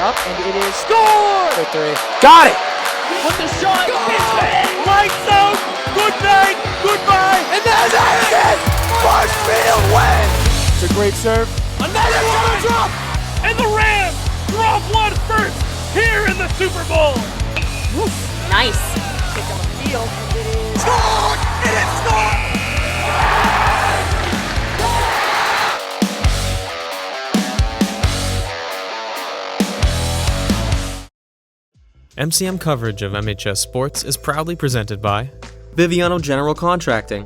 up, and it is score for three. Got it! With the shot, it's in! Lights out! Good night! Goodbye! And that's it! Marshfield wins! It's a great serve. Another one! Drop! And the Rams drop one first here in the Super Bowl! Nice. Kick on the field, and it is Scored! It is scored! MCM coverage of MHS Sports is proudly presented by Biviano General Contracting.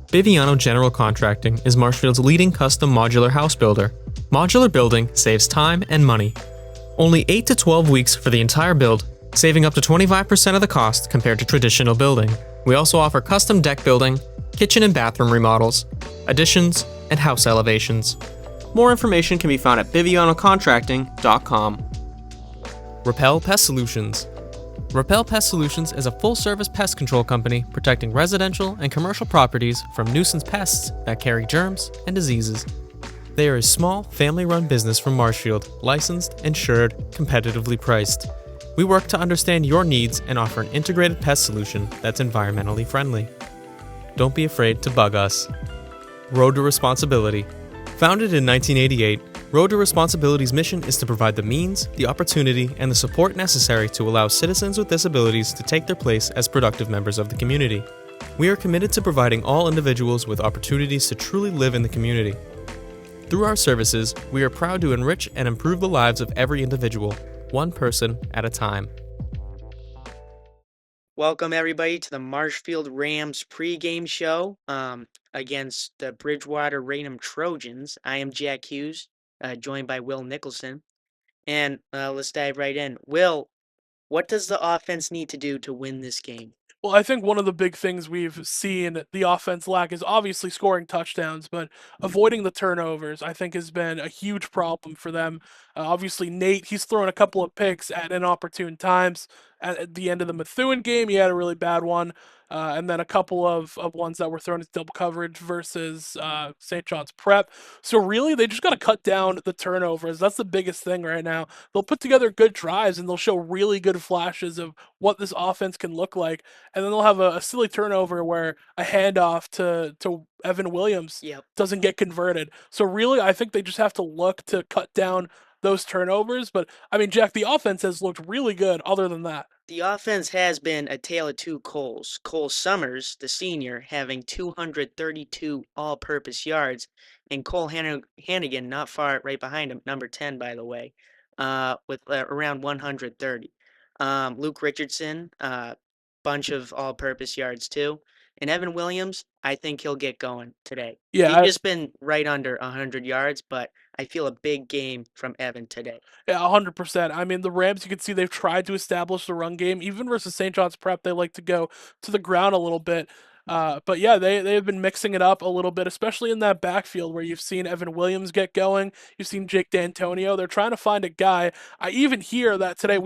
Biviano General Contracting is Marshfield's leading custom modular house builder. Modular building saves time and money. Only 8 to 12 weeks for the entire build, saving up to 25% of the cost compared to traditional building. We also offer custom deck building, kitchen and bathroom remodels, additions, and house elevations. More information can be found at bivianocontracting.com. Repel Pest Solutions. Repel Pest Solutions is a full-service pest control company protecting residential and commercial properties from nuisance pests that carry germs and diseases. They are a small, family-run business from Marshfield, licensed, insured, competitively priced. We work to understand your needs and offer an integrated pest solution that's environmentally friendly. Don't be afraid to bug us. Road to Responsibility. Founded in 1988, Road to Responsibility's mission is to provide the means, the opportunity, and the support necessary to allow citizens with disabilities to take their place as productive members of the community. We are committed to providing all individuals with opportunities to truly live in the community. Through our services, we are proud to enrich and improve the lives of every individual, one person at a time. Welcome everybody to the Marshfield Rams pregame show against the Bridgewater-Raynham Trojans. I am Jack Hughes, joined by Will Nicholson, and let's dive right in. Will, what does the offense need to do to win this game? Well, I think one of the big things we've seen the offense lack is obviously scoring touchdowns, but avoiding the turnovers, I think, has been a huge problem for them. Obviously, Nate, he's thrown a couple of picks at inopportune times. At the end of the Methuen game, he had a really bad one, and then a couple of ones that were thrown as double coverage versus St. John's Prep. So really, they just got to cut down the turnovers. That's the biggest thing right now. They'll put together good drives, and they'll show really good flashes of what this offense can look like. And then they'll have a silly turnover where a handoff to Evan Williams doesn't get converted. So really, I think they just have to look to cut down those turnovers. But, I mean, Jack, the offense has looked really good other than that. The offense has been a tale of two Coles. Cole Summers, the senior, having 232 all-purpose yards, and Cole Hannigan not far right behind him, number 10, by the way, with around 130. Luke Richardson, bunch of all-purpose yards too. And Evan Williams, I think he'll get going today. Yeah, He's just been right under 100 yards, but I feel a big game from Evan today. Yeah, 100%. I mean, the Rams, you can see they've tried to establish the run game. Even versus St. John's Prep, they like to go to the ground a little bit. But yeah, they've been mixing it up a little bit, especially in that backfield where you've seen Evan Williams get going. You've seen Jake D'Antonio. They're trying to find a guy. I even hear that today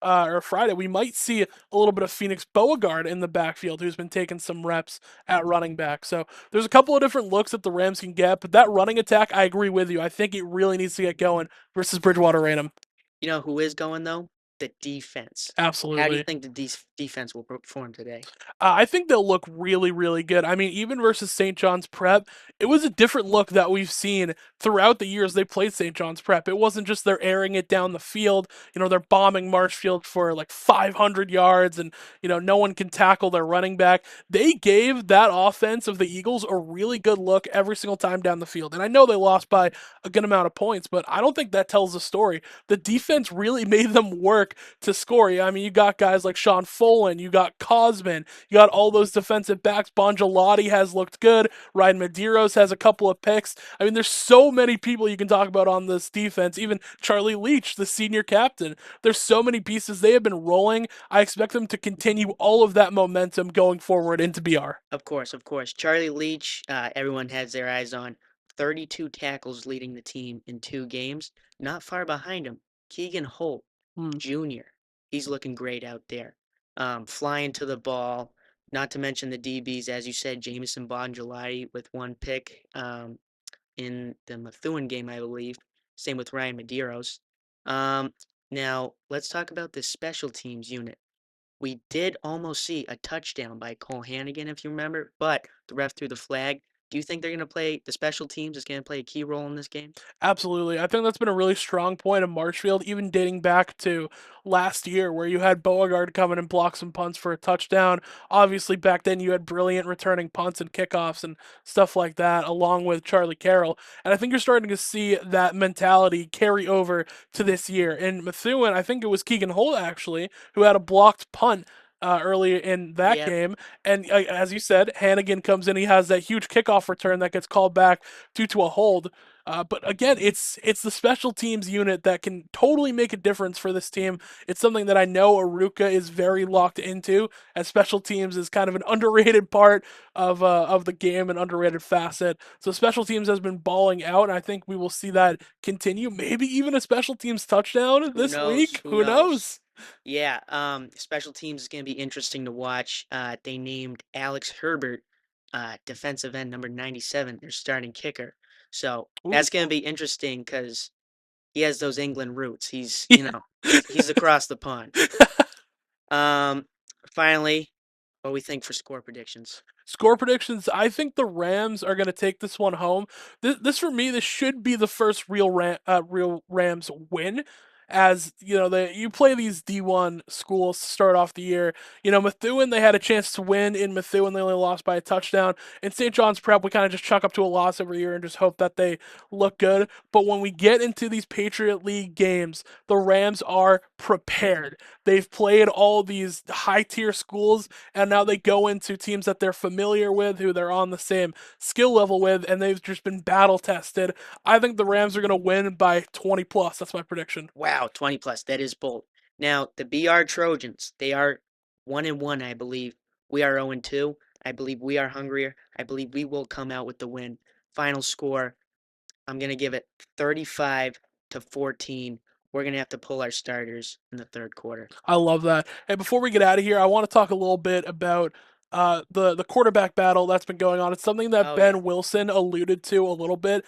or Friday, we might see a little bit of Phoenix Beauregard in the backfield, who's been taking some reps at running back. So there's a couple of different looks that the Rams can get, but that running attack, I agree with you. I think it really needs to get going versus Bridgewater-Raynham. You know who is going, though? The defense. Absolutely. How do you think the defense will perform today? I think they'll look really, really good. I mean, even versus St. John's Prep, it was a different look that we've seen throughout the years they played St. John's Prep. It wasn't just they're airing it down the field. You know, they're bombing Marshfield for like 500 yards and, you know, no one can tackle their running back. They gave that offense of the Eagles a really good look every single time down the field. And I know they lost by a good amount of points, but I don't think that tells the story. The defense really made them work to score. I mean, you got guys like Sean Folan, you got Cosman, you got all those defensive backs. Bongelati has looked good. Ryan Medeiros has a couple of picks. I mean, there's so many people you can talk about on this defense. Even Charlie Leach, the senior captain. There's so many pieces. They have been rolling. I expect them to continue all of that momentum going forward into BR. Of course. Charlie Leach, everyone has their eyes on. 32 tackles leading the team in 2 games. Not far behind him, Keegan Holt, Jr. He's looking great out there. Flying to the ball, not to mention the DBs, as you said, Jamison Bongelati with 1 pick in the Methuen game, I believe. Same with Ryan Medeiros. Now, let's talk about the special teams unit. We did almost see a touchdown by Cole Hannigan, if you remember, but the ref threw the flag. Do you think they're going to play the special teams is going to play a key role in this game? Absolutely. I think that's been a really strong point of Marshfield, even dating back to last year where you had Beauregard come in and block some punts for a touchdown. Obviously, back then you had brilliant returning punts and kickoffs and stuff like that, along with Charlie Carroll. And I think you're starting to see that mentality carry over to this year. In Methuen, I think it was Keegan Holt, actually, who had a blocked punt early in that Yep. game. And as you said, Hannigan comes in. He has that huge kickoff return that gets called back due to a hold. But again, it's the special teams unit that can totally make a difference for this team. It's something that I know Aruka is very locked into, as special teams is kind of an underrated part of the game, an underrated facet. So special teams has been balling out, and I think we will see that continue. Maybe even a special teams touchdown Who this knows? week. Who Who knows? knows? Yeah, special teams is going to be interesting to watch. They named Alex Herbert, defensive end number 97, their starting kicker. So Ooh. that's going to be interesting because he has those England roots. He's, Yeah. he's across the pond. Um, finally, what do we think for score predictions? Score predictions. I think the Rams are going to take this one home. This for me, this should be the first real Rams win. As you know, you play these D1 schools to start off the year. You know, Methuen, they had a chance to win in Methuen. They only lost by a touchdown. In St. John's Prep, we kind of just chalk up to a loss every year and just hope that they look good. But when we get into these Patriot League games, the Rams are prepared. They've played all these high tier schools, and now they go into teams that they're familiar with, who they're on the same skill level with, and they've just been battle tested. I think the Rams are going to win by 20 plus. That's my prediction. Wow, 20 plus. That is bold. Now, the BR Trojans, they are 1-1, I believe. We are 0-2. I believe we are hungrier. I believe we will come out with the win. Final score, I'm going to give it 35-14. We're going to have to pull our starters in the third quarter. I love that. Hey, before we get out of here, I want to talk a little bit about the quarterback battle that's been going on. It's something that Ben Wilson alluded to a little bit.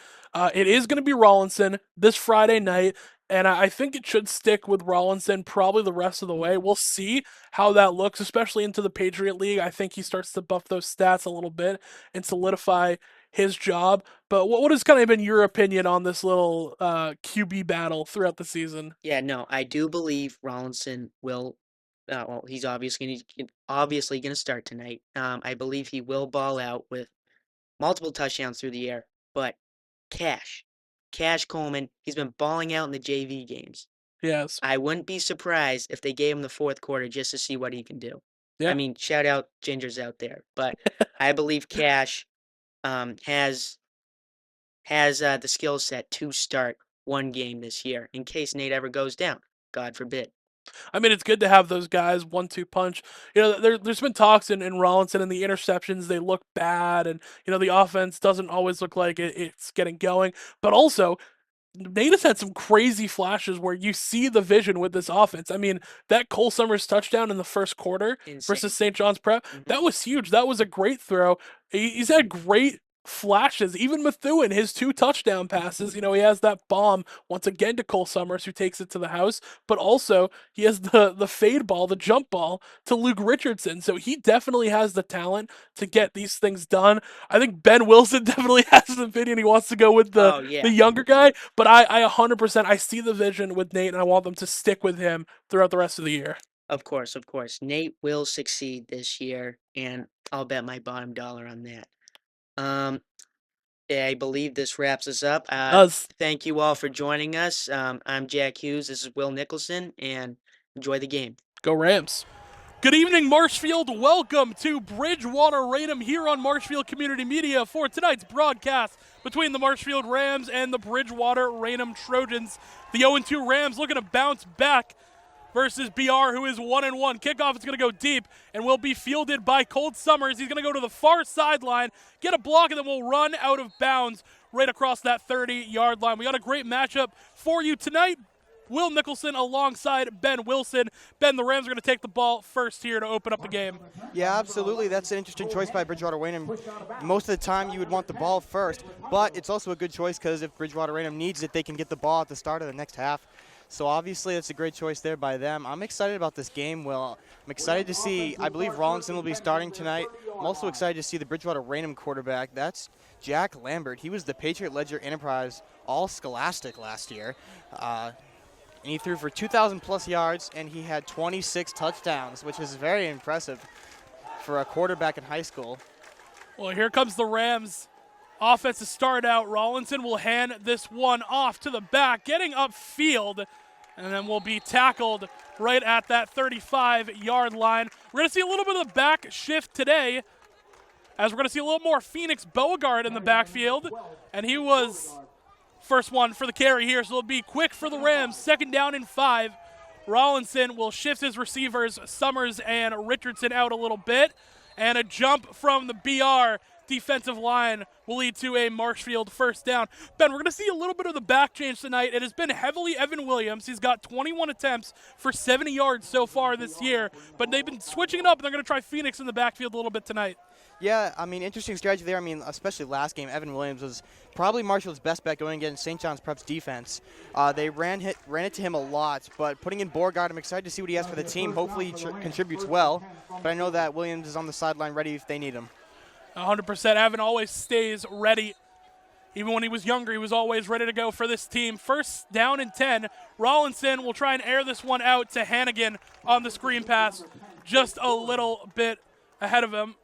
It is going to be Rollinson this Friday night, and I think it should stick with Rollinson probably the rest of the way. We'll see how that looks, especially into the Patriot League. I think he starts to buff those stats a little bit and solidify his job. But what has kind of been your opinion on this little QB battle throughout the season? Yeah, no, I do believe Rollinson will. Well, he's obviously going to start tonight. I believe he will ball out with multiple touchdowns through the air. But Cash Coleman, he's been balling out in the JV games. Yes. I wouldn't be surprised if they gave him the fourth quarter just to see what he can do. Yeah. I mean, shout out Gingers out there, but I believe Cash has the skill set to start one game this year in case Nate ever goes down. God forbid. I mean, it's good to have those guys 1-2 punch. You know, there's been talks in Rollinson and the interceptions, they look bad, and you know the offense doesn't always look like it's getting going. But also, Nate has had some crazy flashes where you see the vision with this offense. I mean, that Cole Summers touchdown in the first quarter versus St. John's Prep, that was huge. That was a great throw. He's had great flashes. Even Methuen, his 2 touchdown passes, you know, he has that bomb once again to Cole Summers, who takes it to the house, but also he has the fade ball, the jump ball to Luke Richardson. So he definitely has the talent to get these things done. I think Ben Wilson definitely has an opinion. He wants to go with the younger guy, but I 100%, I see the vision with Nate, and I want them to stick with him throughout the rest of the year. Of course. Nate will succeed this year, and I'll bet my bottom dollar on that. I believe this wraps us up. Thank you all for joining us. I'm Jack Hughes. This is Will Nicholson, and enjoy the game. Go Rams. Good evening, Marshfield. Welcome to Bridgewater-Raynham here on Marshfield Community Media for tonight's broadcast between the Marshfield Rams and the Bridgewater-Raynham Trojans. The 0-2 Rams looking to bounce back versus BR, who is 1-1. Kickoff is going to go deep and will be fielded by Colt Summers. He's going to go to the far sideline, get a block, and then we'll run out of bounds right across that 30-yard line. We got a great matchup for you tonight. Will Nicholson alongside Ben Wilson. Ben, the Rams are going to take the ball first here to open up the game. Yeah, absolutely. That's an interesting choice by Bridgewater-Raynham. Most of the time you would want the ball first, but it's also a good choice because if Bridgewater-Raynham needs it, they can get the ball at the start of the next half. So obviously it's a great choice there by them. I'm excited about this game, Will. I'm excited to see, I believe Rawlinson will be starting tonight. I'm also excited to see the Bridgewater-Raynham quarterback. That's Jack Lambert. He was the Patriot Ledger Enterprise All-Scholastic last year. And he threw for 2,000+ yards, and he had 26 touchdowns, which is very impressive for a quarterback in high school. Well, here comes the Rams. Offense to start out. Rawlinson will hand this one off to the back, getting upfield, and then will be tackled right at that 35-yard line. We're going to see a little bit of the back shift today, as we're going to see a little more Phoenix Beauregard in the backfield, and he was first one for the carry here, so it'll be quick for the Rams. 2nd down and 5. Rawlinson will shift his receivers, Summers and Richardson, out a little bit, and a jump from the BR defensive line will lead to a Marshfield first down. Ben, we're going to see a little bit of the back change tonight. It has been heavily Evan Williams. He's got 21 attempts for 70 yards so far this year, but they've been switching it up, and they're going to try Phoenix in the backfield a little bit tonight. Yeah, I mean, interesting strategy there. I mean, especially last game, Evan Williams was probably Marshfield's best bet going against St. John's Prep's defense. They ran it to him a lot, but putting in Beauregard, I'm excited to see what he has for the team. Hopefully he contributes well, but I know that Williams is on the sideline ready if they need him. 100%. Evan always stays ready. Even when he was younger, he was always ready to go for this team. 1st down and 10. Rawlinson will try and air this one out to Hannigan on the screen pass, just a little bit ahead of him.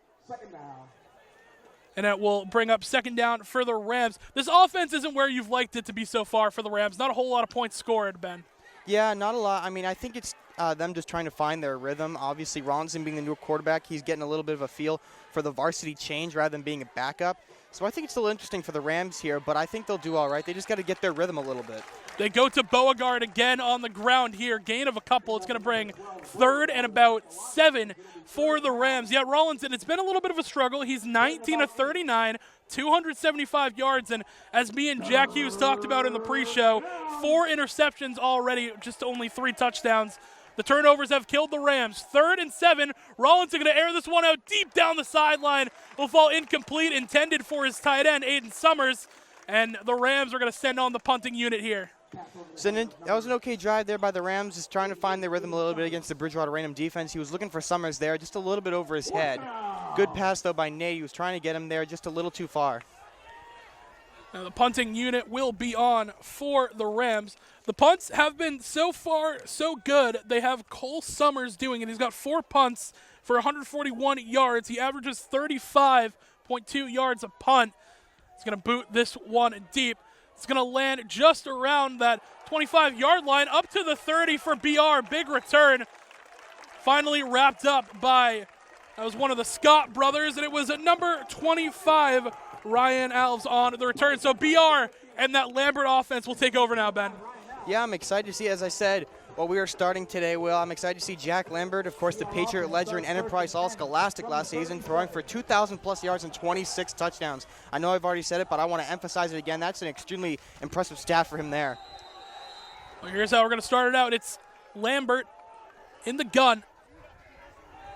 And it will bring up 2nd down for the Rams. This offense isn't where you've liked it to be so far for the Rams. Not a whole lot of points scored, Ben. Yeah, not a lot. I mean, I think it's them just trying to find their rhythm. Obviously, Rawlinson being the new quarterback, he's getting a little bit of a feel for the varsity change rather than being a backup. So I think it's still interesting for the Rams here, but I think they'll do all right. They just got to get their rhythm a little bit. They go to Beauregard again on the ground here. Gain of a couple. It's going to bring 3rd and about 7 for the Rams. Yeah, Rawlinson, it's been a little bit of a struggle. He's 19 of 39, 275 yards, and as me and Jack Hughes talked about in the pre-show, 4 interceptions already, just only 3 touchdowns. The turnovers have killed the Rams. 3rd and 7. Rawlinson going to air this one out deep down the sideline. Will fall incomplete, intended for his tight end, Aiden Summers. And the Rams are going to send on the punting unit here. So that was an okay drive there by the Rams, just trying to find their rhythm a little bit against the Bridgewater-Raynham defense. He was looking for Summers there, just a little bit over his head. Good pass, though, by Nate. He was trying to get him there just a little too far. Now the punting unit will be on for the Rams. The punts have been so far so good. They have Cole Summers doing it. He's got 4 punts for 141 yards. He averages 35.2 yards a punt. He's going to boot this one deep. It's going to land just around that 25-yard line, up to the 30 for BR. Big return. Finally wrapped up by, that was one of the Scott brothers, and it was at number 25, Ryan Alves on the return. So BR and that Lambert offense will take over now, Ben. Yeah, I'm excited to see, as I said, what we are starting today, Will. I'm excited to see Jack Lambert, of course, the Patriot Ledger and Enterprise All-Scholastic last season, throwing for 2,000+ yards and 26 touchdowns. I know I've already said it, but I want to emphasize it again. That's an extremely impressive stat for him there. Well, here's how we're going to start it out. It's Lambert in the gun.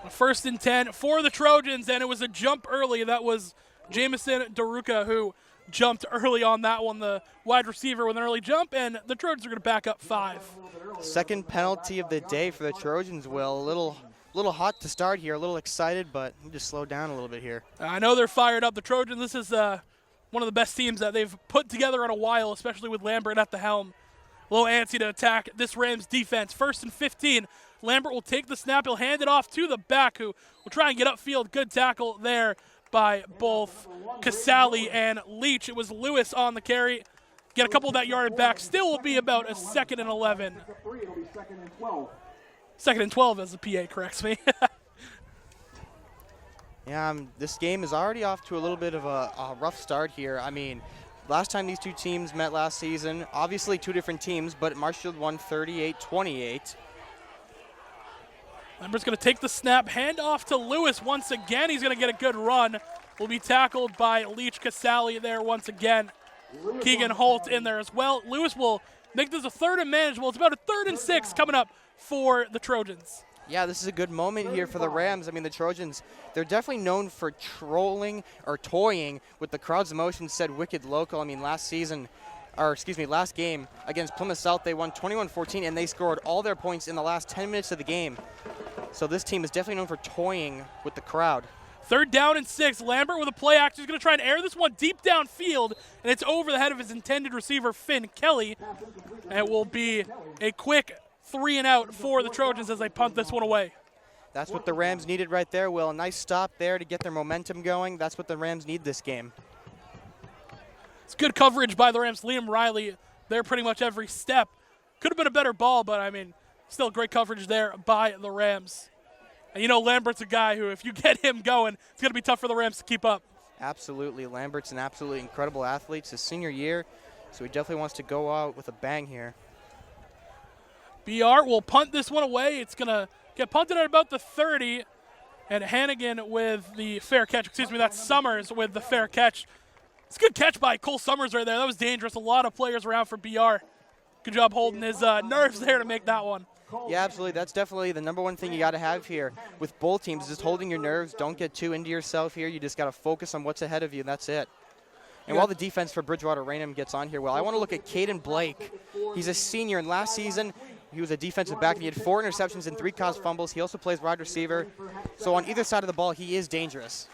1st and 10 for the Trojans, and it was a jump early. That was Jamison Daruka who jumped early on that one, the wide receiver with an early jump, and the Trojans are going to back up 5. 2nd penalty of the day for the Trojans, Will. A little hot to start here, a little excited, but just slow down a little bit here. I know they're fired up. The Trojans, this is one of the best teams that they've put together in a while, especially with Lambert at the helm. A little antsy to attack this Rams defense. 1st and 15. Lambert will take the snap. He'll hand it off to the back, who will try and get upfield. Good tackle there by both Casale and Leach. It was Lewis on the carry. Get a couple of that yardage back. Still will be about a 2nd and 11. 2nd and 12 as the PA corrects me. Yeah, this game is already off to a little bit of a rough start here. I mean, last time these 2 teams met last season, obviously 2 different teams, but Marshfield won 38-28. Lambert's going to take the snap, hand off to Lewis once again. He's going to get a good run. Will be tackled by Leach. Casale there once again. Keegan Holt in there as well. Lewis will make this a 3rd and manageable. It's about a 3rd and 6 coming up for the Trojans. Yeah, this is a good moment here for the Rams. I mean, the Trojans, they're definitely known for trolling or toying with the crowd's emotions, said Wicked Local. I mean, last season, last game against Plymouth South. They won 21-14, and they scored all their points in the last 10 minutes of the game. So this team is definitely known for toying with the crowd. 3rd down and 6. Lambert with a play action is going to try and air this one deep downfield, and it's over the head of his intended receiver, Finn Kelly. And it will be a quick 3 and out for the Trojans as they punt this one away. That's what the Rams needed right there, Will. A nice stop there to get their momentum going. That's what the Rams need this game. It's good coverage by the Rams. Liam Riley there pretty much every step. Could have been a better ball, but, I mean, still great coverage there by the Rams. And you know Lambert's a guy who, if you get him going, it's going to be tough for the Rams to keep up. Absolutely. Lambert's an absolutely incredible athlete. It's his senior year, so he definitely wants to go out with a bang here. BR will punt this one away. It's going to get punted at about the 30. And Hannigan with the fair catch. Excuse me, that's Summers with the fair catch. It's a good catch by Cole Summers right there. That was dangerous. A lot of players around for BR. Good job holding his nerves there to make that one. Yeah, absolutely. That's definitely the number one thing you got to have here with both teams, just holding your nerves. Don't get too into yourself here. You just got to focus on what's ahead of you, and that's it. And while the defense for Bridgewater-Raynham gets on here, well, I want to look at Caden Blake. He's a senior, and last season he was a defensive back. He had 4 interceptions and 3 caused fumbles. He also plays wide receiver. So on either side of the ball, he is dangerous.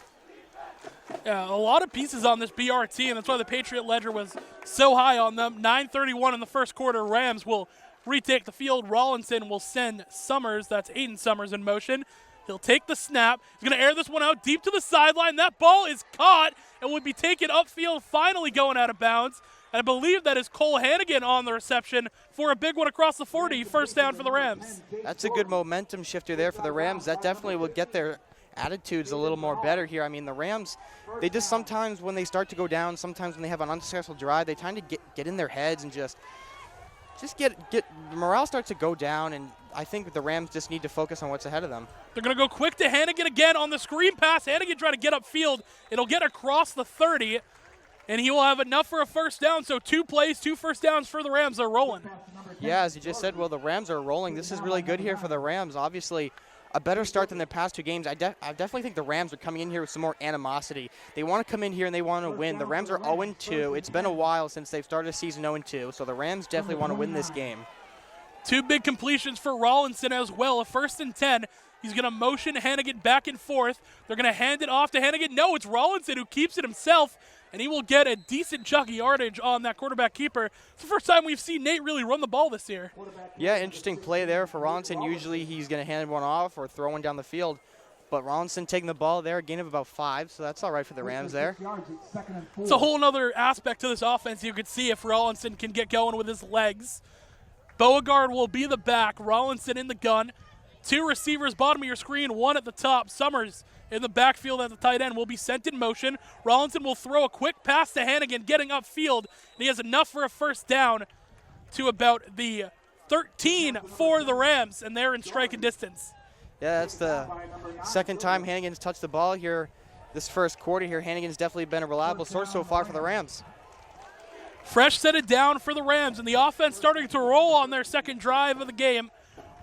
Yeah, a lot of pieces on this BR team. That's why the Patriot Ledger was so high on them. 9:31 in the first quarter. Rams will retake the field. Rawlinson will send Summers. That's Aiden Summers in motion. He'll take the snap. He's going to air this one out deep to the sideline. That ball is caught and would be taken upfield, finally going out of bounds. And I believe that is Cole Hannigan on the reception for a big one across the 40. First down for the Rams. That's a good momentum shifter there for the Rams. That definitely will get their attitudes a little more better here. I mean, the Rams, they just sometimes when they start to go down, sometimes when they have an unsuccessful drive, they tend to get in their heads and just get morale starts to go down, and I think the Rams just need to focus on what's ahead of them. They're going to go quick to Hannigan again on the screen pass. Hannigan trying to get upfield. It'll get across the 30, and he will have enough for a first down. So 2 plays, 2 first downs for the Rams. They're rolling. Yeah, as you just said, well, the Rams are rolling. This is really good here for the Rams. Obviously, a better start than their past 2 games. I definitely think the Rams are coming in here with some more animosity. They want to come in here and they want to win. The Rams are 0-2. It's been a while since they've started a season 0-2, so the Rams definitely want to win this game. 2 big completions for Rawlinson as well. A 1st and 10. He's going to motion Hannigan back and forth. They're going to hand it off to Hannigan. No, it's Rawlinson who keeps it himself, and he will get a decent chunk of yardage on that quarterback keeper. It's the first time we've seen Nate really run the ball this year. Yeah, interesting play there for Rawlinson. Usually he's going to hand one off or throw one down the field. But Rawlinson taking the ball there, a gain of about 5, so that's all right for the Rams there. It's a whole other aspect to this offense you could see if Rawlinson can get going with his legs. Beauregard will be the back. Rawlinson in the gun. 2 receivers bottom of your screen, 1 at the top. Summers in the backfield at the tight end will be sent in motion. Rawlinson will throw a quick pass to Hannigan, getting upfield, and he has enough for a first down to about the 13 for the Rams, and they're in striking distance. Yeah, that's the second time Hannigan's touched the ball here this first quarter here. Hannigan's definitely been a reliable source so far for the Rams. Fresh set it down for the Rams, and the offense starting to roll on their second drive of the game.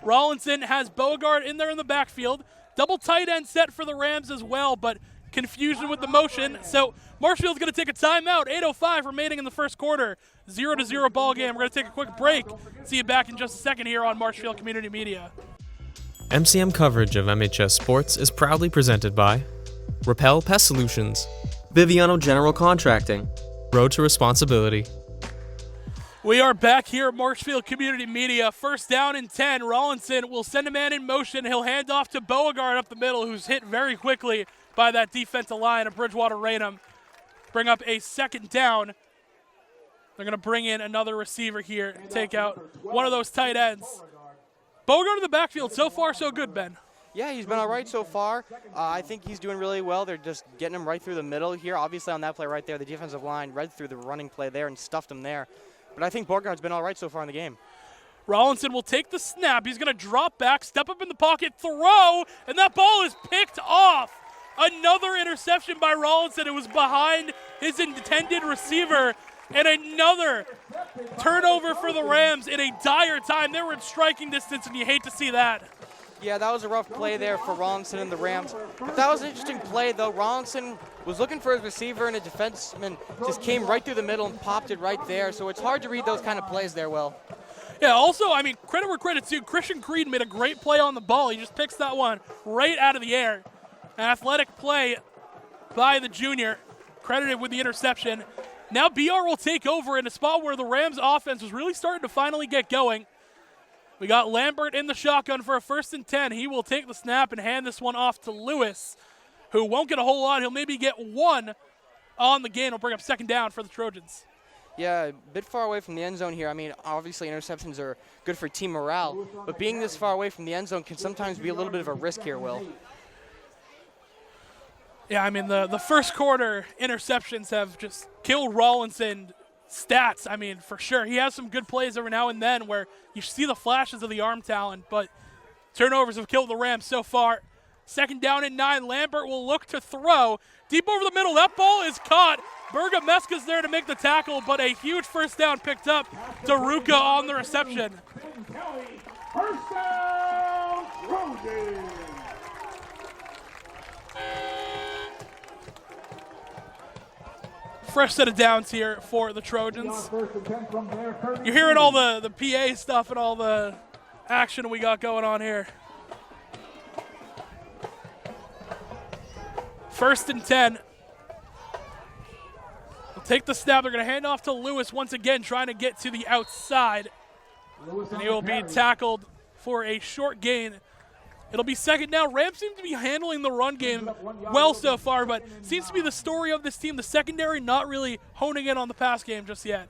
Rawlinson has Beauregard in there in the backfield. Double tight end set for the Rams as well, but confusion with the motion. So Marshfield's going to take a timeout. 8:05 remaining in the first quarter. 0-0 ball game. We're going to take a quick break. See you back in just a second here on Marshfield Community Media. MCM coverage of MHS Sports is proudly presented by Repel Pest Solutions, Biviano General Contracting, Road to Responsibility. We are back here at Marshfield Community Media. First down and 10. Rawlinson will send a man in motion. He'll hand off to Beauregard up the middle, who's hit very quickly by that defensive line of Bridgewater-Raynham. Bring up a second down. They're going to bring in another receiver here, take out one of those tight ends. Beauregard in the backfield, so far so good, Ben. Yeah, he's been all right so far. I think he's doing really well. They're just getting him right through the middle here. Obviously on that play right there, the defensive line read through the running play there and stuffed him there. But I think Beauregard's been all right so far in the game. Rawlinson will take the snap. He's going to drop back, step up in the pocket, throw, and that ball is picked off. Another interception by Rawlinson. It was behind his intended receiver, and another turnover for the Rams in a dire time. They were in striking distance, and you hate to see that. Yeah, that was a rough play there for Rollinson and the Rams. But that was an interesting play, though. Rollinson was looking for his receiver, and a defenseman just came right through the middle and popped it right there. So it's hard to read those kind of plays there, Will. Yeah, also, I mean, credit where credit's due. Christian Creed made a great play on the ball. He just picks that one right out of the air. An athletic play by the junior, credited with the interception. Now BR will take over in a spot where the Rams offense was really starting to finally get going. We got Lambert in the shotgun for a 1st and 10. He will take the snap and hand this one off to Lewis, who won't get a whole lot. He'll maybe get one on the gain. He'll bring up 2nd down for the Trojans. Yeah, a bit far away from the end zone here. I mean, obviously interceptions are good for team morale, but being this far away from the end zone can sometimes be a little bit of a risk here, Will. Yeah, I mean, the first quarter interceptions have just killed Rollinson stats. I mean, for sure. He has some good plays every now and then where you see the flashes of the arm talent, but turnovers have killed the Rams so far. 2nd down and 9. Lambert will look to throw. Deep over the middle. That ball is caught. Bergameska's there to make the tackle, but a huge 1st down picked up. Daruka on the reception. First down, Trojans. Fresh set of downs here for the Trojans. You're hearing all the PA stuff and all the action we got going on here. 1st and 10. They'll take the snap. They're going to hand off to Lewis once again, trying to get to the outside. And he will be tackled for a short gain. It'll be 2nd down. Rams seem to be handling the run game well so far, but seems to be the story of this team. The secondary not really honing in on the pass game just yet.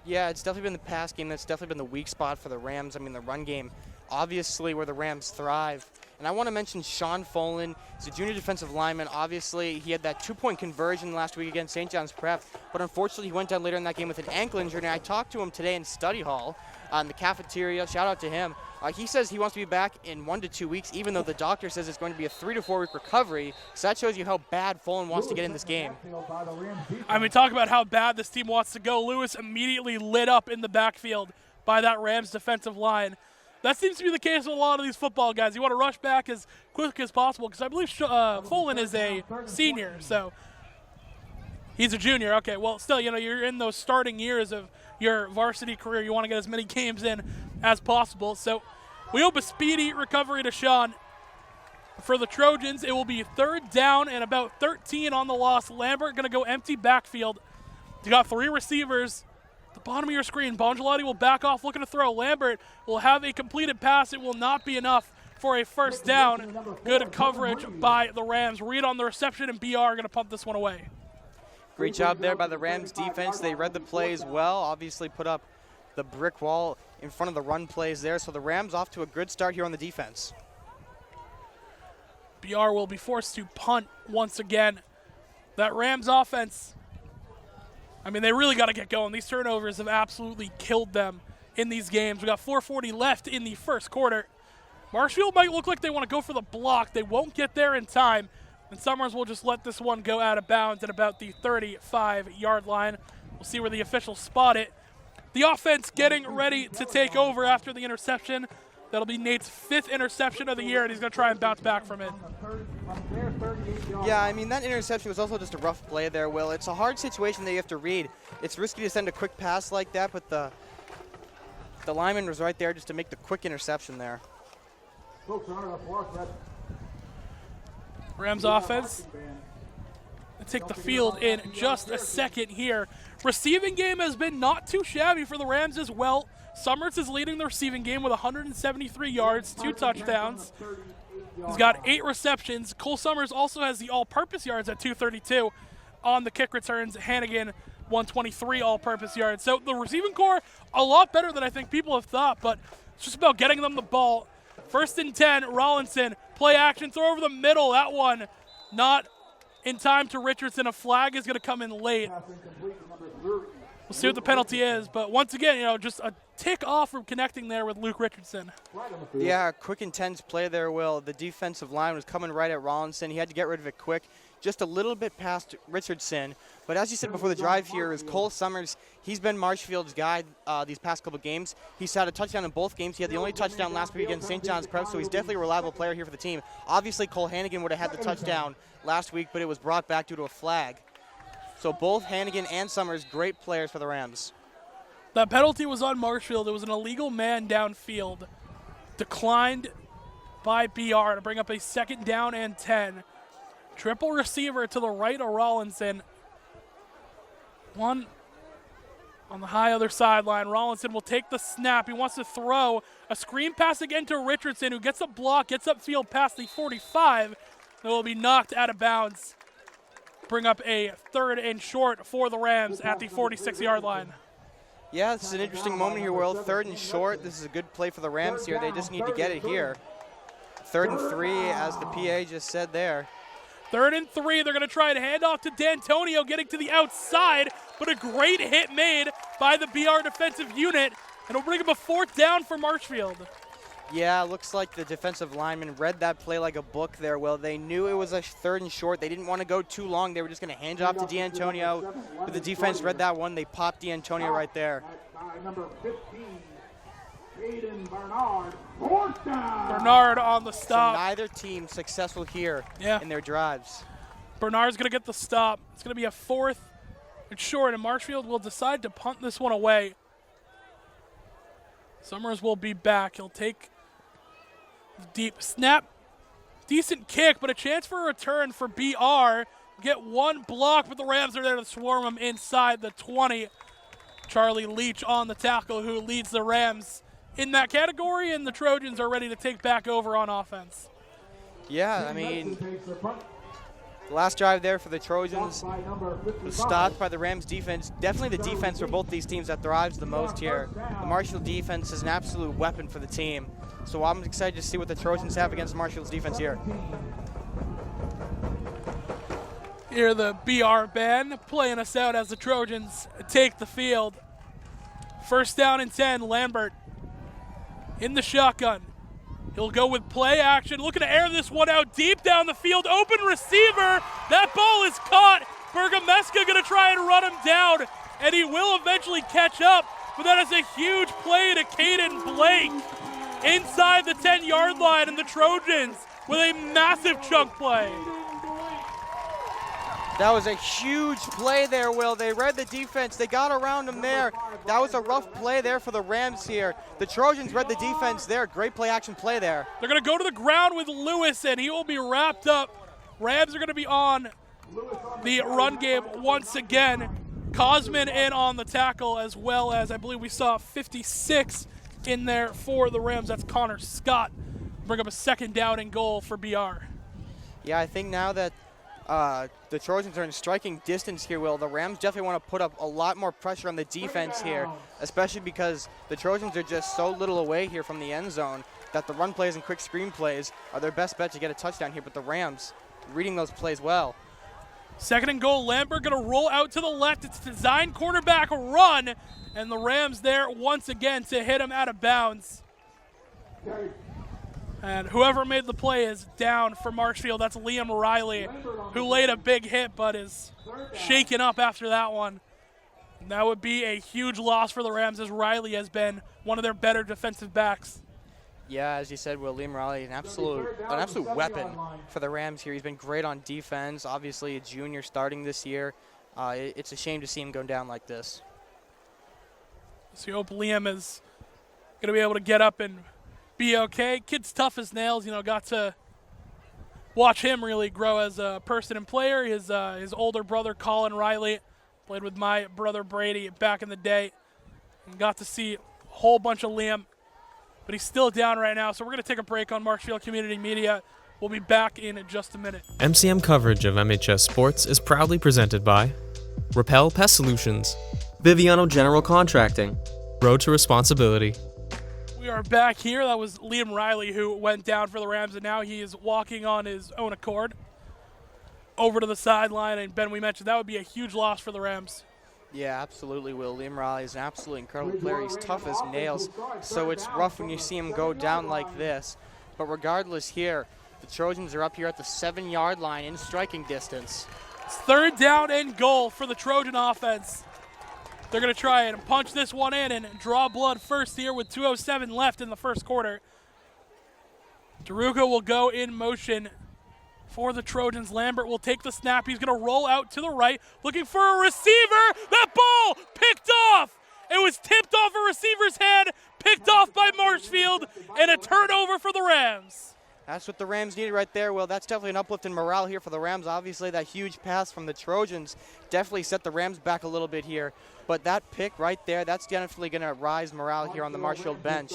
Yeah, it's definitely been the pass game. That's definitely been the weak spot for the Rams. I mean, the run game, obviously where the Rams thrive. And I want to mention Sean Folan. He's a junior defensive lineman. Obviously, he had that 2-point conversion last week against St. John's Prep, but unfortunately he went down later in that game with an ankle injury. And I talked to him today in study hall in the cafeteria. Shout out to him. He says he wants to be back in 1 to 2 weeks, even though the doctor says it's going to be a 3 to 4 week recovery. So that shows you how bad Folan wants to get in this game. I mean, talk about how bad this team wants to go. Lewis immediately lit up in the backfield by that Rams defensive line. That seems to be the case with a lot of these football guys. You want to rush back as quick as possible because I believe Folan is a senior, so he's a junior. Okay, well, still, you know, you're in those starting years of your varsity career. You want to get as many games in as possible. So we hope a speedy recovery to Sean. For the Trojans, it will be 3rd down and about 13 on the loss. Lambert going to go empty backfield. You got 3 receivers. The bottom of your screen, Bongelotti will back off looking to throw. Lambert will have a completed pass. It will not be enough for a 1st down. Good coverage by the Rams. Read on the reception, and BR are going to pump this one away. Great job there by the Rams defense. They read the plays well, obviously put up the brick wall in front of the run plays there. So the Rams off to a good start here on the defense. BR will be forced to punt once again. That Rams offense, I mean, they really got to get going. These turnovers have absolutely killed them in these games. We got 4:40 left in the first quarter. Marshfield might look like they want to go for the block. They won't get there in time. And Summers will just let this one go out of bounds at about the 35-yard line. We'll see where the officials spot it. The offense getting ready to take over after the interception. That'll be Nate's 5th interception of the year, and he's going to try and bounce back from it. Yeah, I mean, that interception was also just a rough play there, Will. It's a hard situation that you have to read. It's risky to send a quick pass like that, but the lineman was right there just to make the quick interception there. Rams offense take the field in just a second here. Receiving game has been not too shabby for the Rams as well. Summers is leading the receiving game with 173 yards, 2 touchdowns. He's got 8 receptions. Cole Summers also has the all-purpose yards at 232 on the kick returns. Hannigan, 123 all-purpose yards. So the receiving core, a lot better than I think people have thought, but it's just about getting them the ball. 1st and 10, Rollinson, play action, throw over the middle. That one not in time to Richardson. A flag is going to come in late. We'll see what the penalty is, but once again, you know, just a tick off from connecting there with Luke Richardson. Yeah, quick, intense play there, Will. The defensive line was coming right at Rollinson. He had to get rid of it quick. just a little bit past Richardson. But as you said before the drive here is Cole Summers. He's been Marshfield's guy these past couple games. He's had a touchdown in both games. He had the only touchdown last week against St. John's Prep, so he's definitely a reliable player here for the team. Obviously, Cole Hannigan would have had the touchdown last week, but it was brought back due to a flag. So both Hannigan and Summers, great players for the Rams. That penalty was on Marshfield. It was an illegal man downfield. Declined by BR to bring up a 2nd down and 10. Triple receiver to the right of Rollinson. One on the high other sideline. Rollinson will take the snap. He wants to throw a screen pass again to Richardson, who gets a block, gets upfield past the 45. It will be knocked out of bounds. Bring up a 3rd and short for the Rams at the 46-yard line. Yeah, this is an interesting moment here, Will. 3rd and short. This is a good play for the Rams here. They just need to get it here. 3rd and 3, as the PA just said there. 3rd and 3, they're going to try and hand off to D'Antonio, getting to the outside, but a great hit made by the BR defensive unit, and it'll bring up a 4th down for Marshfield. Yeah, looks like the defensive lineman read that play like a book there, Will. They knew it was a 3rd and short. They didn't want to go too long. They were just going to hand it off to D'Antonio. But the defense read that one. They popped D'Antonio right there. Number 15, Aiden Bernard, 4th down. Bernard on the stop. So neither team successful here in their drives. Bernard's going to get the stop. It's going to be a 4th and short, and Marshfield will decide to punt this one away. Summers will be back. He'll take the deep snap. Decent kick, but a chance for a return for BR. Get one block, but the Rams are there to swarm him inside the 20. Charlie Leach on the tackle, who leads the Rams in that category, and the Trojans are ready to take back over on offense. Yeah, I mean, the last drive there for the Trojans was stopped by the Rams defense. Definitely the defense for both these teams that thrives the most here. The Marshfield defense is an absolute weapon for the team. So I'm excited to see what the Trojans have against Marshfield's defense here. Here the BR band playing us out as the Trojans take the field. 1st down and 10, Lambert in the shotgun. He'll go with play action, looking to air this one out deep down the field. Open receiver, that ball is caught. Bergameska gonna try and run him down, and he will eventually catch up, but that is a huge play to Caden Blake inside the 10-yard line, and the Trojans with a massive chunk play. That was a huge play there, Will. They read the defense. They got around him there. That was a rough play there for the Rams here. The Trojans read the defense there. Great play action play there. They're going to go to the ground with Lewis, and he will be wrapped up. Rams are going to be on the run game once again. Cosman in on the tackle, as well as I believe we saw 56 in there for the Rams. That's Connor Scott. Bring up a 2nd down and goal for BR. Yeah, I think now that the Trojans are in striking distance here, Will, the Rams definitely want to put up a lot more pressure on the defense here, especially because the Trojans are just so little away here from the end zone that the run plays and quick screen plays are their best bet to get a touchdown here, but the Rams reading those plays well. 2nd and goal, Lambert going to roll out to the left. It's design quarterback run, and the Rams there once again to hit him out of bounds. And whoever made the play is down for Marshfield. That's Liam Riley, who laid a big hit but is shaken up after that one. And that would be a huge loss for the Rams, as Riley has been one of their better defensive backs. Yeah, as you said, Will, Liam Riley, an absolute weapon for the Rams here. He's been great on defense. Obviously a junior starting this year. It's a shame to see him go down like this. So you hope Liam is going to be able to get up and be okay. Kid's tough as nails. Got to watch him really grow as a person and player. His older brother, Colin Riley, played with my brother Brady back in the day, and got to see a whole bunch of Liam. But he's still down right now, so we're going to take a break on Marshfield Community Media. We'll be back in just a minute. MCM coverage of MHS sports is proudly presented by Repel Pest Solutions, Biviano General Contracting, Road to Responsibility. We are back here. That was Liam Riley who went down for the Rams, and now he is walking on his own accord over to the sideline. And Ben, we mentioned that would be a huge loss for the Rams. Yeah, absolutely, Will. Liam Riley is an absolutely incredible player. He's tough as nails, so it's rough when you see him go down like this. But regardless here, The Trojans are up here at the 7-yard line in striking distance. It's 3rd down and goal for the Trojan offense. They're going to try and punch this one in and draw blood first here with 2:07 left in the first quarter. DeRuca will go in motion for the Trojans. Lambert will take the snap. He's going to roll out to the right, looking for a receiver. That ball picked off. It was tipped off a receiver's head, picked off by Marshfield, and a turnover for the Rams. That's what the Rams needed right there, Will. That's definitely an uplift in morale here for the Rams. Obviously, that huge pass from the Trojans definitely set the Rams back a little bit here. But that pick right there, that's definitely going to rise morale here on the Marshfield bench.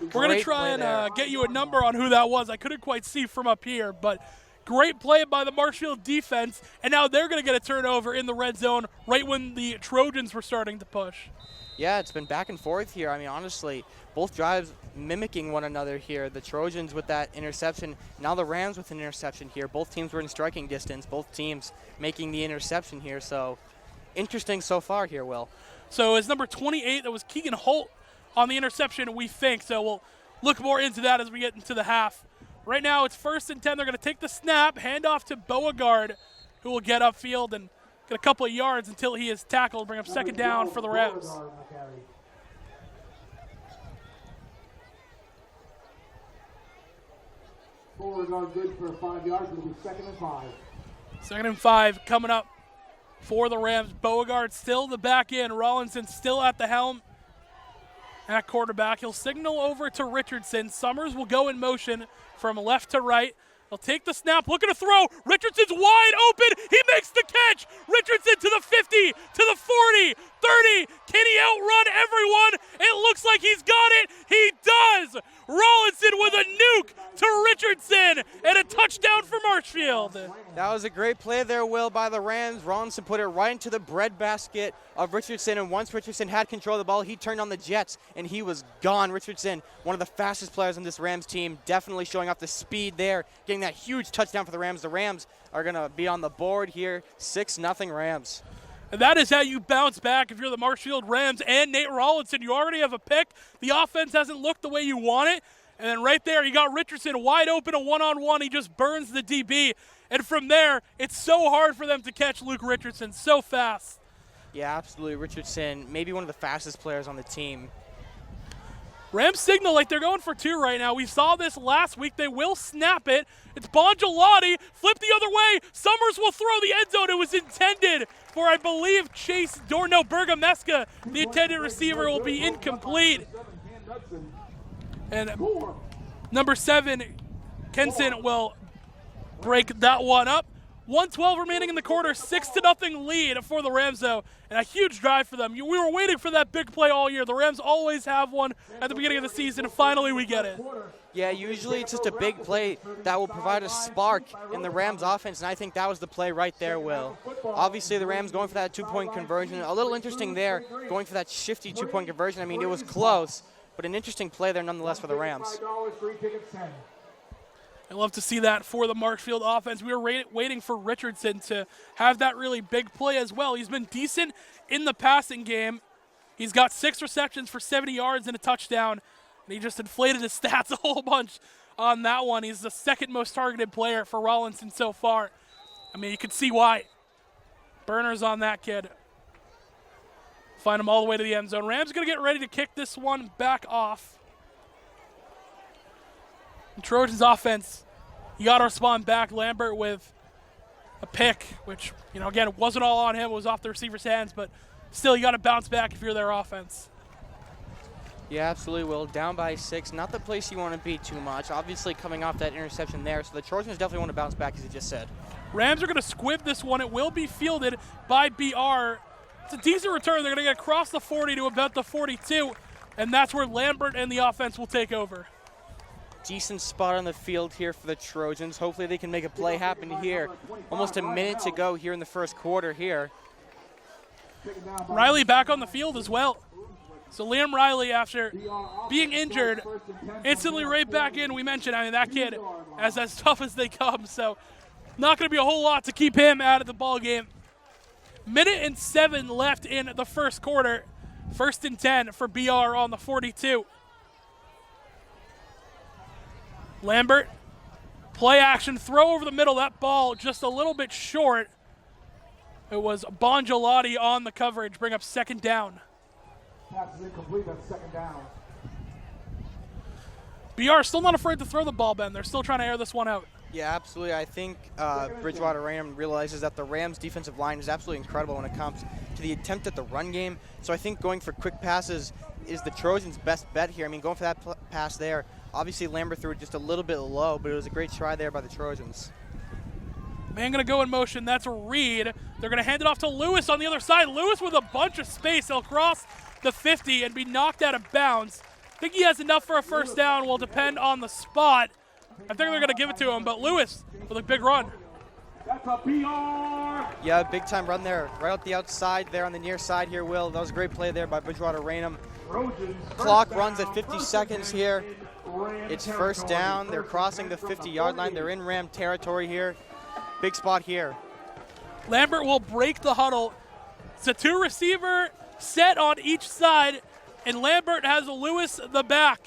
We're going to try and get you a number on who that was. I couldn't quite see from up here, but great play by the Marshfield defense. And now they're going to get a turnover in the red zone right when the Trojans were starting to push. Yeah, it's been back and forth here. I mean, honestly, both drives mimicking one another here. The Trojans with that interception, now the Rams with an interception here. Both teams were in striking distance, both teams making the interception here. So interesting so far here, Will. So it's number 28, that was Keegan Holt on the interception, we think. So we'll look more into that as we get into the half. Right now it's 1st and 10. They're going to take the snap, hand off to Beauregard, who will get upfield and get a couple of yards until he is tackled, bring up 2nd down for the Rams. Beauregard good for 5 yards. It'll be 2nd and 5. 2nd and 5 coming up for the Rams. Beauregard still the back end. Rollinson still at the helm at quarterback. He'll signal over to Richardson. Summers will go in motion from left to right. He'll take the snap, looking to throw. Richardson's wide open. He makes the catch. Richardson to the 50, to the 40, 30. Can he outrun everyone? It looks like he's got it. He does. Rollinson with a nuke to Richardson and a touchdown for Marshfield. That was a great play there, Will, by the Rams. Rollinson put it right into the breadbasket of Richardson, and once Richardson had control of the ball, he turned on the jets, and he was gone. Richardson, one of the fastest players on this Rams team, definitely showing off the speed there, getting that huge touchdown for the Rams. The Rams are going to be on the board here, 6-0 Rams. And that is how you bounce back if you're the Marshfield Rams and Nate Rollinson. You already have a pick. The offense hasn't looked the way you want it. And then right there, you got Richardson wide open, a one-on-one. He just burns the DB. And from there, it's so hard for them to catch Luke Richardson, so fast. Yeah, absolutely. Richardson, maybe one of the fastest players on the team. Rams signal like they're going for 2 right now. We saw this last week. They will snap it. It's Bongelati. Flip the other way. Summers will throw the end zone. It was intended for, I believe, Bergameska. The intended receiver will be incomplete. And number 7, Kenson will break that one up. 1:12 remaining in the quarter, 6-0 lead for the Rams, though, and a huge drive for them. We were waiting for that big play all year. The Rams always have one at the beginning of the season, and finally we get it. Yeah, usually it's just a big play that will provide a spark in the Rams offense, and I think that was the play right there, Will. Obviously, the Rams going for that 2-point conversion. A little interesting there, going for that shifty 2-point conversion. I mean, it was close, but an interesting play there nonetheless for the Rams. I love to see that for the Marshfield offense. We were waiting for Richardson to have that really big play as well. He's been decent in the passing game. He's got 6 receptions for 70 yards and a touchdown, and he just inflated his stats a whole bunch on that one. He's the 2nd most targeted player for Rollinson so far. I mean, you can see why. Burners on that kid. Find him all the way to the end zone. Rams going to get ready to kick this one back off. Trojans offense, you got to respond back. Lambert with a pick, which, you know, again, it wasn't all on him. It was off the receiver's hands, but still, you got to bounce back if you're their offense. Yeah, absolutely, Will. Down by 6, not the place you want to be too much. Obviously, coming off that interception there, so the Trojans definitely want to bounce back, as you just said. Rams are going to squib this one. It will be fielded by BR. It's a decent return. They're going to get across the 40 to about the 42, and that's where Lambert and the offense will take over. Decent spot on the field here for the Trojans. Hopefully they can make a play happen here. Almost a minute to go here in the first quarter here. Riley back on the field as well. So Liam Riley, after being injured, instantly right back in. We mentioned, I mean, that kid is as tough as they come. So not going to be a whole lot to keep him out of the ball game. 1:07 left in the first quarter. 1st and 10 for BR on the 42. Lambert Play action, throw over the middle. That ball just a little bit short. It was Bongelati on the coverage. Bring up second down. Pass is incomplete. That's second down. BR still not afraid to throw the ball, Ben. They're still trying to air this one out. Yeah, absolutely. I think Bridgewater-Raynham realizes that the Rams' defensive line is absolutely incredible when it comes to the attempt at the run game. So I think going for quick passes is the Trojans' best bet here. I mean, going for that pass there, obviously Lambert threw it just a little bit low, but it was a great try there by the Trojans. Man going to go in motion. That's a read. They're going to hand it off to Lewis on the other side. Lewis with a bunch of space. He'll cross the 50 and be knocked out of bounds. I think he has enough for a first down. Will depend on the spot. I think they're going to give it to him, but Lewis with a big run. That's a BR. Yeah, big time run there. Right out the outside there on the near side here, Will. That was a great play there by Bridgewater-Raynham. Clock runs at 50 seconds here. It's first down. They're crossing the 50-yard line. They're in Ram territory here. Big spot here. Lambert will break the huddle. It's a two-receiver set on each side, and Lambert has Lewis the back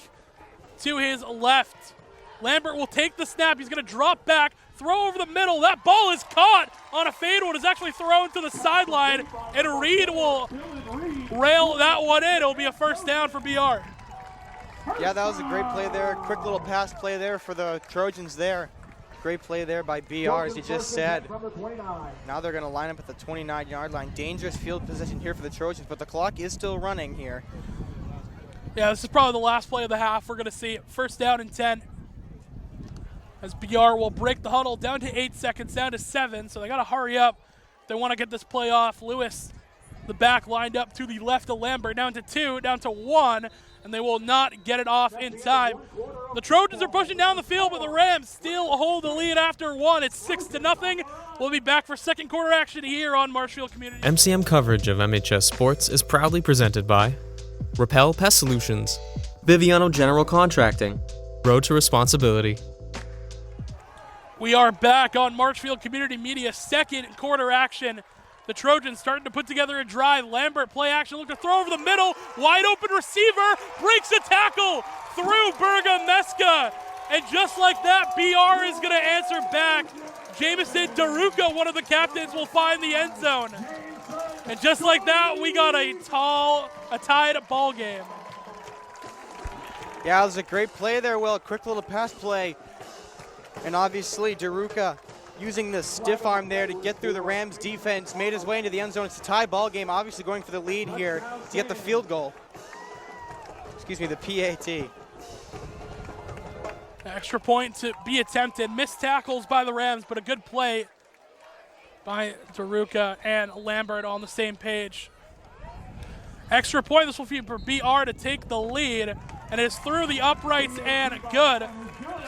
to his left. Lambert will take the snap. He's going to drop back, throw over the middle. That ball is caught on a fade one. It's actually thrown to the sideline, and Reed will rail that one in. It'll be a first down for BR. Yeah, that was a great play there. Quick little pass play there for the Trojans there. Great play there by BR, as you just said. Now they're going to line up at the 29-yard line. Dangerous field position here for the Trojans, but the clock is still running here. Yeah, this is probably the last play of the half. We're going to see first down and 10. As BR will break the huddle down to 8 seconds, down to 7. So they got to hurry up. They want to get this play off. Lewis, the back, lined up to the left of Lambert, down to 2, down to 1. And they will not get it off in time. The Trojans are pushing down the field, but the Rams still hold the lead after 1. It's 6-0. We'll be back for second quarter action here on Marshfield Community. MCM coverage of MHS Sports is proudly presented by Repel Pest Solutions, Biviano General Contracting. Road to Responsibility. We are back on Marshfield Community Media, second quarter action. The Trojans starting to put together a drive. Lambert, play action, look to throw over the middle. Wide open receiver, breaks a tackle through Bergameska. And just like that, BR is going to answer back. Jamison Daruka, one of the captains, will find the end zone. And just like that, we got a tied ball game. Yeah, it was a great play there, Will. Quick little pass play. And obviously, Daruka using the stiff arm there to get through the Rams defense, made his way into the end zone. It's a tie ball game, obviously going for the lead here to get the field goal. Excuse me, the PAT. Extra point to be attempted. Missed tackles by the Rams, but a good play by Daruka and Lambert on the same page. Extra point, this will be for BR to take the lead, and it is through the uprights and good.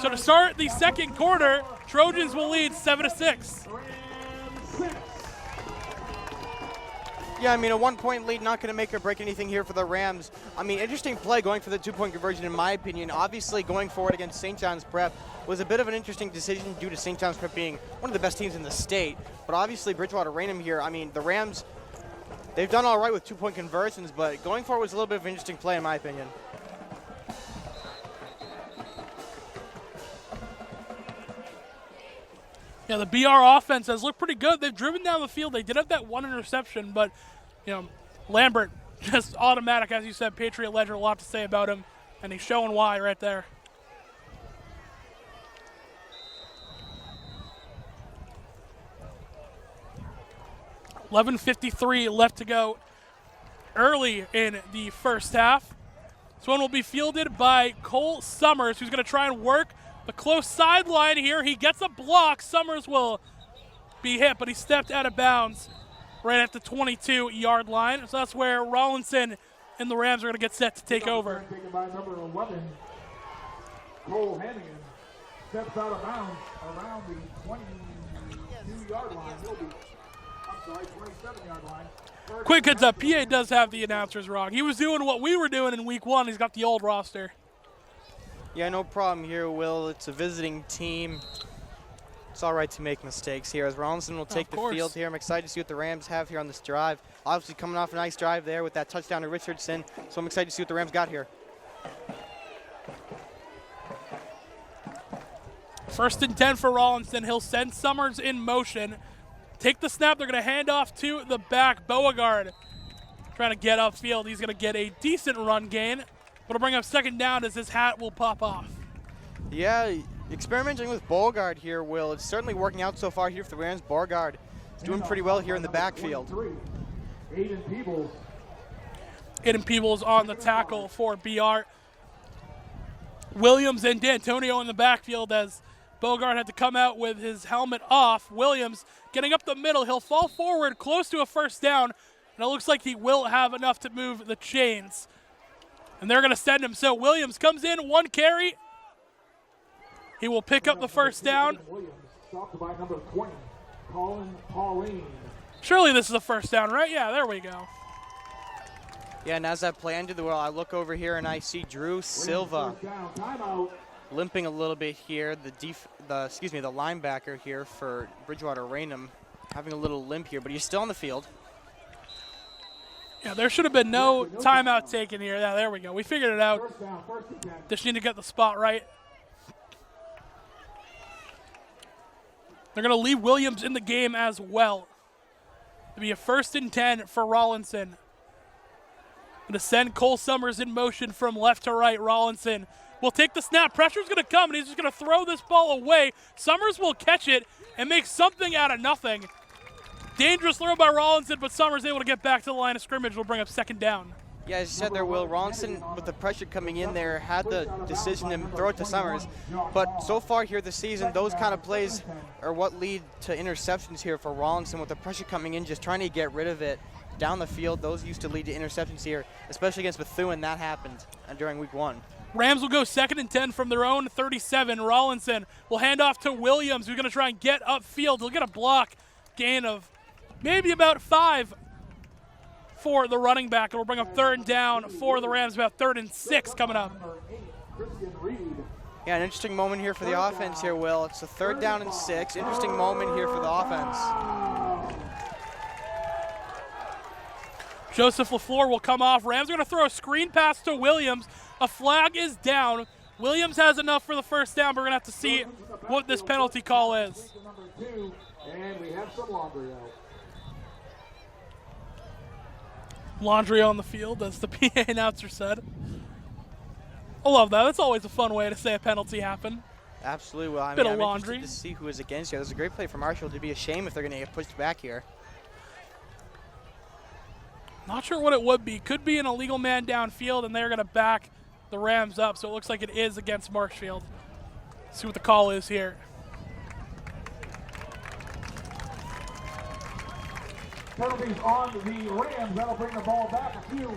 So to start the second quarter, Trojans will lead 7-6. Yeah, I mean, a 1-point lead not going to make or break anything here for the Rams. I mean, interesting play going for the 2-point conversion, in my opinion. Obviously, going forward against St. John's Prep was a bit of an interesting decision due to St. John's Prep being one of the best teams in the state. But obviously, Bridgewater-Raynham here, I mean, the Rams, they've done all right with 2-point conversions, but going forward was a little bit of an interesting play, in my opinion. Yeah, the BR offense has looked pretty good. They've driven down the field. They did have that one interception, but, you know, Lambert, just automatic, as you said, Patriot Ledger, a lot to say about him, and he's showing why right there. $11:53 left to go early in the first half. This one will be fielded by Cole Summers, who's going to try and work the close sideline here. He gets a block. Summers will be hit, but he stepped out of bounds right at the 22-yard line. So that's where Rollinson and the Rams are going to get set to take over. Taken by number 11, Cole Hannigan, steps out of bounds around the 22-yard line. He'll be, 27-yard line. Quick heads up, PA does have the announcers wrong. He was doing what we were doing in week 1. He's got the old roster. Yeah, no problem here, Will. It's a visiting team. It's all right to make mistakes here as Rollinson will take the field here. I'm excited to see what the Rams have here on this drive. Obviously coming off a nice drive there with that touchdown to Richardson, so I'm excited to see what the Rams got here. First and 10 for Rawlinson. He'll send Summers in motion. Take the snap. They're going to hand off to the back. Beauregard trying to get upfield. He's going to get a decent run gain. But it'll bring up second down as his hat will pop off. Yeah, experimenting with Beauregard here, Will. It's certainly working out so far here for the Rams. Beauregard is doing pretty well here in the backfield. Aiden Peebles on the tackle for BR. Williams and D'Antonio in the backfield as Beauregard had to come out with his helmet off. Williams getting up the middle. He'll fall forward close to a first down, and it looks like he will have enough to move the chains. And they're going to send him. So Williams comes in, 1 carry. He will pick up the first down. Stopped by number 20, Colin Pauline. Surely this is a first down, right? Yeah, there we go. Yeah, and as that play ended, well, I look over here and I see Drew Silva limping a little bit here. The linebacker here for Bridgewater-Raynham having a little limp here, but he's still on the field. Yeah, there should have been no timeout taken here. Yeah, there we go. We figured it out. Just need to get the spot right. They're going to leave Williams in the game as well. It'll be a first and 10 for Rawlinson. Going to send Cole Summers in motion from left to right. Rawlinson will take the snap. Pressure's going to come, and he's just going to throw this ball away. Summers will catch it and make something out of nothing. Dangerous throw by Rawlinson, but Summers able to get back to the line of scrimmage. Will bring up second down. Yeah, as you said there, Will, Rawlinson, with the pressure coming in there, had the decision to throw it to Summers. But so far here this season, those kind of plays are what lead to interceptions here for Rawlinson. With the pressure coming in, just trying to get rid of it down the field, those used to lead to interceptions here, especially against Bethune. That happened during week 1. Rams will go second and 10 from their own 37. Rawlinson will hand off to Williams, who's going to try and get upfield. He'll get a block gain of maybe about 5 for the running back. It'll bring up third down for the Rams, about 3rd and 6 coming up. Yeah, an interesting moment here for the offense here, Will. It's a 3rd down and 6. Interesting moment here for the offense. Joseph LaFleur will come off. Rams are going to throw a screen pass to Williams. A flag is down. Williams has enough for the first down, but we're going to have to see what this penalty call is. And we have some laundry out. Laundry on the field, as the PA announcer said. I love that. That's always a fun way to say a penalty happened. Absolutely. Well, I'm laundry. interested to see who is against here. There's a great play for Marshfield. It'd be a shame if they're going to get pushed back here. Not sure what it would be. Could be an illegal man downfield, and they're going to back the Rams up. So it looks like it is against Marshfield. See what the call is here. Penalties on the Rams. That'll bring the ball back a few.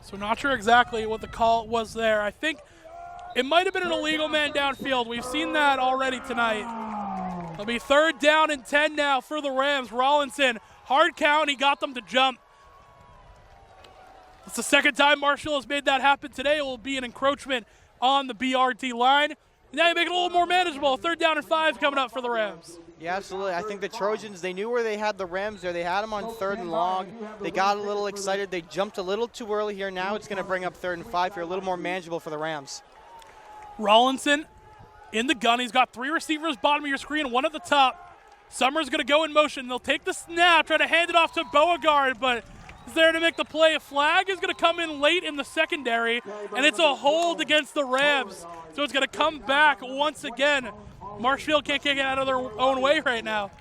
So not sure exactly what the call was there. I think it might have been an illegal man downfield. We've seen that already tonight. It'll be 3rd down and 10 now for the Rams. Rawlinson, hard count. He got them to jump. It's the 2nd time Marshall has made that happen today. It will be an encroachment on the BRT line. Now you make it a little more manageable. 3rd down and 5 coming up for the Rams. Yeah, absolutely. I think the Trojans, they knew where they had the Rams there. They had them on 3rd and long. They got a little excited. They jumped a little too early here. Now it's going to bring up 3rd and 5 here, a little more manageable for the Rams. Rawlinson in the gun. He's got 3 receivers bottom of your screen, 1 at the top. Summers going to go in motion. They'll take the snap, try to hand it off to Beauregard, but is there to make the play. A flag is going to come in late in the secondary, and it's a hold against the Rams. So it's going to come back once again. Marshfield can't get out of their own way right now.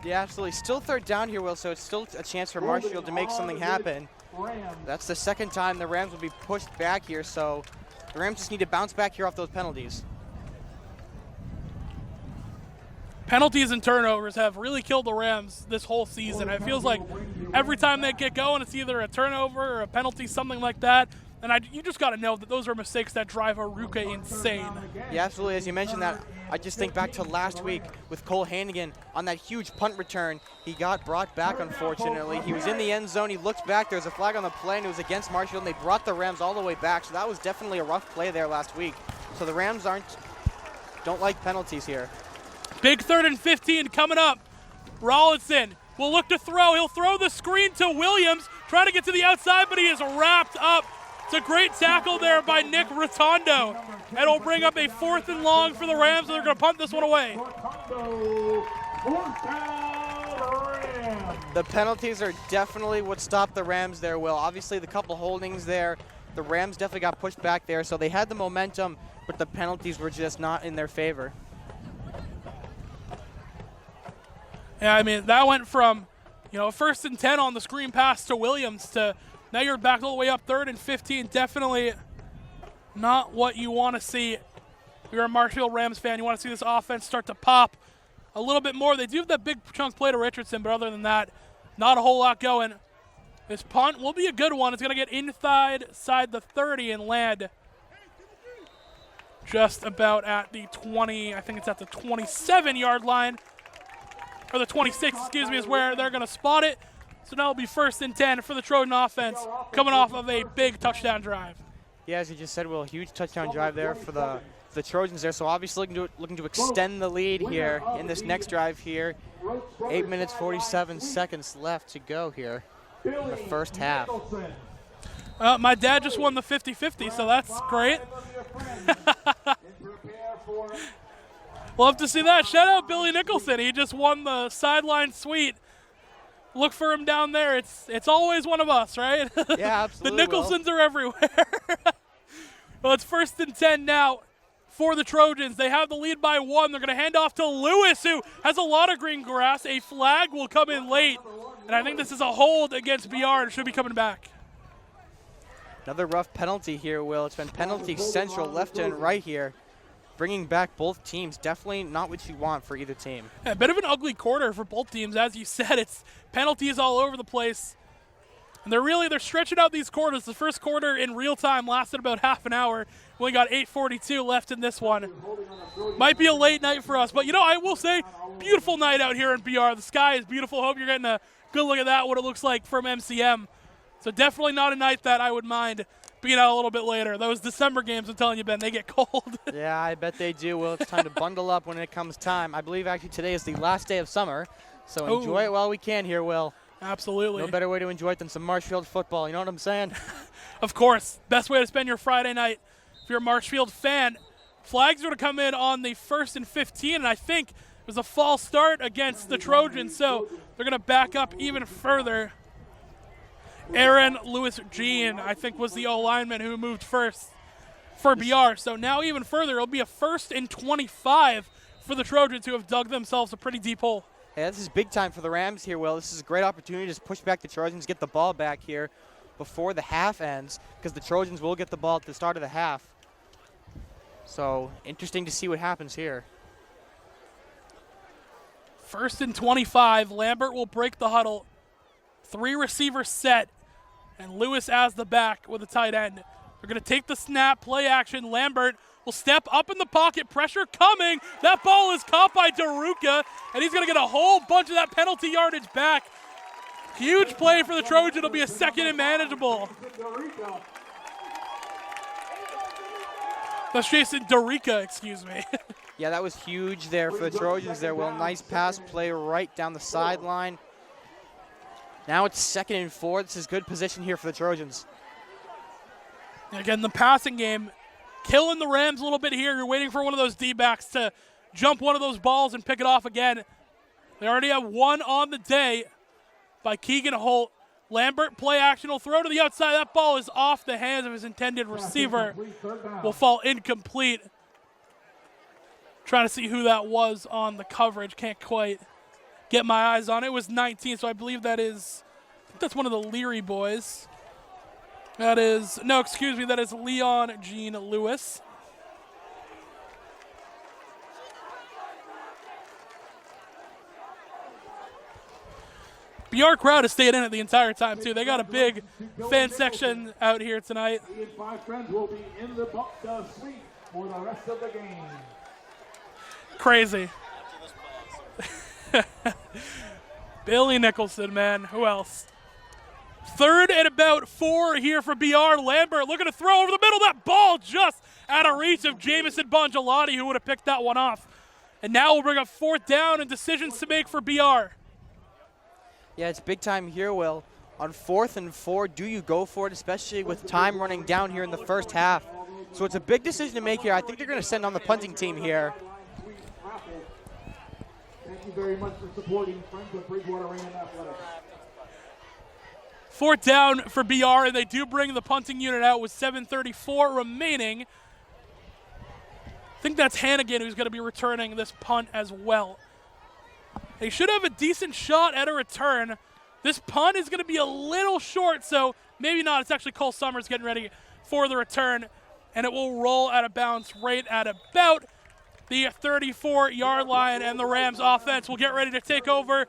Yeah, absolutely. Still 3rd down here, Will, so it's still a chance for Marshfield to make something happen. That's the 2nd time the Rams will be pushed back here, so the Rams just need to bounce back here off those penalties. Penalties and turnovers have really killed the Rams this whole season. It feels like every time they get going, it's either a turnover or a penalty, something like that. And you just got to know that those are mistakes that drive Haruka insane. Yeah, absolutely. As you mentioned that, I just think back to last week with Cole Hannigan on that huge punt return. He got brought back, unfortunately. He was in the end zone. He looked back. There was a flag on the play, and it was against Marshfield, and they brought the Rams all the way back. So that was definitely a rough play there last week. So the Rams don't like penalties here. Big 3rd and 15 coming up. Rawlinson will look to throw. He'll throw the screen to Williams, trying to get to the outside, but he is wrapped up It's a great tackle there by Nick Rotondo. And it'll bring up a 4th and long for the Rams, and they're going to punt this one away. The penalties are definitely what stopped the Rams there, Will. Obviously, the couple holdings there, the Rams definitely got pushed back there, so they had the momentum, but the penalties were just not in their favor. Yeah, I mean, that went from, 1st and 10 on the screen pass to Williams to now you're back all the way up 3rd and 15. Definitely not what you want to see. If you're a Marshfield Rams fan, you want to see this offense start to pop a little bit more. They do have that big chunk play to Richardson, but other than that, not a whole lot going. This punt will be a good one. It's going to get inside the 30 and land just about at the 20, I think it's at the 27-yard line. Or the 26, excuse me, is where they're going to spot it. So now it'll be 1st and 10 for the Trojan offense, coming off of a big touchdown drive. Yeah, as you just said, Will, huge touchdown drive there for the Trojans there. So obviously looking to extend the lead here in this next drive here. 8 minutes, 47 seconds left to go here in the first half. My dad just won the 50-50, so that's great. Love to see that. Shout out Billy Nicholson. He just won the sideline suite. Look for him down there. It's always one of us, right? Yeah, absolutely. The Nicholsons are everywhere. Well, it's 1st and 10 now for the Trojans. They have the lead by 1. They're going to hand off to Lewis, who has a lot of green grass. A flag will come in late, and I think this is a hold against BR and should be coming back. Another rough penalty here, Will. It's been penalty central left and right here. Bringing back both teams, definitely not what you want for either team. Yeah, a bit of an ugly quarter for both teams. As you said, it's penalties all over the place. And they're stretching out these quarters. The first quarter in real time lasted about half an hour. We only got 8:42 left in this one. Might be a late night for us, but I will say, beautiful night out here in BR. The sky is beautiful. Hope you're getting a good look at that, what it looks like from MCM. So definitely not a night that I would mind being out a little bit later. Those December games, I'm telling you, Ben, they get cold. Yeah, I bet they do. Well, it's time to bundle up when it comes time. I believe actually today is the last day of summer, so enjoy it while we can here, Will. Absolutely. No better way to enjoy it than some Marshfield football. You know what I'm saying? Of course. Best way to spend your Friday night. If you're a Marshfield fan, flags are going to come in on the 1st and 15, and I think it was a false start against the Trojans, so they're going to back up even further. Aaron Lewis Jean, I think, was the O-lineman who moved first for BR. So now even further, it'll be a 1st and 25 for the Trojans, who have dug themselves a pretty deep hole. Yeah, this is big time for the Rams here, Will. This is a great opportunity to just push back the Trojans, get the ball back here before the half ends, because the Trojans will get the ball at the start of the half. So interesting to see what happens here. 1st and 25. Lambert will break the huddle. 3 receivers set, and Lewis as the back with a tight end. They're going to take the snap, play action. Lambert will step up in the pocket, pressure coming. That ball is caught by Daruka, and he's going to get a whole bunch of that penalty yardage back. Huge play for the Trojan. It'll be a 2nd and manageable. That's Jason Daruka, excuse me. Yeah, that was huge there for the Trojans there, Will. Nice pass play right down the sideline. Now it's 2nd and 4. This is good position here for the Trojans. Again, the passing game killing the Rams a little bit here. You're waiting for one of those D-backs to jump one of those balls and pick it off again. They already have one on the day by Keegan Holt. Lambert, play action, will throw to the outside. That ball is off the hands of his intended receiver. Will fall incomplete. Trying to see who that was on the coverage. Can't quite get my eyes on it. It was 19, so I believe that is, I think that's one of the Leary boys. That is, no, excuse me, that is Leon Jean Lewis. BR crowd has stayed in it the entire time, too. They got a big fan section out here tonight. He and 5 friends will be in the suite for the rest of the game. Crazy. Billy Nicholson, man. Who else? 3rd and about 4 here for BR. Lambert looking to throw over the middle. That ball just out of reach of Jamison Bongelati, who would have picked that one off. And now we'll bring up 4th down and decisions to make for BR. Yeah, it's big time here, Will. On 4th and 4, do you go for it, especially with time running down here in the first half? So it's a big decision to make here. I think they're going to send on the punting team here. Thank you very much for supporting Friends of Bridgewater-Raynham Athletics. 4th down for BR, and they do bring the punting unit out with 7:34 remaining. I think that's Hannigan who's going to be returning this punt as well. They should have a decent shot at a return. This punt is going to be a little short, so maybe not. It's actually Cole Summers getting ready for the return, and it will roll out of bounds right at about the 34-yard line, and the Rams offense will get ready to take over.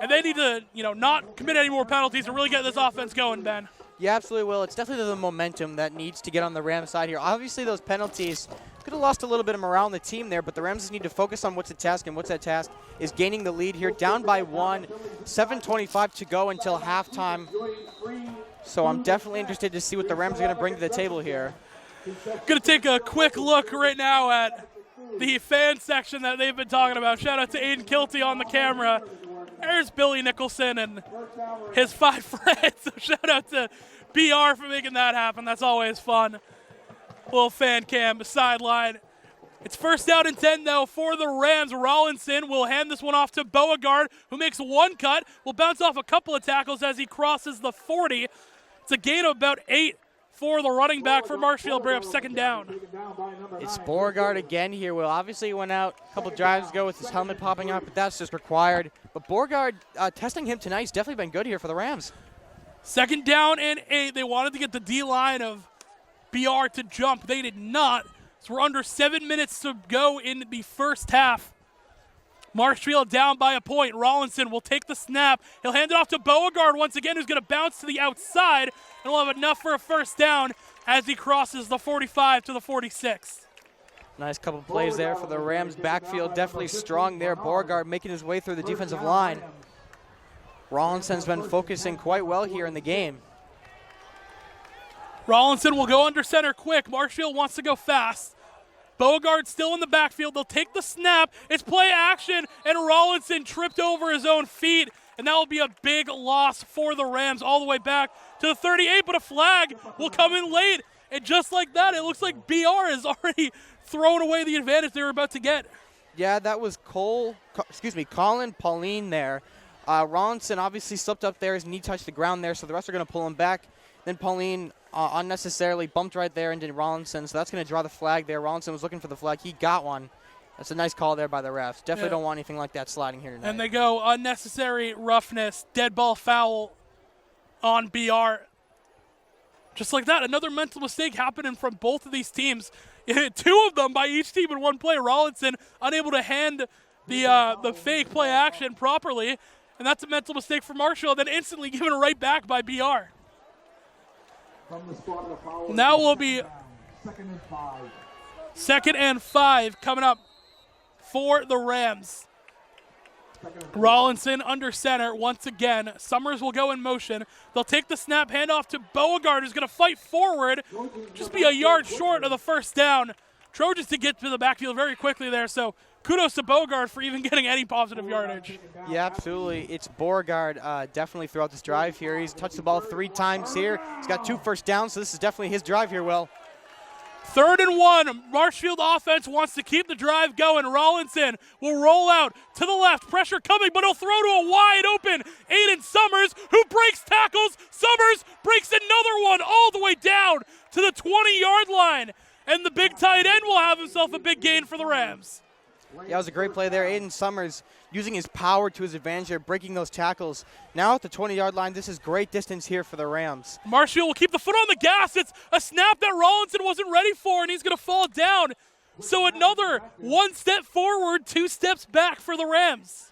And they need to, not commit any more penalties and really get this offense going, Ben. Yeah, absolutely will. It's definitely the momentum that needs to get on the Rams side here. Obviously, those penalties could have lost a little bit of morale on the team there, but the Rams just need to focus on what's at task, and what's at task is gaining the lead here. Down by 1, 7:25 to go until halftime. So I'm definitely interested to see what the Rams are going to bring to the table here. Going to take a quick look right now at the fan section that they've been talking about. Shout out to Aiden Kielty on the camera. There's Will Nicholson and his 5 friends. So shout out to BR for making that happen. That's always fun. Little fan cam sideline. It's 1st down and 10, though, for the Rams. Rollinson will hand this one off to Beauregard, who makes one cut. Will bounce off a couple of tackles as he crosses the 40. It's a gain of about 8 for the running back for Marshfield. Bring up 2nd down. It's Beauregard again here. Well, obviously he went out a couple drives ago with his helmet popping up, but that's just required. But Beauregard, testing him tonight, has definitely been good here for the Rams. 2nd down and 8. They wanted to get the D-line of BR to jump. They did not. So we're under 7 minutes to go in the first half. Marshfield down by a point. Rollinson will take the snap. He'll hand it off to Beauregard once again, who's going to bounce to the outside, and will have enough for a 1st down as he crosses the 45 to the 46. Nice couple plays there for the Rams backfield. Definitely strong there. Beauregard making his way through the defensive line. Rollinson's been focusing quite well here in the game. Rollinson will go under center quick. Marshfield wants to go fast. Beauregard still in the backfield. They'll take the snap. It's play action, and Rollinson tripped over his own feet, and that will be a big loss for the Rams all the way back to the 38, but a flag will come in late, and just like that, it looks like BR has already thrown away the advantage they were about to get. Yeah, that was Colin Pauline there. Rollinson obviously slipped up there. His knee touched the ground there, so the rest are going to pull him back. Then Pauline unnecessarily bumped right there into Rollinson, so that's going to draw the flag there. Rollinson was looking for the flag. He got one. That's a nice call there by the refs. Definitely don't want anything like that sliding here tonight. And they go unnecessary roughness, dead ball foul on BR. Just like that, another mental mistake happening from both of these teams. 2 of them by each team in one play. Rollinson unable to hand the fake play action properly, and that's a mental mistake for Marshall, then instantly given right back by BR. Now will be 2nd and 5 coming up for the Rams. Rollinson under center once again. Summers will go in motion. They'll take the snap, hand off to Beauregard, who's going to fight forward. Just be a yard short of the 1st down. Trojans to get to the backfield very quickly there, so kudos to Beauregard for even getting any positive yardage. Yeah, absolutely. It's Beauregard definitely throughout this drive here. He's touched the ball 3 times here. He's got 2 first downs, so this is definitely his drive here, Will. 3rd and 1. Marshfield offense wants to keep the drive going. Rollinson will roll out to the left. Pressure coming, but he'll throw to a wide open Aiden Summers, who breaks tackles. Summers breaks another one all the way down to the 20-yard line. And the big tight end will have himself a big gain for the Rams. Yeah, it was a great play there. Aiden Summers using his power to his advantage there, breaking those tackles. Now at the 20-yard line, this is great distance here for the Rams. Marshfield will keep the foot on the gas. It's a snap that Rollinson wasn't ready for, and he's going to fall down. So another 1 step forward, 2 steps back for the Rams.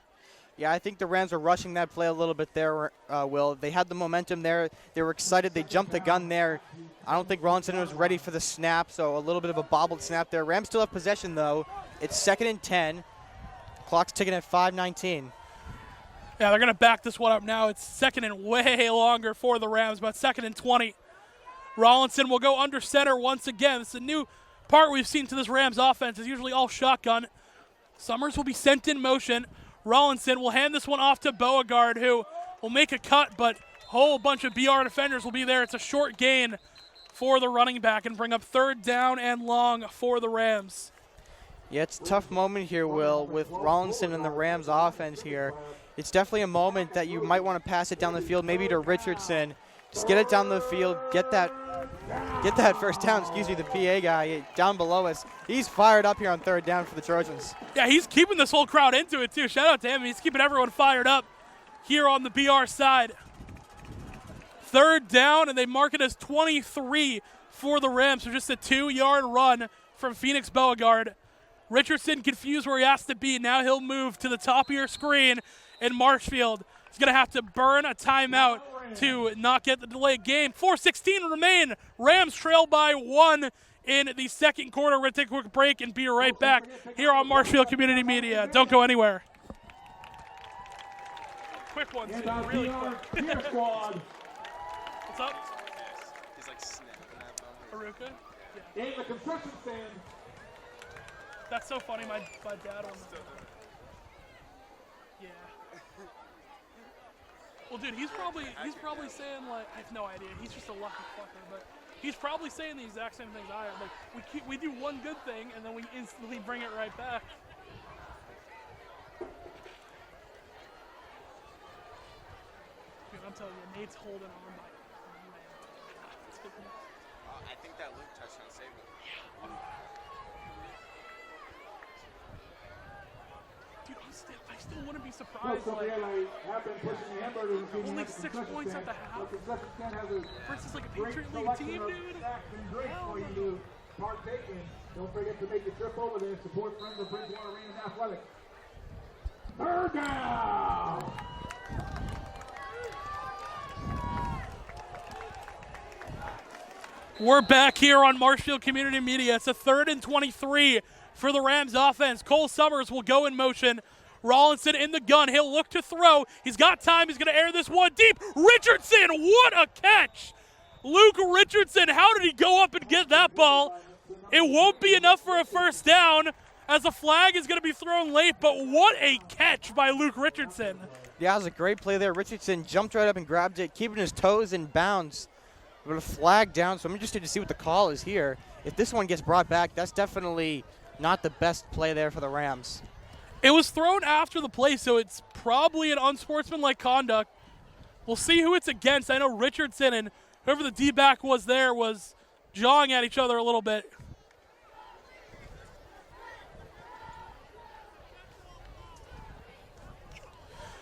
Yeah, I think the Rams are rushing that play a little bit there, Will. They had the momentum there. They were excited. They jumped the gun there. I don't think Rollinson was ready for the snap, so a little bit of a bobbled snap there. Rams still have possession, though. It's 2nd and 10. Clock's ticking at 5:19. Yeah, they're going to back this one up now. It's 2nd and way longer for the Rams, but 2nd and 20. Rollinson will go under center once again. It's a new part we've seen to this Rams offense. It's usually all shotgun. Summers will be sent in motion. Rollinson will hand this one off to Beauregard, who will make a cut, but whole bunch of BR defenders will be there. It's a short gain for the running back and bring up 3rd down and long for the Rams. Yeah, it's a tough moment here, Will, with Rollinson and the Rams offense here. It's definitely a moment that you might want to pass it down the field, maybe to Richardson. Just get it down the field, get that first down, the PA guy down below us. He's fired up here on 3rd down for the Trojans. Yeah, he's keeping this whole crowd into it, too. Shout out to him. He's keeping everyone fired up here on the BR side. 3rd down, and they mark it as 23 for the Rams. So just a 2-yard run from Phoenix Beauregard. Richardson confused where he has to be. Now he'll move to the top of your screen, and Marshfield is going to have to burn a timeout to not get the delayed game. 4:16 remain. Rams trail by 1 in the second quarter. We're going to take a quick break and be right back here on Marshfield Community Media. Don't go anywhere. Quick one, too. Really quick. What's up? He's like snapping at them. Aruka? In the concession stand. That's so funny. My dad on the Yeah. Well, dude, he's probably saying, like, I have no idea. He's just a lucky fucker, but he's probably saying the exact same things I am. Like, we do one good thing and then we instantly bring it right back. Dude, I'm telling you, Nate's holding on by. I think that Luke touchdown saved him. Yeah. Dude, I still wouldn't be surprised. Like, only 6 points at the half versus like a Patriot League team, dude. Don't forget to make a trip over there. Support friends of Bridgewater-Raynham Athletics. 3rd down. We're back here on Marshfield Community Media. It's a 3rd and 23 for the Rams offense. Cole Summers will go in motion. Rollinson in the gun. He'll look to throw. He's got time. He's going to air this one deep. Richardson, what a catch. Luke Richardson, how did he go up and get that ball? It won't be enough for a 1st down as a flag is going to be thrown late, but what a catch by Luke Richardson. Yeah, it was a great play there. Richardson jumped right up and grabbed it, keeping his toes in bounds. With a flag down, so I'm interested to see what the call is here. If this one gets brought back, that's definitely not the best play there for the Rams. It was thrown after the play, so it's probably an unsportsmanlike conduct. We'll see who it's against. I know Richardson and whoever the D-back was there was jawing at each other a little bit.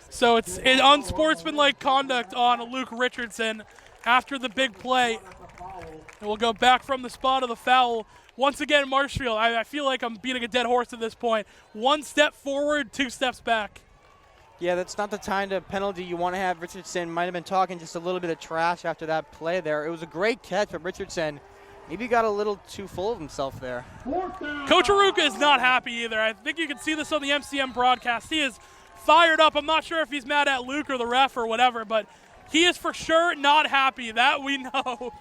So it's an unsportsmanlike conduct on Luke Richardson after the big play. And we'll go back from the spot of the foul. Once again, Marshfield, I feel like I'm beating a dead horse at this point. 1 step forward, 2 steps back. Yeah, that's not the kind of penalty you want to have. Richardson might have been talking just a little bit of trash after that play there. It was a great catch, but Richardson maybe got a little too full of himself there. Coach Aruka is not happy either. I think you can see this on the MCM broadcast. He is fired up. I'm not sure if he's mad at Luke or the ref or whatever, but he is for sure not happy. That we know.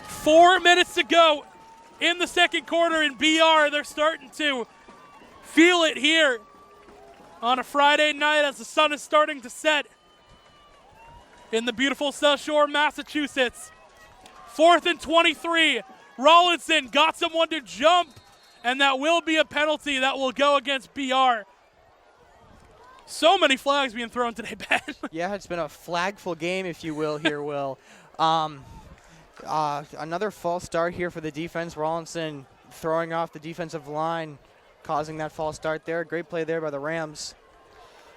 4 minutes to go in the second quarter in BR. They're starting to feel it here on a Friday night as the sun is starting to set in the beautiful South Shore, Massachusetts. 4th and 23. Rollinson got someone to jump, and that will be a penalty that will go against BR. So many flags being thrown today, Ben. Yeah, it's been a flagful game, if you will, here, Will. Another false start here for the defense. Rollinson throwing off the defensive line, causing that false start there. Great play there by the Rams.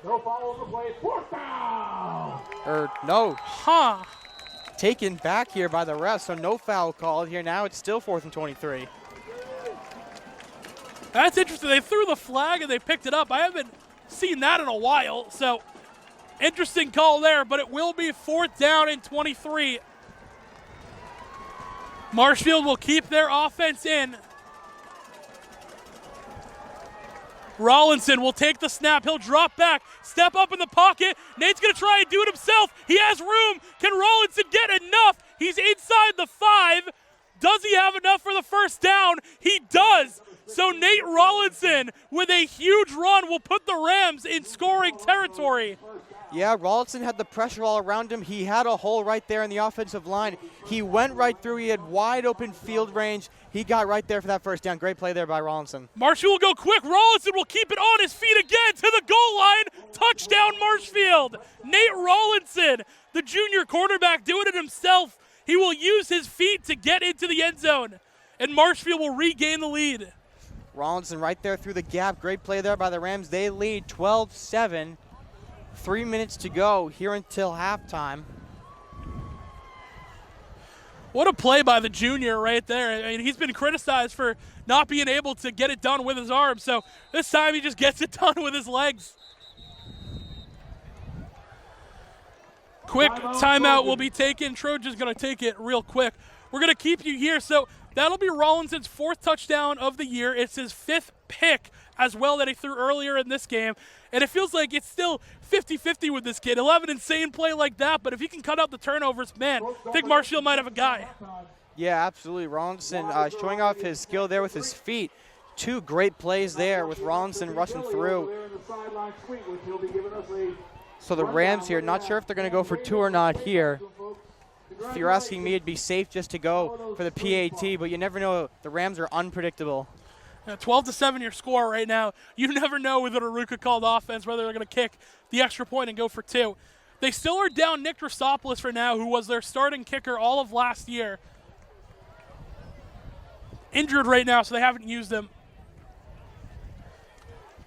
No foul on the play. 4th down. No. Huh. Taken back here by the refs, so no foul called here. Now it's still 4th and 23. That's interesting. They threw the flag and they picked it up. I haven't seen that in a while, so interesting call there, but it will be 4th down and 23. Marshfield will keep their offense in. Rollinson will take the snap. He'll drop back, step up in the pocket. Nate's going to try and do it himself. He has room. Can Rollinson get enough? He's inside the 5. Does he have enough for the 1st down? He does. So Nate Rollinson with a huge run will put the Rams in scoring territory. Yeah, Rawlinson had the pressure all around him. He had a hole right there in the offensive line. He went right through. He had wide open field range. He got right there for that first down. Great play there by Rawlinson. Marshfield will go quick. Rawlinson will keep it on his feet again to the goal line. Touchdown, Marshfield. Nate Rawlinson, the junior quarterback, doing it himself. He will use his feet to get into the end zone, and Marshfield will regain the lead. Rawlinson right there through the gap. Great play there by the Rams. They lead 12-7. 3 minutes to go here until halftime. What a play by the junior right there. I mean, he's been criticized for not being able to get it done with his arm, so this time he just gets it done with his legs. Quick timeout will be taken. Trojans going to take it real quick. We're going to keep you here, so that'll be Rawlinson's 4th touchdown of the year. It's his 5th pick as well that he threw earlier in this game. And it feels like it's still 50-50 with this kid. He'll have an insane play like that, but if he can cut out the turnovers, man, I think Marshfield might have a guy. Yeah, absolutely. Rawlinson showing off his skill there with his feet. 2 great plays there with Rawlinson rushing through. So the Rams here, not sure if they're going to go for 2 or not here. If you're asking me, it'd be safe just to go for the PAT, but you never know. The Rams are unpredictable. 12-7 your score right now. You never know with an Aruka called offense whether they're going to kick the extra point and go for 2. They still are down Nick Drosopoulos for now, who was their starting kicker all of last year. Injured right now, so they haven't used him.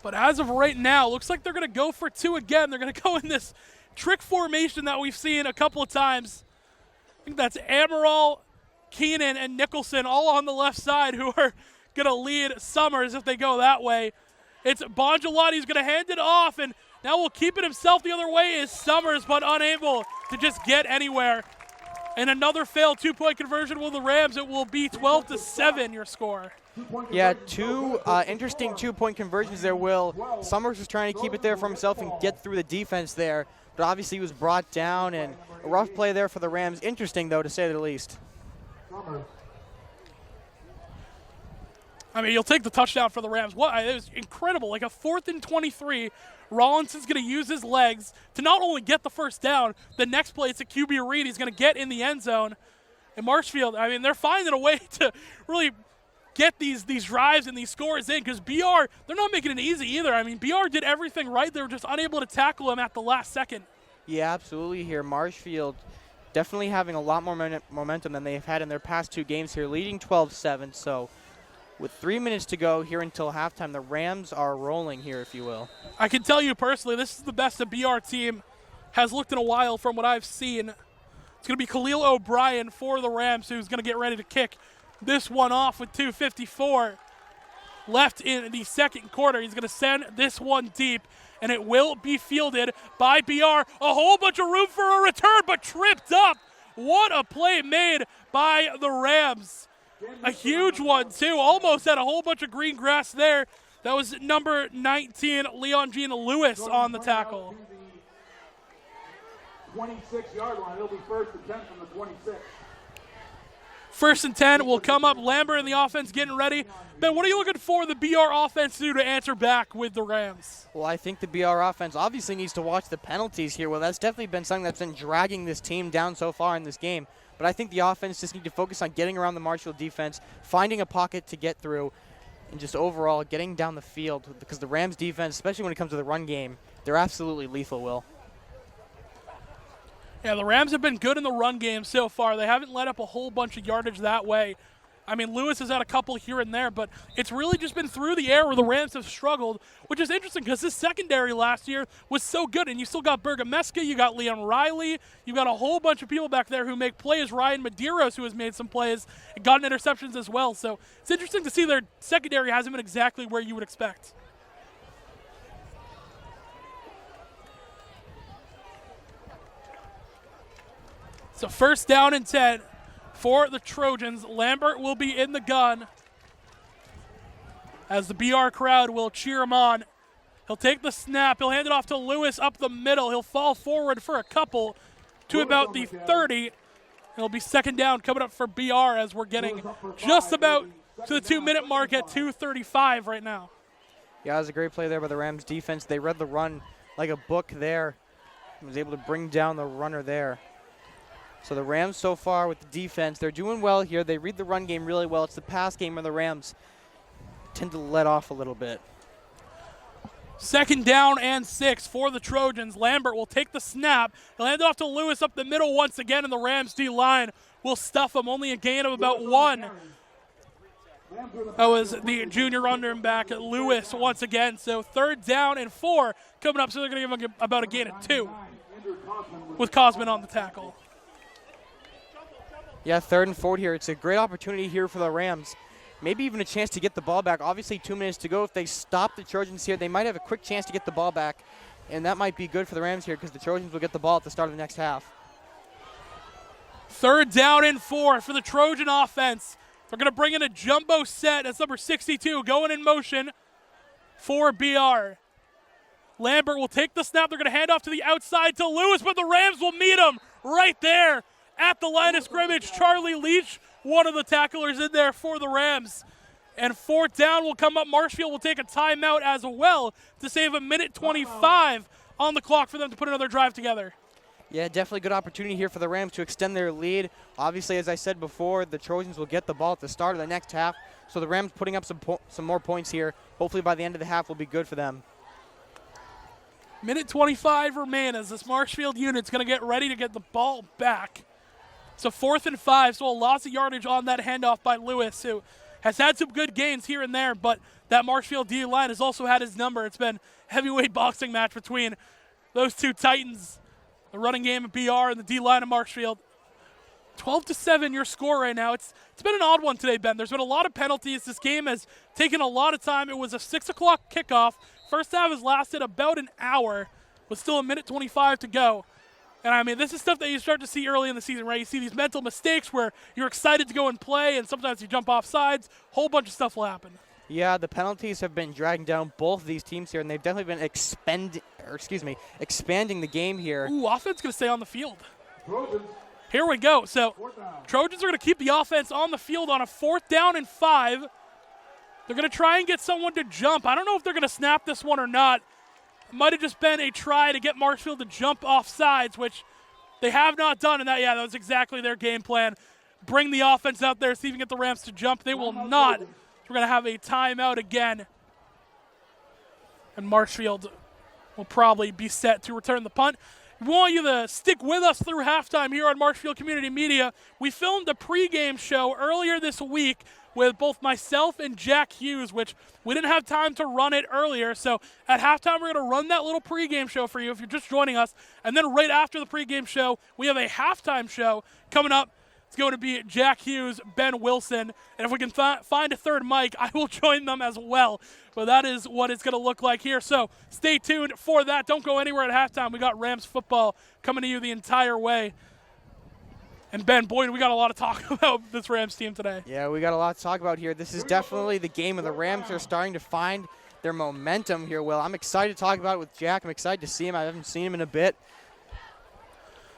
But as of right now, looks like they're going to go for 2 again. They're going to go in this trick formation that we've seen a couple of times. I think that's Amaral, Keenan, and Nicholson all on the left side who are going to lead Summers if they go that way. It's Bongelotti's going to hand it off, and now will keep it himself the other way is Summers, but unable to just get anywhere. And another failed 2-point conversion with the Rams. It will be 12-7 your score. Yeah, 2 interesting 2-point conversions there, Will. Summers was trying to keep it there for himself and get through the defense there, but obviously he was brought down, and a rough play there for the Rams. Interesting, though, to say the least. I mean, you'll take the touchdown for the Rams. It was incredible. Like a 4th and 23. Rawlinson's going to use his legs to not only get the first down, the next play it's a QB read. He's going to get in the end zone. And Marshfield, I mean, they're finding a way to really get these drives and these scores in because BR, they're not making it easy either. I mean, BR did everything right. They were just unable to tackle him at the last second. Yeah, absolutely here. Marshfield definitely having a lot more momentum than they've had in their past 2 games here, leading 12-7. So with 3 minutes to go here until halftime, the Rams are rolling here, if you will. I can tell you personally, this is the best a BR team has looked in a while from what I've seen. It's going to be Khalil O'Brien for the Rams, who's going to get ready to kick this one off with 2:54 left in the second quarter. He's going to send this one deep, and it will be fielded by BR. A whole bunch of room for a return, but tripped up. What a play made by the Rams. A huge one, too. Almost had a whole bunch of green grass there. That was number 19, Leon Jean Lewis on the tackle. 26-yard line. It'll be 1st and 10 from the 26. 1st and 10 will come up. Lambert in the offense getting ready. Ben, what are you looking for the BR offense to do to answer back with the Rams? Well, I think the BR offense obviously needs to watch the penalties here. Well, that's definitely been something that's been dragging this team down so far in this game. But I think the offense just need to focus on getting around the Marshfield defense, finding a pocket to get through, and just overall getting down the field because the Rams defense, especially when it comes to the run game, they're absolutely lethal, Will. Yeah, the Rams have been good in the run game so far. They haven't let up a whole bunch of yardage that way. I mean, Lewis has had a couple here and there, but it's really just been through the air where the Rams have struggled, which is interesting because this secondary last year was so good, and you still got Bergameska, you got Liam Riley, you got a whole bunch of people back there who make plays. Ryan Medeiros, who has made some plays and gotten interceptions as well. So it's interesting to see their secondary hasn't been exactly where you would expect. So 1st down and 10 for the Trojans. Lambert will be in the gun as the BR crowd will cheer him on. He'll take the snap. He'll hand it off to Lewis up the middle. He'll fall forward for a couple to about the 30. It'll be 2nd down coming up for BR as we're getting just about to the 2-minute mark at 2:35 right now. Yeah, it was a great play there by the Rams defense. They read the run like a book there. Was able to bring down the runner there. So the Rams so far with the defense, they're doing well here. They read the run game really well. It's the pass game where the Rams tend to let off a little bit. 2nd down and 6 for the Trojans. Lambert will take the snap. He'll hand it off to Lewis up the middle once again, and the Rams D-line will stuff him. Only a gain of about 1. That was the junior under him back at Lewis once again. So 3rd down and 4 coming up. So they're going to give him about a gain of 2 with Cosman on the tackle. Yeah, 3rd and 4 here. It's a great opportunity here for the Rams. Maybe even a chance to get the ball back. Obviously 2 minutes to go. If they stop the Trojans here, they might have a quick chance to get the ball back. And that might be good for the Rams here because the Trojans will get the ball at the start of the next half. 3rd down and 4 for the Trojan offense. They're going to bring in a jumbo set. That's number 62 going in motion for BR. Lambert will take the snap. They're going to hand off to the outside to Lewis, but the Rams will meet him right there at the line of scrimmage. Charlie Leach, one of the tacklers in there for the Rams. And 4th down will come up. Marshfield will take a timeout as well to save a minute 25 on the clock for them to put another drive together. Yeah, definitely good opportunity here for the Rams to extend their lead. Obviously, as I said before, the Trojans will get the ball at the start of the next half. So the Rams putting up some more points here. Hopefully by the end of the half will be good for them. Minute 25 remain as this Marshfield unit's going to get ready to get the ball back. So 4th and 5, so a loss of yardage on that handoff by Lewis, who has had some good gains here and there, but that Marshfield D-line has also had his number. It's been a heavyweight boxing match between those two Titans, the running game of BR and the D-line of Marshfield. 12-7 your score right now. It's been an odd one today, Ben. There's been a lot of penalties. This game has taken a lot of time. It was a 6 o'clock kickoff. First half has lasted about an hour with still a minute 25 to go. And, I mean, this is stuff that you start to see early in the season, right? You see these mental mistakes where you're excited to go and play, and sometimes you jump off sides. Whole bunch of stuff will happen. Yeah, the penalties have been dragging down both of these teams here, and they've definitely been expanding the game here. Ooh, offense going to stay on the field. Here we go. So Trojans are going to keep the offense on the field on a 4th down and 5. They're going to try and get someone to jump. I don't know if they're going to snap this one or not. It might have just been a try to get Marshfield to jump off sides, which they have not done. And that was exactly their game plan. Bring the offense out there, see if you can get the Rams to jump. They will not. We're going to have a timeout again. And Marshfield will probably be set to return the punt. We want you to stick with us through halftime here on Marshfield Community Media. We filmed a pregame show earlier this week with both myself and Jack Hughes, which we didn't have time to run it earlier. So at halftime, we're going to run that little pregame show for you if you're just joining us. And then right after the pregame show, we have a halftime show coming up. It's going to be Jack Hughes, Ben Wilson, and if we can find a third mic, I will join them as well. But that is what it's going to look like here. So stay tuned for that. Don't go anywhere at halftime. We got Rams football coming to you the entire way. And Ben, boy, we got a lot of talk about this Rams team today. Yeah, we got a lot to talk about here. This is definitely the game of the Rams are starting to find their momentum here, Will. I'm excited to talk about it with Jack. I'm excited to see him. I haven't seen him in a bit.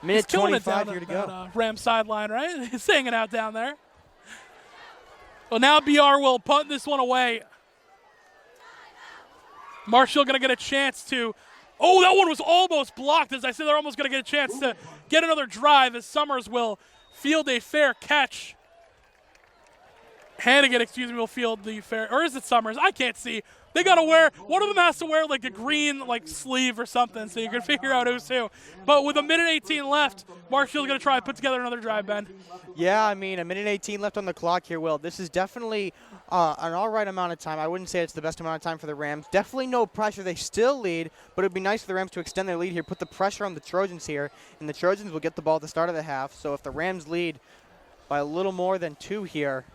Minute 25 here to go. Rams sideline, right? He's hanging out down there. Well, now BR will punt this one away. Marshall going to get a chance to. Oh, that one was almost blocked. As I said, they're almost going to get a chance to get another drive as Summers will field a fair catch. Hannigan, will field the fair. Or is it Summers? I can't see. They got to wear, one of them has to wear like a green sleeve or something so you can figure out who's who. But with a minute 18 left, Marshfield's going to try and put together another drive, Ben. Yeah, I mean, a minute 18 left on the clock here, Will. This is definitely an all right amount of time. I wouldn't say it's the best amount of time for the Rams. Definitely no pressure. They still lead, but it would be nice for the Rams to extend their lead here, put the pressure on the Trojans here, and the Trojans will get the ball at the start of the half. So if the Rams lead by a little more than 2 here,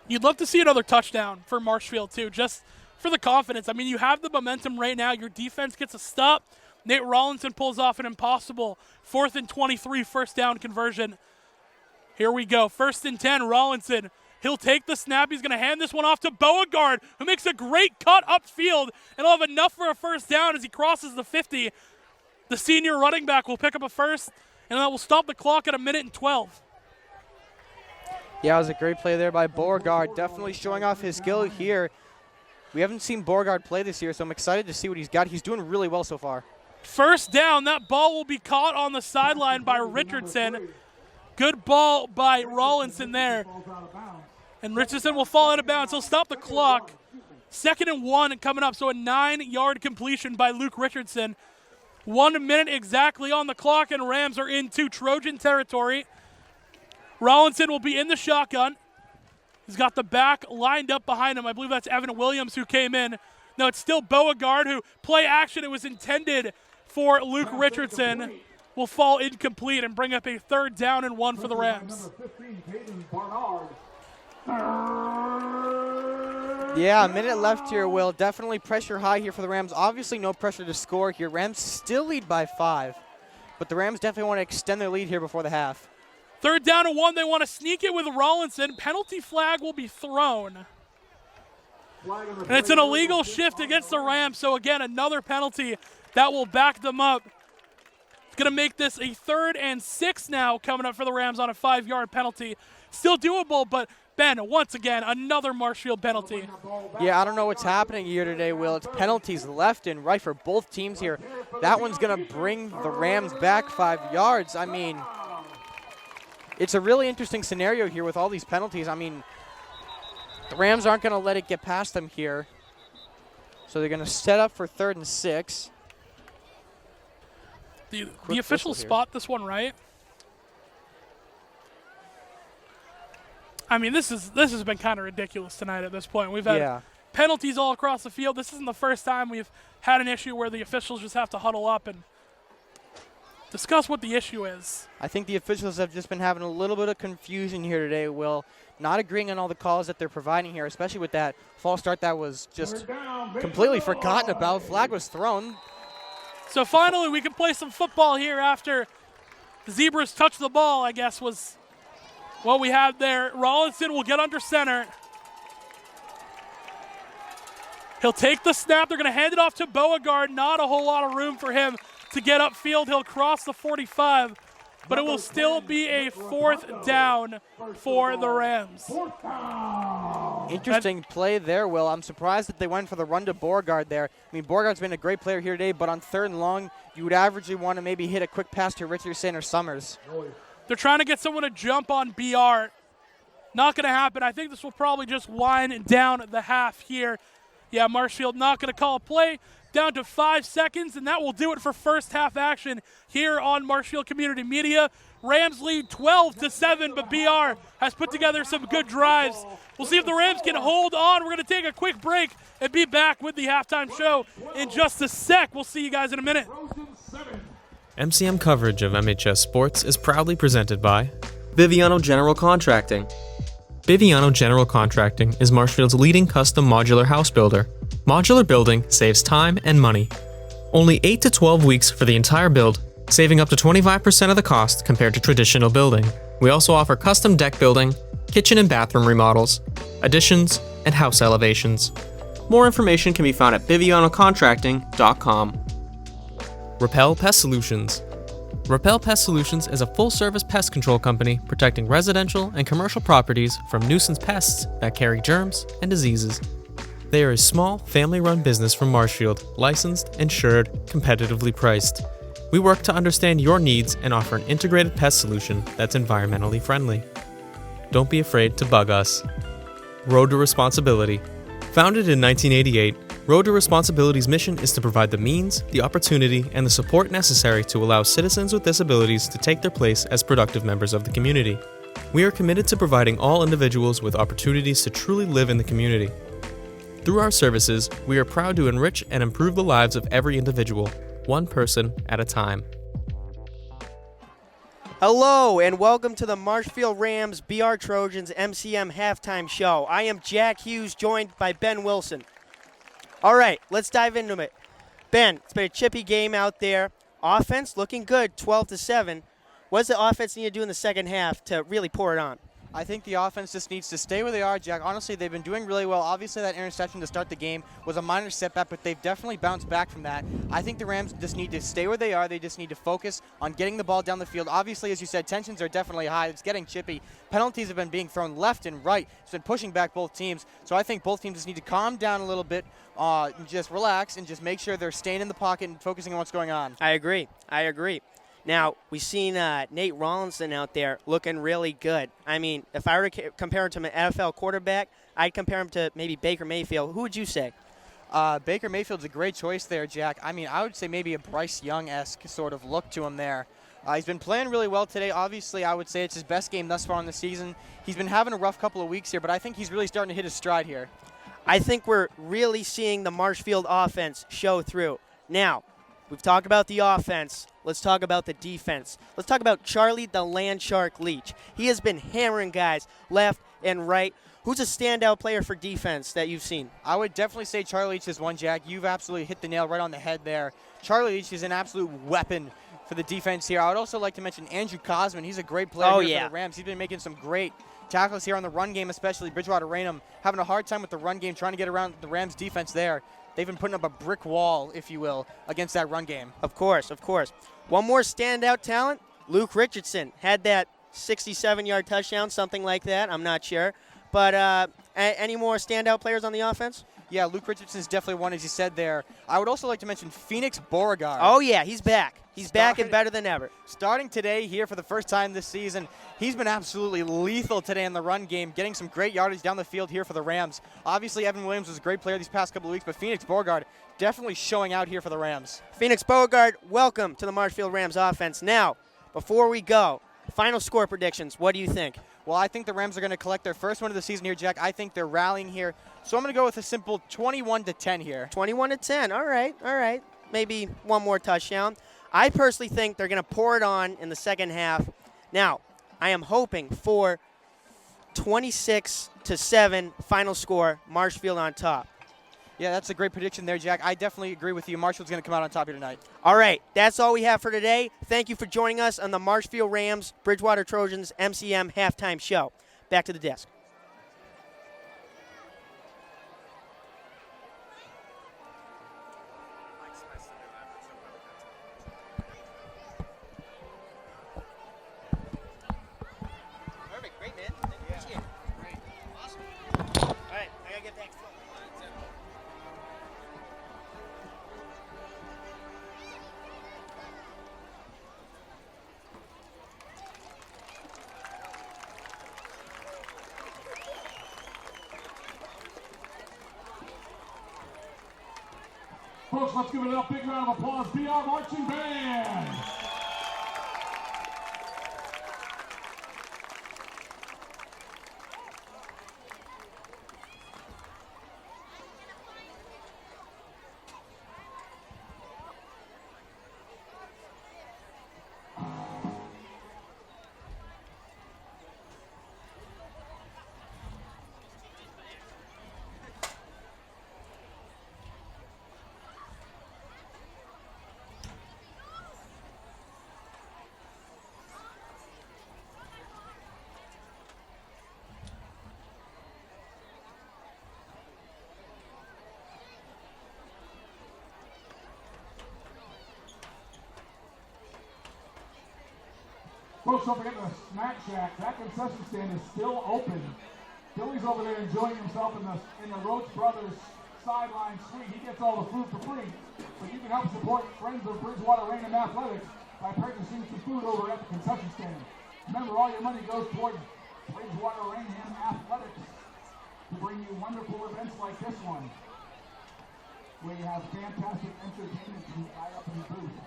you'd love to see another touchdown for Marshfield, too, just for the confidence. I mean, you have the momentum right now. Your defense gets a stop. Nate Rollinson pulls off an impossible 4th and 23 first down conversion. Here we go. 1st and 10, Rollinson. He'll take the snap. He's going to hand this one off to Beauregard, who makes a great cut upfield, and he'll have enough for a first down as he crosses the 50. The senior running back will pick up a first, and that will stop the clock at a minute and 12. Yeah, it was a great play there by Beauregard. Definitely showing off his skill here. We haven't seen Beauregard play this year, so I'm excited to see what he's got. He's doing really well so far. First down. That ball will be caught on the sideline by Richardson. Good ball by Rawlinson there. And Richardson will fall out of bounds. He'll stop the clock. 2nd and 1 coming up, so a 9-yard completion by Luke Richardson. 1 minute exactly on the clock, and Rams are into Trojan territory. Rawlinson will be in the shotgun. He's got the back lined up behind him. I believe that's Evan Williams who came in. No, it's still Beauregard who play action. It was intended for Luke Richardson. Will fall incomplete and bring up a 3rd down and 1 for the Rams. Yeah, a minute left here, Will. Definitely pressure high here for the Rams. Obviously no pressure to score here. Rams still lead by 5, but the Rams definitely want to extend their lead here before the half. 3rd down and 1. They want to sneak it with Rawlinson. Penalty flag will be thrown. And it's an illegal shift against the Rams, so again, another penalty that will back them up. It's going to make this a 3rd and 6 now coming up for the Rams on a 5-yard penalty. Still doable, but Ben, once again, another Marshfield penalty. Yeah, I don't know what's happening here today, Will. It's penalties left and right for both teams here. That one's going to bring the Rams back 5 yards. I mean, it's a really interesting scenario here with all these penalties. I mean, the Rams aren't going to let it get past them here. So they're going to set up for 3rd and 6. The officials spot this one right. I mean, this has been kind of ridiculous tonight at this point. We've had penalties all across the field. This isn't the first time we've had an issue where the officials just have to huddle up and discuss what the issue is. I think the officials have just been having a little bit of confusion here today, Will. Not agreeing on all the calls that they're providing here, especially with that false start that was just completely forgotten about. Flag was thrown. So finally we can play some football here after the Zebras touched the ball, I guess, was what we had there. Rawlinson will get under center. He'll take the snap. They're going to hand it off to Beauregard. Not a whole lot of room for him to get upfield. He'll cross the 45, but it will still be a 4th down for the Rams. Interesting play there, Will. I'm surprised that they went for the run to Beauregard there. I mean, Beauregard's been a great player here today, but on 3rd and long, you would averagely want to maybe hit a quick pass to Richardson or Summers. They're trying to get someone to jump on BR. Not going to happen. I think this will probably just wind down the half here. Yeah, Marshfield not going to call a play. Down to 5 seconds, and that will do it for first half action here on Marshfield Community Media. Rams lead 12-7, but BR has put together some good drives. We'll see if the Rams can hold on. We're going to take a quick break and be back with the halftime show in just a sec. We'll see you guys in a minute. MCM coverage of MHS Sports is proudly presented by Biviano General Contracting. Biviano General Contracting is Marshfield's leading custom modular house builder. Modular building saves time and money. Only 8 to 12 weeks for the entire build, saving up to 25% of the cost compared to traditional building. We also offer custom deck building, kitchen and bathroom remodels, additions, and house elevations. More information can be found at bivianocontracting.com. Repel Pest Solutions. Repel Pest Solutions is a full-service pest control company protecting residential and commercial properties from nuisance pests that carry germs and diseases. They are a small, family-run business from Marshfield, licensed, insured, competitively priced. We work to understand your needs and offer an integrated pest solution that's environmentally friendly. Don't be afraid to bug us. Road to Responsibility. Founded in 1988, Road to Responsibility's mission is to provide the means, the opportunity, and the support necessary to allow citizens with disabilities to take their place as productive members of the community. We are committed to providing all individuals with opportunities to truly live in the community. Through our services, we are proud to enrich and improve the lives of every individual, one person at a time. Hello and welcome to the Marshfield Rams BR Trojans MCM halftime show. I am Jack Hughes, joined by Ben Wilson. All right, let's dive into it. Ben, it's been a chippy game out there. Offense looking good, 12-7. What does the offense need to do in the second half to really pour it on? I think the offense just needs to stay where they are, Jack. Honestly, they've been doing really well. Obviously, that interception to start the game was a minor setback, but they've definitely bounced back from that. I think the Rams just need to stay where they are. They just need to focus on getting the ball down the field. Obviously, as you said, tensions are definitely high. It's getting chippy. Penalties have been being thrown left and right. It's been pushing back both teams. So I think both teams just need to calm down a little bit, just relax, and just make sure they're staying in the pocket and focusing on what's going on. I agree. Now, we've seen Nate Rollinson out there looking really good. I mean, if I were to compare him to an NFL quarterback, I'd compare him to maybe Baker Mayfield. Who would you say? Baker Mayfield's a great choice there, Jack. I mean, I would say maybe a Bryce Young-esque sort of look to him there. He's been playing really well today. Obviously, I would say it's his best game thus far in the season. He's been having a rough couple of weeks here, but I think he's really starting to hit his stride here. I think we're really seeing the Marshfield offense show through. Now, we've talked about the offense. Let's talk about the defense. Let's talk about Charlie the Land Shark Leach. He has been hammering guys left and right. Who's a standout player for defense that you've seen? I would definitely say Charlie Leach is one, Jack. You've absolutely hit the nail right on the head there. Charlie Leach is an absolute weapon for the defense here. I would also like to mention Andrew Cosman. He's a great player for the Rams. He's been making some great tackles here on the run game, especially Bridgewater-Raynham having a hard time with the run game, trying to get around the Rams defense there. They've been putting up a brick wall, if you will, against that run game. Of course. One more standout talent, Luke Richardson. Had that 67-yard touchdown, something like that. I'm not sure. But any more standout players on the offense? Yeah, Luke Richardson is definitely one, as you said there. I would also like to mention Phoenix Beauregard. Oh, yeah, he's back. He's back and better than ever. Starting today here for the first time this season, he's been absolutely lethal today in the run game, getting some great yardage down the field here for the Rams. Obviously, Evan Williams was a great player these past couple of weeks, but Phoenix Beauregard definitely showing out here for the Rams. Phoenix Beauregard, welcome to the Marshfield Rams offense. Now, before we go, final score predictions. What do you think? Well, I think the Rams are going to collect their first one of the season here, Jack. I think they're rallying here. So I'm going to go with a simple 21-10 here. 21-10. All right. Maybe one more touchdown. I personally think they're going to pour it on in the second half. Now, I am hoping for 26-7 final score, Marshfield on top. Yeah, that's a great prediction there, Jack. I definitely agree with you. Marshfield's going to come out on top here tonight. All right, that's all we have for today. Thank you for joining us on the Marshfield Rams Bridgewater Trojans MCM halftime show. Back to the desk. Perfect, great, man. Appreciate it. Great. Awesome. All right, I got to get back to Folks, let's give it a big round of applause. Be our marching band. Folks, don't forget the snack shack. That concession stand is still open. Billy's over there enjoying himself in the Roach Brothers sideline suite. He gets all the food for free. But you can help support Friends of Bridgewater-Raynham Athletics by purchasing some food over at the concession stand. Remember, all your money goes toward Bridgewater-Raynham Athletics to bring you wonderful events like this one, where you have fantastic entertainment from right up in the booth.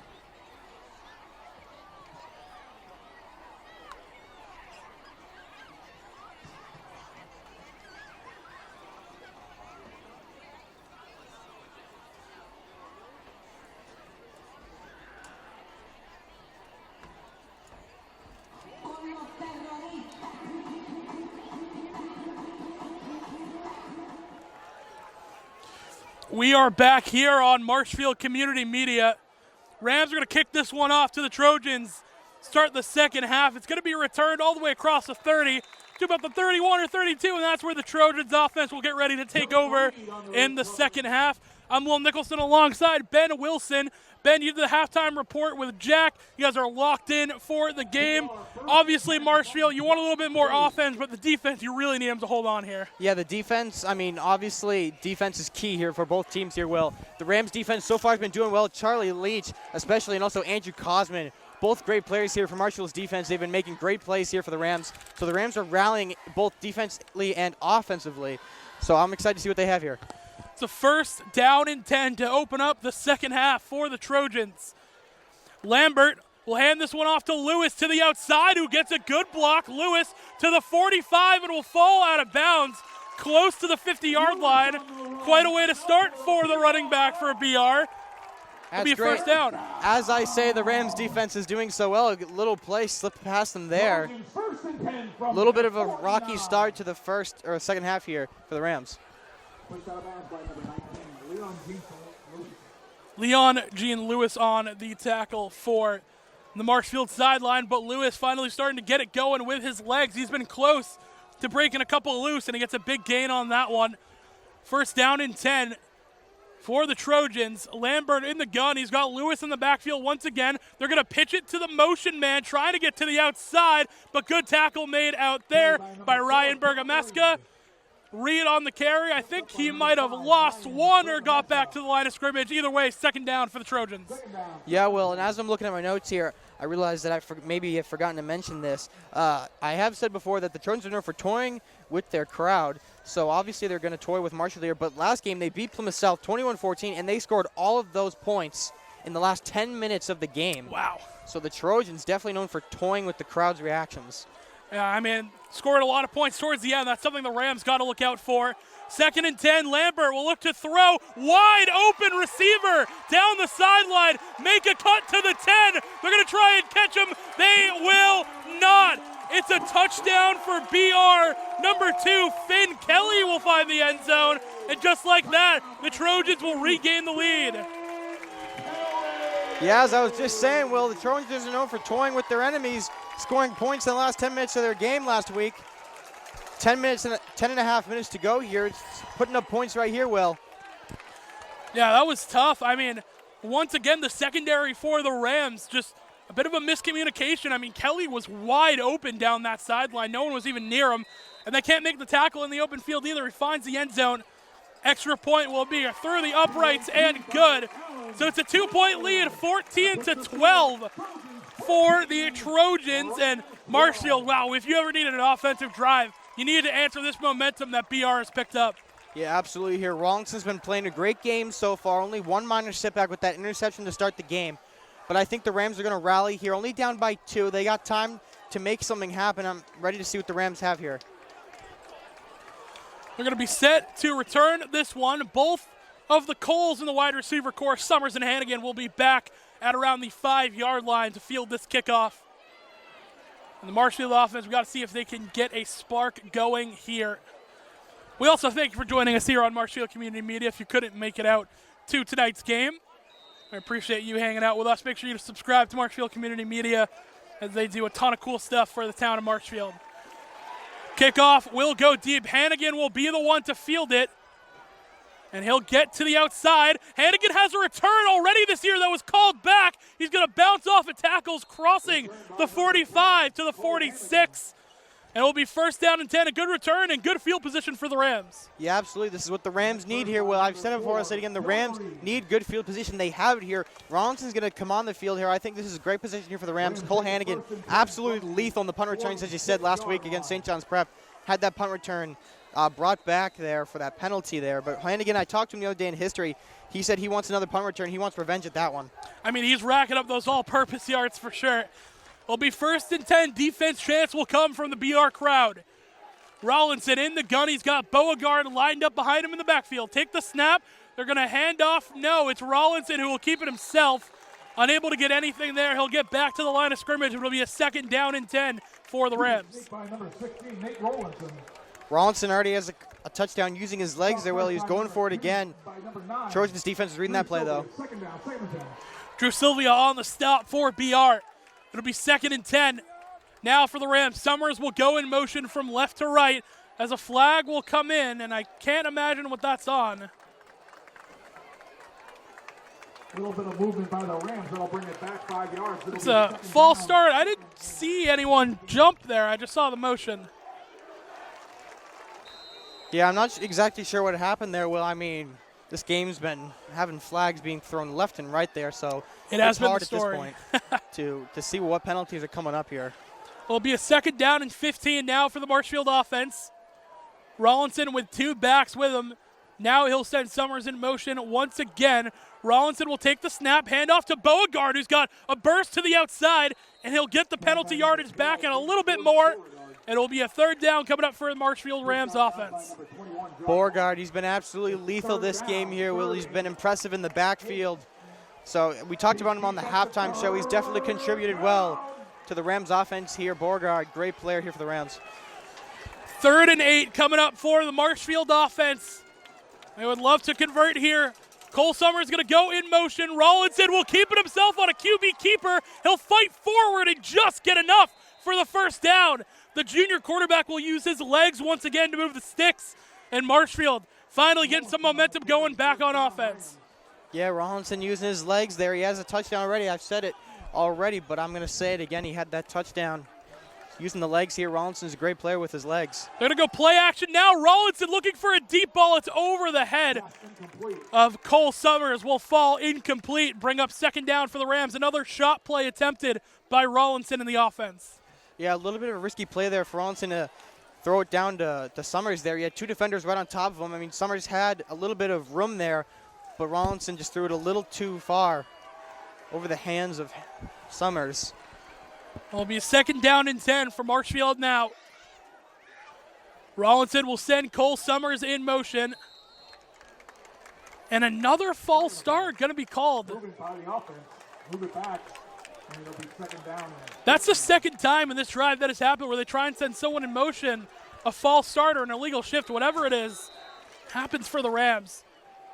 We are back here on Marshfield Community Media. Rams are going to kick this one off to the Trojans. Start the second half. It's going to be returned all the way across the 30. to about the 31 or 32, and that's where the Trojans offense will get ready to take over in the second half. I'm Will Nicholson alongside Ben Wilson. Ben, you did the halftime report with Jack. You guys are locked in for the game. Obviously, Marshfield, you want a little bit more offense, but the defense, you really need them to hold on here. Yeah, the defense, I mean, obviously, defense is key here for both teams here, Will. The Rams defense so far has been doing well. Charlie Leach, especially, and also Andrew Cosman, both great players here for Marshfield's defense. They've been making great plays here for the Rams. So the Rams are rallying both defensively and offensively. So I'm excited to see what they have here. It's a first down and 10 to open up the second half for the Trojans. Lambert will hand this one off to Lewis to the outside, who gets a good block. Lewis to the 45 and will fall out of bounds close to the 50-yard line. Quite a way to start for the running back for a BR. It'll be a first down. As I say, the Rams defense is doing so well. A little play slipped past them there. A little bit of a rocky start to the first or second half here for the Rams. Leon Jean Lewis on the tackle for the Marshfield sideline, but Lewis finally starting to get it going with his legs. He's been close to breaking a couple loose, and he gets a big gain on that one. First down and 10 for the Trojans. Lambert in the gun. He's got Lewis in the backfield once again. They're going to pitch it to the motion man, trying to get to the outside, but good tackle made out there by Ryan Bergamasca. Reed on the carry. I think he might have lost one or got back to the line of scrimmage. Either way, second down for the Trojans. Yeah, Will, and as I'm looking at my notes here, I realized that maybe I've forgotten to mention this. I have said before that the Trojans are known for toying with their crowd, so obviously they're going to toy with Marshall here. But last game, they beat Plymouth South 21-14, and they scored all of those points in the last 10 minutes of the game. Wow. So the Trojans definitely known for toying with the crowd's reactions. Yeah, I mean, scored a lot of points towards the end. That's something the Rams got to look out for. Second and 10, Lambert will look to throw. Wide open receiver down the sideline. Make a cut to the 10. They're going to try and catch him. They will not. It's a touchdown for BR. Number 2, Finn Kelly will find the end zone. And just like that, the Trojans will regain the lead. Yeah, as I was just saying, Will, the Trojans are known for toying with their enemies, scoring points in the last 10 minutes of their game last week. 10 and a half minutes to go here. It's putting up points right here, Will. Yeah, that was tough. I mean, once again, the secondary for the Rams, just a bit of a miscommunication. I mean, Kelly was wide open down that sideline. No one was even near him. And they can't make the tackle in the open field either. He finds the end zone. Extra point will be through the uprights and good. So it's a 2-point lead, 14-12 for the Trojans. And Marshfield, wow, if you ever needed an offensive drive, you needed to answer this momentum that BR has picked up. Yeah, absolutely here. Rawlinson's been playing a great game so far. Only one minor setback with that interception to start the game. But I think the Rams are going to rally here. Only down by 2. They got time to make something happen. I'm ready to see what the Rams have here. They're going to be set to return this one. Both of the Coles in the wide receiver core, Summers and Hannigan, will be back at around the 5-yard line to field this kickoff. And the Marshfield offense, we got to see if they can get a spark going here. We also thank you for joining us here on Marshfield Community Media. If you couldn't make it out to tonight's game, I appreciate you hanging out with us. Make sure you subscribe to Marshfield Community Media as they do a ton of cool stuff for the town of Marshfield. Kickoff will go deep. Hannigan will be the one to field it. And he'll get to the outside. Hannigan has a return already this year that was called back. He's going to bounce off of tackles crossing the 45 to the 46. And it will be first down and 10. A good return and good field position for the Rams. Yeah, absolutely. This is what the Rams need here. Well, I've said it before. I'll say it again. The Rams need good field position. They have it here. Rawlinson's going to come on the field here. I think this is a great position here for the Rams. Cole Hannigan, absolutely lethal on the punt returns, as you said last week against St. John's Prep. Had that punt return brought back there for that penalty there. But Hannigan, I talked to him the other day in history. He said he wants another punt return. He wants revenge at that one. I mean, he's racking up those all-purpose yards for sure. It'll be first and 10. Defense chance will come from the BR crowd. Rollinson in the gun. He's got Beauregard lined up behind him in the backfield. Take the snap. They're going to hand off. No, it's Rollinson who will keep it himself. Unable to get anything there. He'll get back to the line of scrimmage. It'll be a second down and 10 for the Rams. Rollinson already has a touchdown using his legs there. Well, he's going for it again. Trojans defense is reading that play, though. Drew Sylvia on the stop for BR. It'll be second and 10 now for the Rams. Summers will go in motion from left to right as a flag will come in, and I can't imagine what that's on. A little bit of movement by the Rams. That'll bring it back 5 yards. It's a false start. I didn't see anyone jump there. I just saw the motion. Yeah, I'm not exactly sure what happened there, Will. I mean, this game's been having flags being thrown left and right there, so it's hard at this point to see what penalties are coming up here. It'll be a 2nd down and 15 now for the Marshfield offense. Rollinson with 2 backs with him. Now he'll send Summers in motion once again. Rollinson will take the snap, hand off to Beauregard, who's got a burst to the outside, and he'll get the penalty yardage back and a little bit more. It'll be a 3rd down coming up for the Marshfield Rams offense. Beauregard, he's been absolutely lethal this game here, Will. He's been impressive in the backfield. So we talked about him on the halftime show. He's definitely contributed well to the Rams offense here. Beauregard, great player here for the Rams. 3rd and 8 coming up for the Marshfield offense. They would love to convert here. Cole Summers going to go in motion. Rollinson will keep it himself on a QB keeper. He'll fight forward and just get enough for the 1st down. The junior quarterback will use his legs once again to move the sticks. And Marshfield finally getting some momentum going back on offense. Yeah, Rollinson using his legs there. He has a touchdown already. I've said it already, but I'm going to say it again. He had that touchdown. Using the legs here, Rollinson's a great player with his legs. They're going to go play action now. Rollinson looking for a deep ball. It's over the head of Cole Summers. Will fall incomplete. Bring up 2nd down for the Rams. Another shot play attempted by Rollinson in the offense. Yeah, a little bit of a risky play there for Rollinson to throw it down to Summers there. He had 2 defenders right on top of him. I mean, Summers had a little bit of room there, but Rollinson just threw it a little too far over the hands of Summers. It'll be a 2nd down and 10 for Marshfield now. Rollinson will send Cole Summers in motion. And another false start going to be called. Move it back, and it'll be 2nd down. That's the 2nd time in this drive that has happened where they try and send someone in motion, a false start or an illegal shift, whatever it is, happens for the Rams.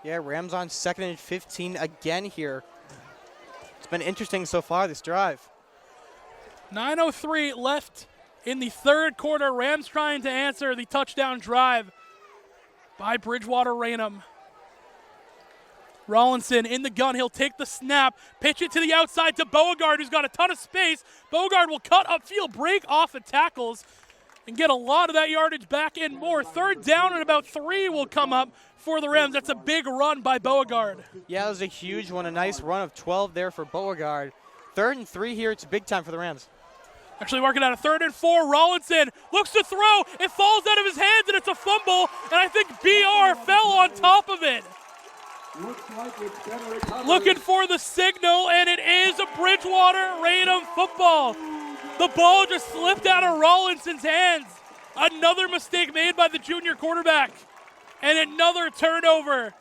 Yeah, Rams on 2nd and 15 again here. It's been interesting so far this drive. 9:03 left in the 3rd quarter. Rams trying to answer the touchdown drive by Bridgewater-Raynham. Rollinson in the gun. He'll take the snap, pitch it to the outside to Beauregard, who's got a ton of space. Beauregard will cut upfield, break off the tackles, and get a lot of that yardage back and more. 3rd down and about 3 will come up for the Rams. That's a big run by Beauregard. Yeah, it was a huge one. A nice run of 12 there for Beauregard. 3rd and 3 here. It's big time for the Rams. Actually working out a 3rd and 4. Rollinson looks to throw. It falls out of his hands, and it's a fumble. And I think BR fell on top of it. Looking for the signal, and it is a Bridgewater-Raynham football. The ball just slipped out of Rollinson's hands. Another mistake made by the junior quarterback. And another turnover,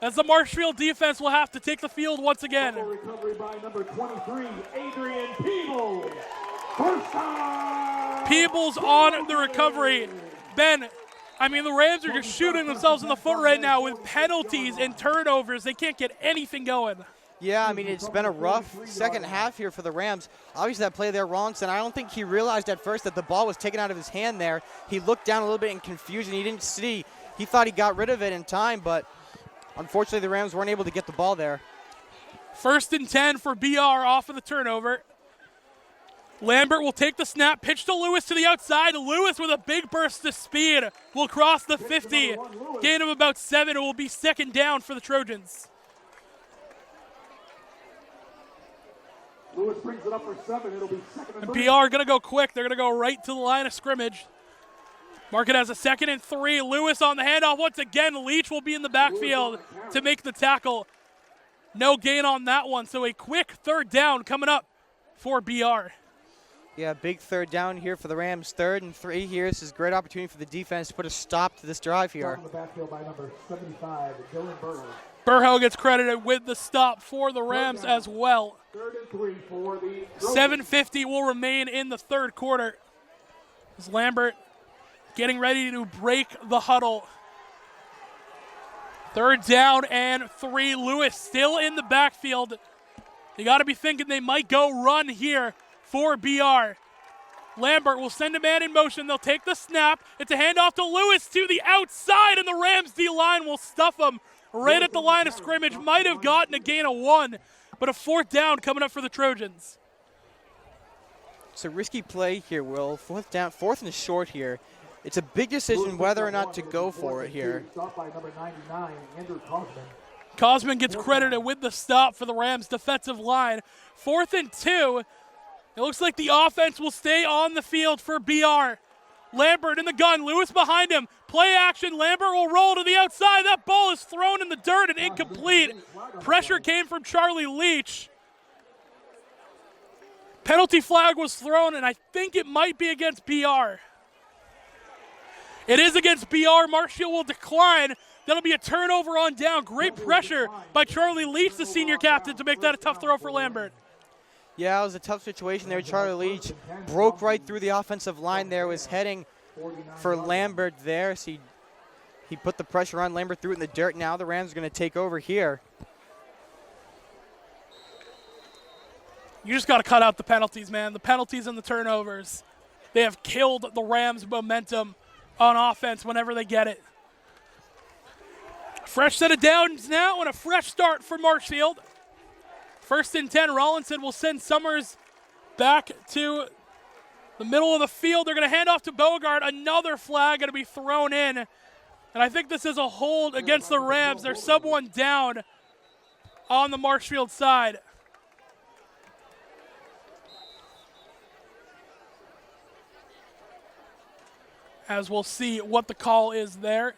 as the Marshfield defense will have to take the field once again. Recovery by number 23, Adrian Peebles. 1st down. Peebles on the recovery. Ben, I mean, the Rams are just shooting themselves in the foot right now with penalties and turnovers. They can't get anything going. Yeah, I mean, it's been a rough 2nd half here for the Rams. Obviously, that play there, Rollinson, I don't think he realized at first that the ball was taken out of his hand there. He looked down a little bit in confusion. He didn't see. He thought he got rid of it in time, but unfortunately, the Rams weren't able to get the ball there. 1st and 10 for BR off of the turnover. Lambert will take the snap, pitch to Lewis to the outside. Lewis with a big burst of speed will cross the 50. Gain of about 7. It will be 2nd down for the Trojans. Lewis brings it up for 7. It'll be 2nd and 3. BR going to go quick. They're going to go right to the line of scrimmage. Mark it as a 2nd and 3. Lewis on the handoff once again. Leach will be in the backfield to make the tackle. No gain on that one, so a quick 3rd down coming up for BR. Yeah, big 3rd down here for the Rams. 3rd and 3 here. This is a great opportunity for the defense to put a stop to this drive here. On the backfield by number 75, Dylan Burrow. Burrow gets credited with the stop for the Rams as well. 3rd and 3 for the 7:50 will remain in the 3rd quarter. As Lambert getting ready to break the huddle. 3rd down and 3. Lewis still in the backfield. You got to be thinking they might go run here for BR. Lambert will send a man in motion. They'll take the snap. It's a handoff to Lewis to the outside, and the Rams D-line will stuff him right at the line of scrimmage. Might have gotten a gain of 1, but a 4th down coming up for the Trojans. It's a risky play here, Will. 4th down, 4th and short here. It's a big decision whether or not to go for it here. Cosman gets credited with the stop for the Rams defensive line. 4th and 2. It looks like the offense will stay on the field for BR. Lambert in the gun, Lewis behind him. Play action, Lambert will roll to the outside. That ball is thrown in the dirt and incomplete. Pressure came from Charlie Leach. Penalty flag was thrown, and I think it might be against BR. It is against BR. Marshfield will decline. That'll be a turnover on down. Great pressure by Charlie Leach, the senior captain, to make that a tough throw for Lambert. Yeah, it was a tough situation there. Charlie Leach broke right through the offensive line there, was heading for Lambert there. So he put the pressure on. Lambert threw it in the dirt. Now the Rams are going to take over here. You just got to cut out the penalties, man. The penalties and the turnovers. They have killed the Rams' momentum on offense whenever they get it. Fresh set of downs now and a fresh start for Marshfield. 1st and 10, Rollinson will send Summers back to the middle of the field. They're going to hand off to Beauregard. Another flag going to be thrown in. And I think this is a hold against the Rams. They're sub 1 down on the Marshfield side. As we'll see what the call is there.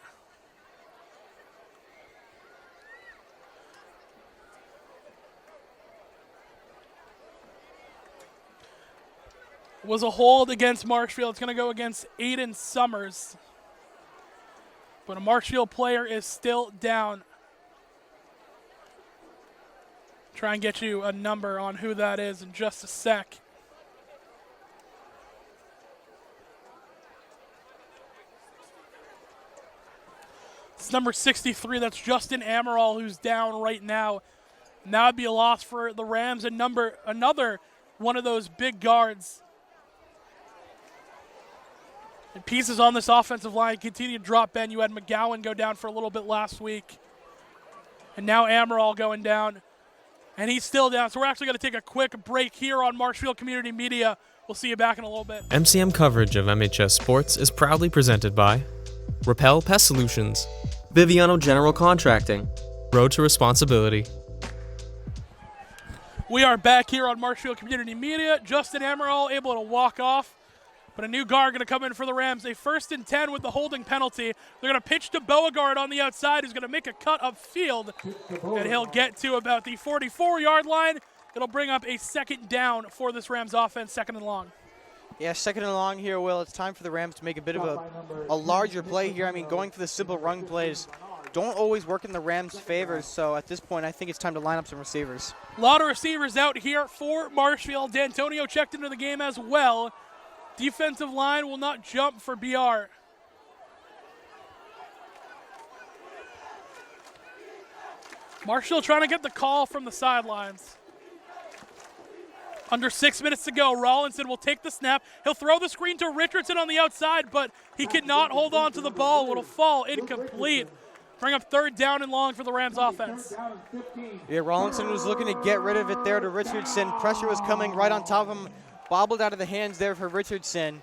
Was a hold against Marshfield. It's going to go against Aiden Summers. But a Marshfield player is still down. Try and get you a number on who that is in just a sec. It's number 63. That's Justin Amaral, who's down right now. And that would be a loss for the Rams and another one of those big guards. And pieces on this offensive line continue to drop, Ben. You had McGowan go down for a little bit last week. And now Amaral going down. And he's still down. So we're actually going to take a quick break here on Marshfield Community Media. We'll see you back in a little bit. MCM coverage of MHS Sports is proudly presented by Repel Pest Solutions, Biviano General Contracting, Road to Responsibility. We are back here on Marshfield Community Media. Justin Amaral able to walk off. But a new guard going to come in for the Rams. A 1st and 10 with the holding penalty. They're going to pitch to Beauregard on the outside, who's going to make a cut upfield. And he'll get to about the 44-yard line. It'll bring up a 2nd down for this Rams offense, 2nd and long. Yeah, 2nd and long here, Will. It's time for the Rams to make a bit of a larger play here. I mean, going for the simple run plays don't always work in the Rams' favor. So at this point, I think it's time to line up some receivers. A lot of receivers out here for Marshfield. D'Antonio checked into the game as well. Defensive line will not jump for BR. Marshfield trying to get the call from the sidelines. Under 6 minutes to go. Rollinson will take the snap. He'll throw the screen to Richardson on the outside, but he cannot hold on to the ball. It'll fall incomplete. Bring up 3rd down and long for the Rams offense. Yeah, Rollinson was looking to get rid of it there to Richardson. Pressure was coming right on top of him. Bobbled out of the hands there for Richardson.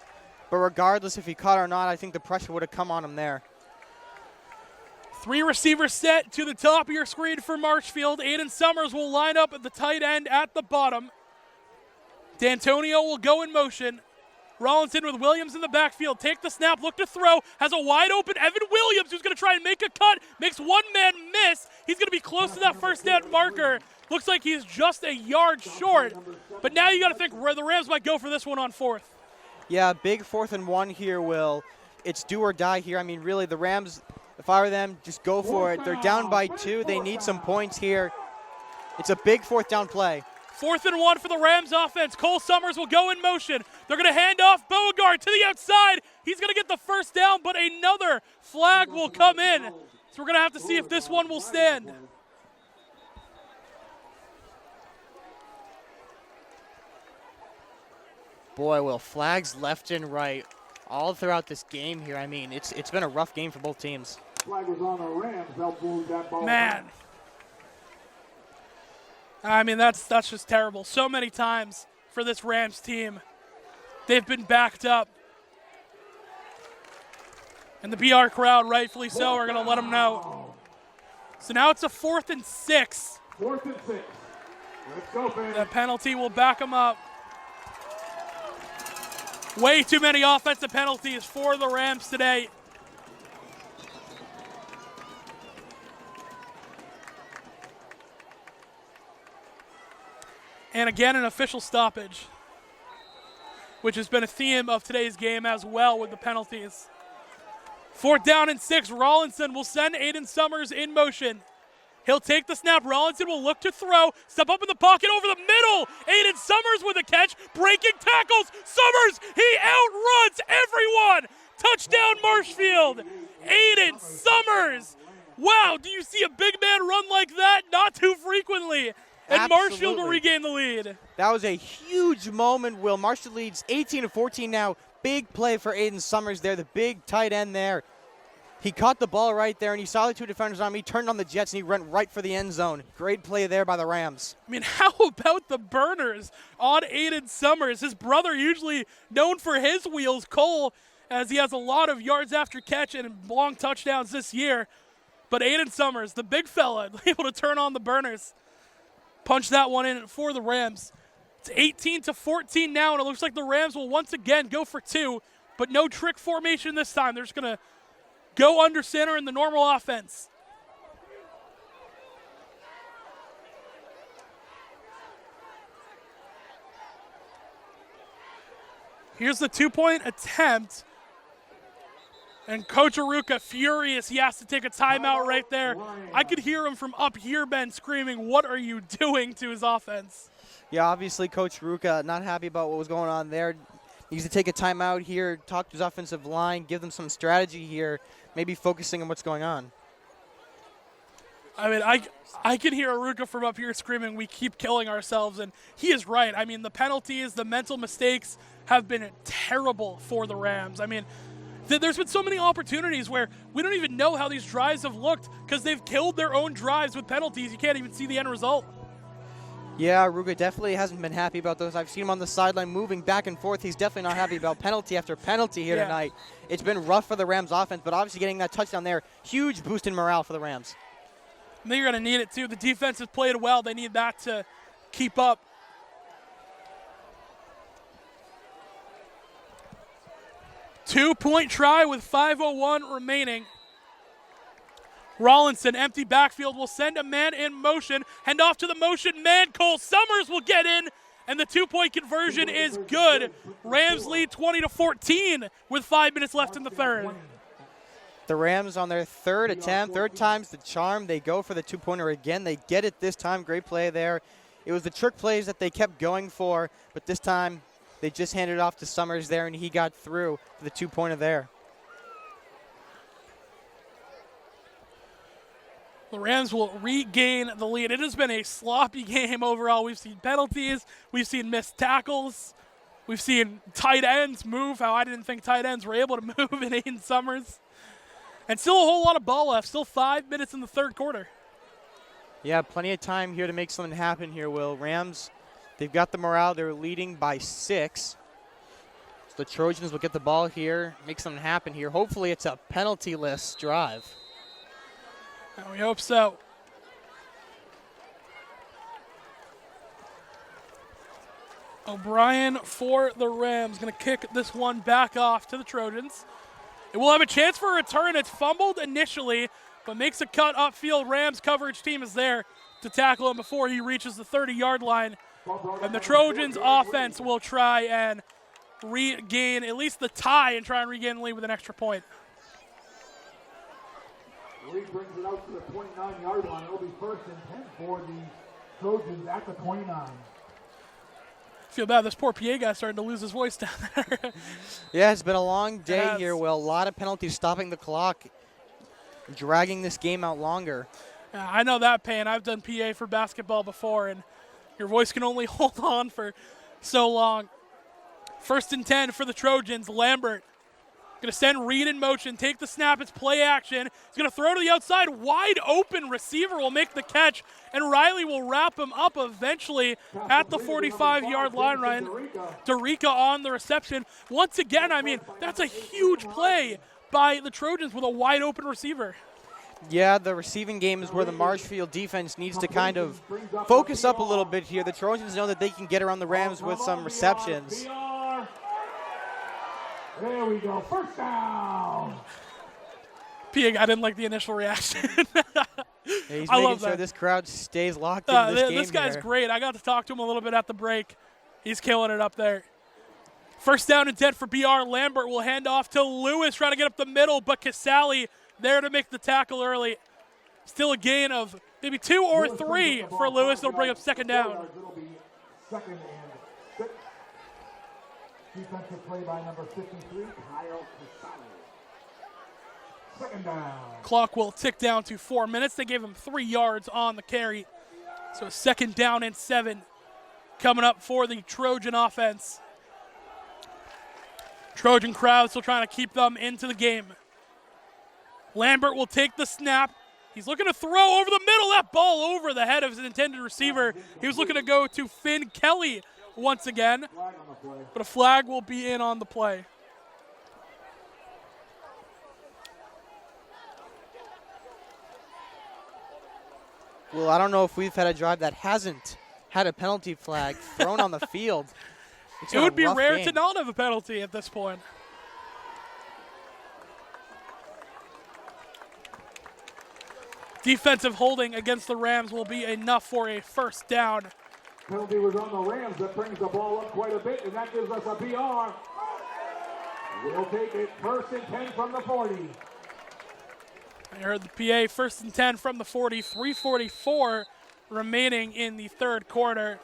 But regardless if he caught or not, I think the pressure would have come on him there. 3 receivers set to the top of your screen for Marshfield. Aiden Summers will line up at the tight end at the bottom. D'Antonio will go in motion. Rollinson with Williams in the backfield. Take the snap, look to throw. Has a wide open Evan Williams who's going to try and make a cut. Makes one man miss. He's going to be close to that 1st down marker. Looks like he's just a yard short. But now you got to think where the Rams might go for this one on 4th. Yeah, big 4th and 1 here, Will. It's do or die here. I mean, really, the Rams, if I were them, just go for it. They're down by 2. They need some points here. It's a big 4th down play. 4th and 1 for the Rams offense. Cole Summers will go in motion. They're going to hand off Beauregard to the outside. He's going to get the 1st down, but another flag will come in. So we're going to have to see if this one will stand. Boy, Will, flags left and right all throughout this game here. I mean, it's been a rough game for both teams. Flag was on the Rams. Helped move that ball. Man. I mean, that's just terrible. So many times for this Rams team, they've been backed up. And the BR crowd, rightfully so, are going to let them know. So now it's a 4th and 6. 4th and 6. Let's go, fans. The penalty will back them up. Way too many offensive penalties for the Rams today. And again, an official stoppage, which has been a theme of today's game as well with the penalties. 4th down and 6. Rollinson will send Aiden Summers in motion. He'll take the snap. Rollinson will look to throw. Step up in the pocket over the middle. Aiden Summers with a catch. Breaking tackles. Summers, he outruns everyone. Touchdown Marshfield. Aiden Summers. Wow, do you see a big man run like that? Not too frequently. And Absolutely. Marshfield will regain the lead. That was a huge moment, Will. Marshfield leads 18-14 now. Big play for Aiden Summers there, the big tight end there. He caught the ball right there, and he saw the two defenders on him. He turned on the Jets, and he went right for the end zone. Great play there by the Rams. I mean, how about the burners on Aiden Summers? His brother, usually known for his wheels, Cole, as he has a lot of yards after catch and long touchdowns this year. But Aiden Summers, the big fella, able to turn on the burners. Punch that one in for the Rams. It's 18-14 now, and it looks like the Rams will once again go for 2, but no trick formation this time. They're just going to go under center in the normal offense. Here's the 2-point attempt. And Coach Aruka furious. He has to take a timeout right there. I could hear him from up here, Ben, screaming, "What are you doing?" to his offense. Yeah, obviously Coach Aruka not happy about what was going on there. Needs to take a timeout here, talk to his offensive line, give them some strategy here, maybe focusing on what's going on. I mean, I can hear Aruka from up here screaming, "We keep killing ourselves," and he is right. I mean, the penalties, the mental mistakes have been terrible for the Rams. I mean, there's been so many opportunities where we don't even know how these drives have looked because they've killed their own drives with penalties. You can't even see the end result. Yeah, Aruka definitely hasn't been happy about those. I've seen him on the sideline moving back and forth. He's definitely not happy about penalty after penalty here tonight. It's been rough for the Rams offense, but obviously getting that touchdown there, huge boost in morale for the Rams. I think you're going to need it too. The defense has played well. They need that to keep up. Two-point try with 5:01 remaining. Rollinson, empty backfield, will send a man in motion. Hand off to the motion man. Cole Summers will get in, and the two-point conversion is good. Rams lead 20-14 with 5 minutes left in the third. The Rams on their third attempt, third time's the charm. They go for the two-pointer again. They get it this time. Great play there. It was the trick plays that they kept going for, but this time they just handed it off to Summers there, and he got through for the two-pointer there. The Rams will regain the lead. It has been a sloppy game overall. We've seen penalties. We've seen missed tackles. We've seen tight ends move how I didn't think tight ends were able to move in Aiden Summers. And still a whole lot of ball left. Still 5 minutes in the third quarter. Yeah, plenty of time here to make something happen here, Will. Rams, they've got the morale. They're leading by 6. So the Trojans will get the ball here, make something happen here. Hopefully it's a penalty-less drive. We hope so. O'Brien for the Rams. Going to kick this one back off to the Trojans. It will have a chance for a return. It's fumbled initially, but makes a cut upfield. Rams coverage team is there to tackle him before he reaches the 30-yard line. And the Trojans offense will try and regain at least the tie and try and regain the lead with an extra point. Reed brings it out to the 29-yard line. It'll be 1st and 10 for the Trojans at the 29. Feel bad. This poor PA guy starting to lose his voice down there. Yeah, it's been a long day here, Will. A lot of penalties stopping the clock, dragging this game out longer. I know that pain. I've done PA for basketball before, and your voice can only hold on for so long. First and 10 for the Trojans. Lambert going to send Reed in motion, take the snap, it's play action. He's going to throw to the outside, wide open receiver will make the catch, and Riley will wrap him up eventually at the 45-yard line. Ryan Dorica on the reception. Once again, I mean, that's a huge play by the Trojans with a wide open receiver. Yeah, the receiving game is where the Marshfield defense needs to kind of focus up a little bit here. The Trojans know that they can get around the Rams with some receptions. There we go, first down. Pig, I didn't like the initial reaction. Yeah, he's I making love sure that. this crowd stays locked into this game. This guy's here. great. I got to talk to him a little bit at the break. He's killing it up there. First down and 10 for BR. Lambert will hand off to Lewis, trying to get up the middle, but Casale there to make the tackle early. Still a gain of maybe 2 or 3 for Lewis. It'll bring up second down. Second and 6. Defensive play by number 53, Kyle Casale. Second down. Clock will tick down to 4 minutes. They gave him 3 yards on the carry. So second down and 7 coming up for the Trojan offense. Trojan crowd still trying to keep them into the game. Lambert will take the snap. He's looking to throw over the middle. That ball over the head of his intended receiver. He was looking to go to Finn Kelly once again, but a flag will be in on the play. Well, I don't know if we've had a drive that hasn't had a penalty flag thrown on the field. It's It been a would be rough rare game. to not have a penalty at this point. Defensive holding against the Rams will be enough for a first down. Penalty was on the Rams. That brings the ball up quite a bit, and that gives us a PR. We'll take it first and 10 from the 40. I heard the PA, first and 10 from the 40, 3:44 remaining in the third quarter.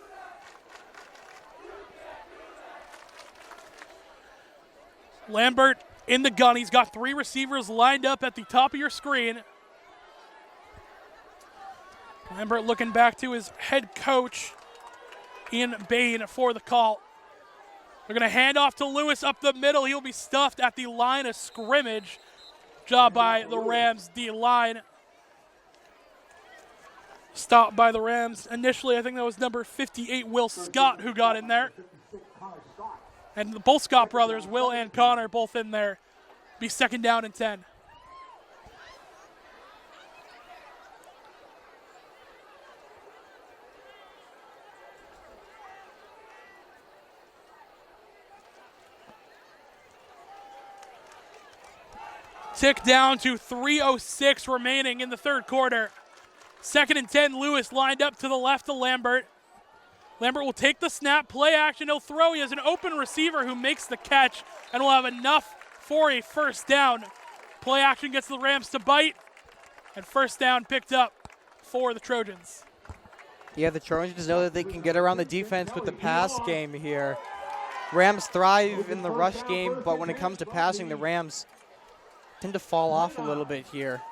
Lambert in the gun. He's got 3 receivers lined up at the top of your screen. Lambert looking back to his head coach, Ian Bain, for the call. They're going to hand off to Lewis up the middle. He'll be stuffed at the line of scrimmage. Job by the Rams D-line. Stopped by the Rams. Initially, I think that was number 58, Will Scott, who got in there. And both Scott brothers, Will and Connor, both in there. Be second down and 10. Tick down to 3:06 remaining in the third quarter. Second and 10, Lewis lined up to the left of Lambert. Lambert will take the snap, play action, he'll throw. He has an open receiver who makes the catch and will have enough for a first down. Play action gets the Rams to bite, and first down picked up for the Trojans. Yeah, the Trojans know that they can get around the defense with the pass game here. Rams thrive in the rush game, but when it comes to passing, the Rams tend to fall off a little bit here.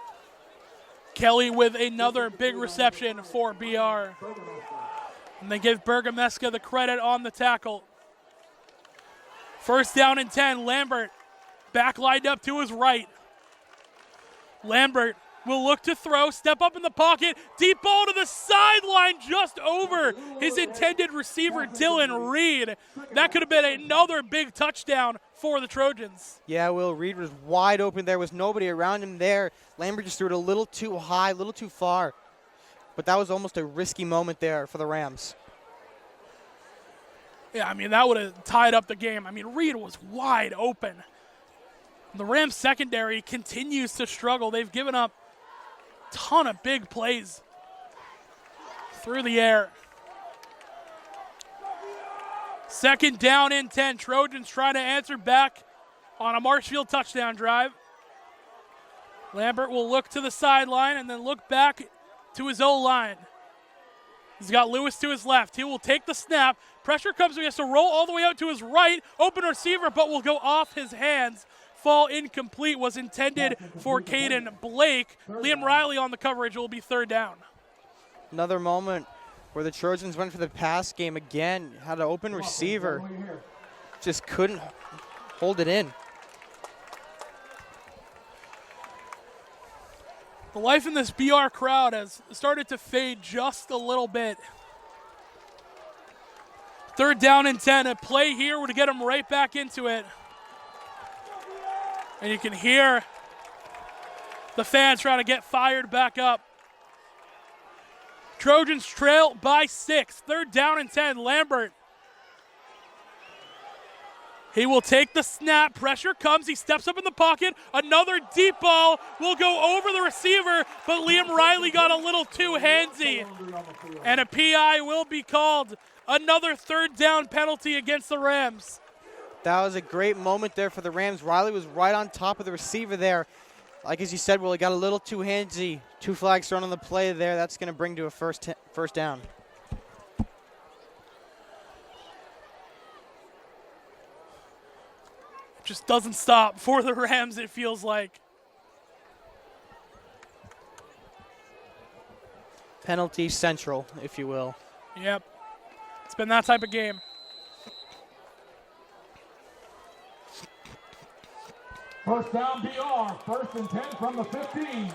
Kelly with another big reception for BR. And they give Bergameska the credit on the tackle. First down and 10, Lambert back lined up to his right. Lambert will look to throw, step up in the pocket, deep ball to the sideline just over his intended receiver, Dylan Reed. That could have been another big touchdown for the Trojans. Yeah, Will Reed was wide open. There was nobody around him there. Lambert just threw it a little too high, a little too far. But that was almost a risky moment there for the Rams. Yeah, I mean, that would have tied up the game. I mean, Reed was wide open. The Rams secondary continues to struggle. They've given up a ton of big plays through the air. Second down and 10. Trojans trying to answer back on a Marshfield touchdown drive. Lambert will look to the sideline and then look back to his O-line. He's got Lewis to his left. He will take the snap. Pressure comes, he has to roll all the way out to his right. Open receiver, but will go off his hands. Fall incomplete, was intended for Caden Blake. Liam Riley on the coverage. Will be third down. Another moment where the Trojans went for the pass game again. Had an open receiver. just couldn't hold it in. The life in this BR crowd has started to fade just a little bit. 3rd down and 10. A play here would get them right back into it. And you can hear the fans trying to get fired back up. Trojans trail by 6. 3rd down and 10. Lambert. He will take the snap. Pressure comes. He steps up in the pocket. Another deep ball will go over the receiver, but Liam Riley got a little too handsy. And a PI will be called. Another 3rd down penalty against the Rams. That was a great moment there for the Rams. Riley was right on top of the receiver there. Like as you said, Will, he got a little too handsy. 2 flags thrown on the play there. That's going to bring to a first down. Just doesn't stop for the Rams, it feels like. Penalty central, if you will. Yep. It's been that type of game. First down BR, 1st and 10 from the 15.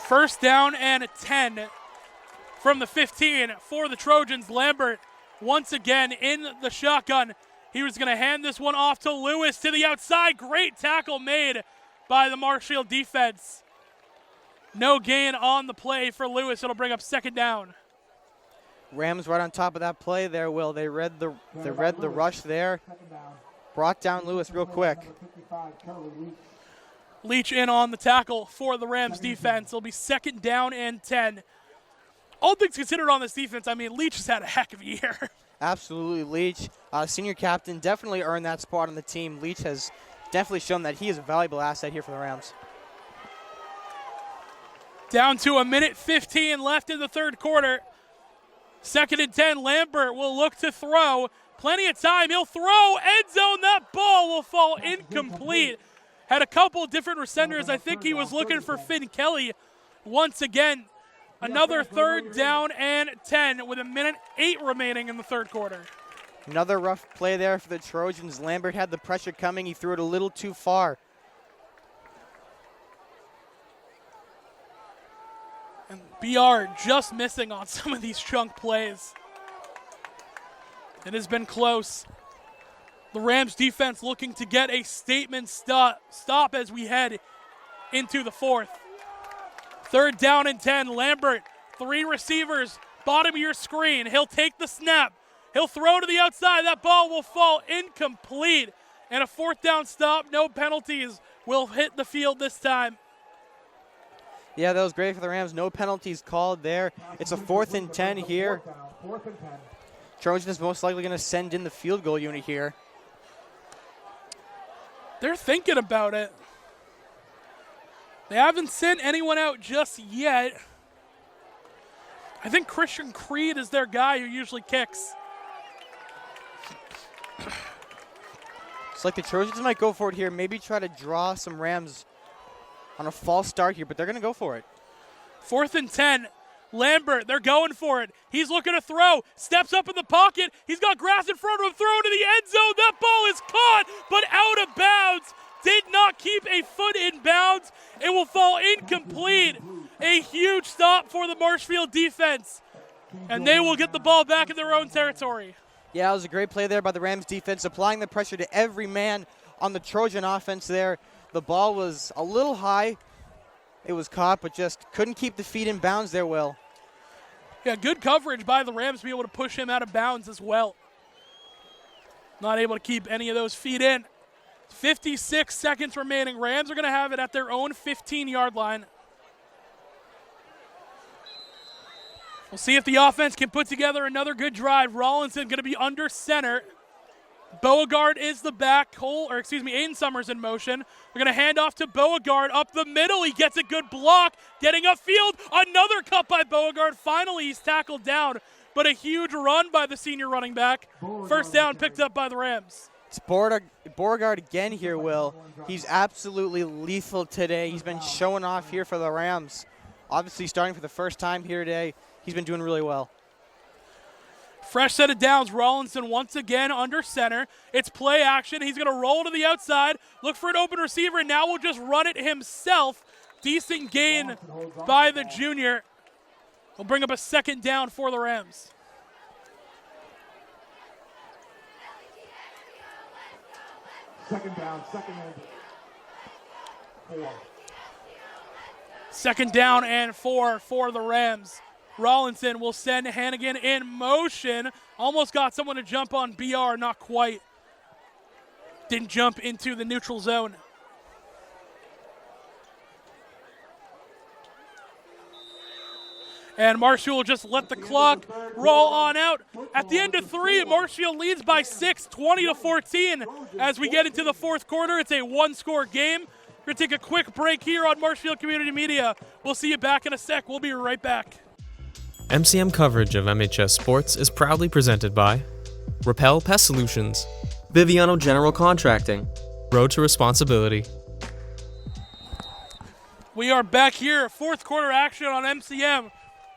1st down and 10 from the 15 for the Trojans. Lambert once again in the shotgun. He was going to hand this one off to Lewis to the outside. Great tackle made by the Marshfield defense. No gain on the play for Lewis. It'll bring up 2nd down. Rams right on top of that play there, Will. They read the rush there. Brought down Lewis real quick. Leach in on the tackle for the Rams defense. It'll be 2nd down and 10. All things considered on this defense, I mean, Leach has had a heck of a year. Absolutely, Leach. Senior captain definitely earned that spot on the team. Leach has definitely shown that he is a valuable asset here for the Rams. Down to 1:15 left in the 3rd quarter. 2nd and 10, Lambert will look to throw. Plenty of time, he'll throw, end zone, that ball will fall incomplete. Had a couple different resenders. I think he was looking for Finn Kelly once again. Another 3rd down and 10 with 1:08 remaining in the 3rd quarter. Another rough play there for the Trojans. Lambert had the pressure coming. He threw it a little too far. And BR just missing on some of these chunk plays. It has been close. The Rams defense looking to get a statement stop as we head into the 4th. 3rd down and 10. Lambert, 3 receivers, bottom of your screen. He'll take the snap. He'll throw to the outside. That ball will fall incomplete. And a 4th down stop. No penalties will hit the field this time. Yeah, that was great for the Rams. No penalties called there. It's a 4th and 10 here. 4th and 10. Trojan is most likely going to send in the field goal unit here. They're thinking about it. They haven't sent anyone out just yet. I think Christian Creed is their guy who usually kicks. It's like the Trojans might go for it here. Maybe try to draw some Rams on a false start here, but they're going to go for it. 4th and 10. Lambert, they're going for it. He's looking to throw. Steps up in the pocket. He's got grass in front of him. Throw to the end zone. That ball is caught, but out of bounds. Did not keep a foot in bounds. It will fall incomplete. A huge stop for the Marshfield defense. And they will get the ball back in their own territory. Yeah, it was a great play there by the Rams defense, applying the pressure to every man on the Trojan offense there. The ball was a little high. It was caught, but just couldn't keep the feet in bounds there, Will. Yeah, good coverage by the Rams to be able to push him out of bounds as well. Not able to keep any of those feet in. 56 seconds remaining. Rams are going to have it at their own 15-yard line. We'll see if the offense can put together another good drive. Rollinson going to be under center. Beauregard is the back. Aiden Summers in motion. They're going to hand off to Beauregard up the middle. He gets a good block. Getting upfield. Another cut by Beauregard. Finally, he's tackled down. But a huge run by the senior running back. 1st down picked up by the Rams. It's Beauregard again here, Will. He's absolutely lethal today. He's been showing off here for the Rams. Obviously starting for the first time here today. He's been doing really well. Fresh set of downs. Rollinson once again under center. It's play action. He's going to roll to the outside, look for an open receiver, and now will just run it himself. Decent gain by the junior. Will bring up a second down for the Rams. Second down, second and 4. Second down and 4 for the Rams. Rollinson will send Hannigan in motion. Almost got someone to jump on BR, not quite. Didn't jump into the neutral zone. And Marshfield will just let the clock roll on out. At the end of 3, Marshfield leads by 6, 20-14. As we get into the fourth quarter, it's a one-score game. We're going to take a quick break here on Marshfield Community Media. We'll see you back in a sec. We'll be right back. MCM coverage of MHS sports is proudly presented by Repel Pest Solutions, Biviano General Contracting, Road to Responsibility. We are back here, fourth quarter action on MCM.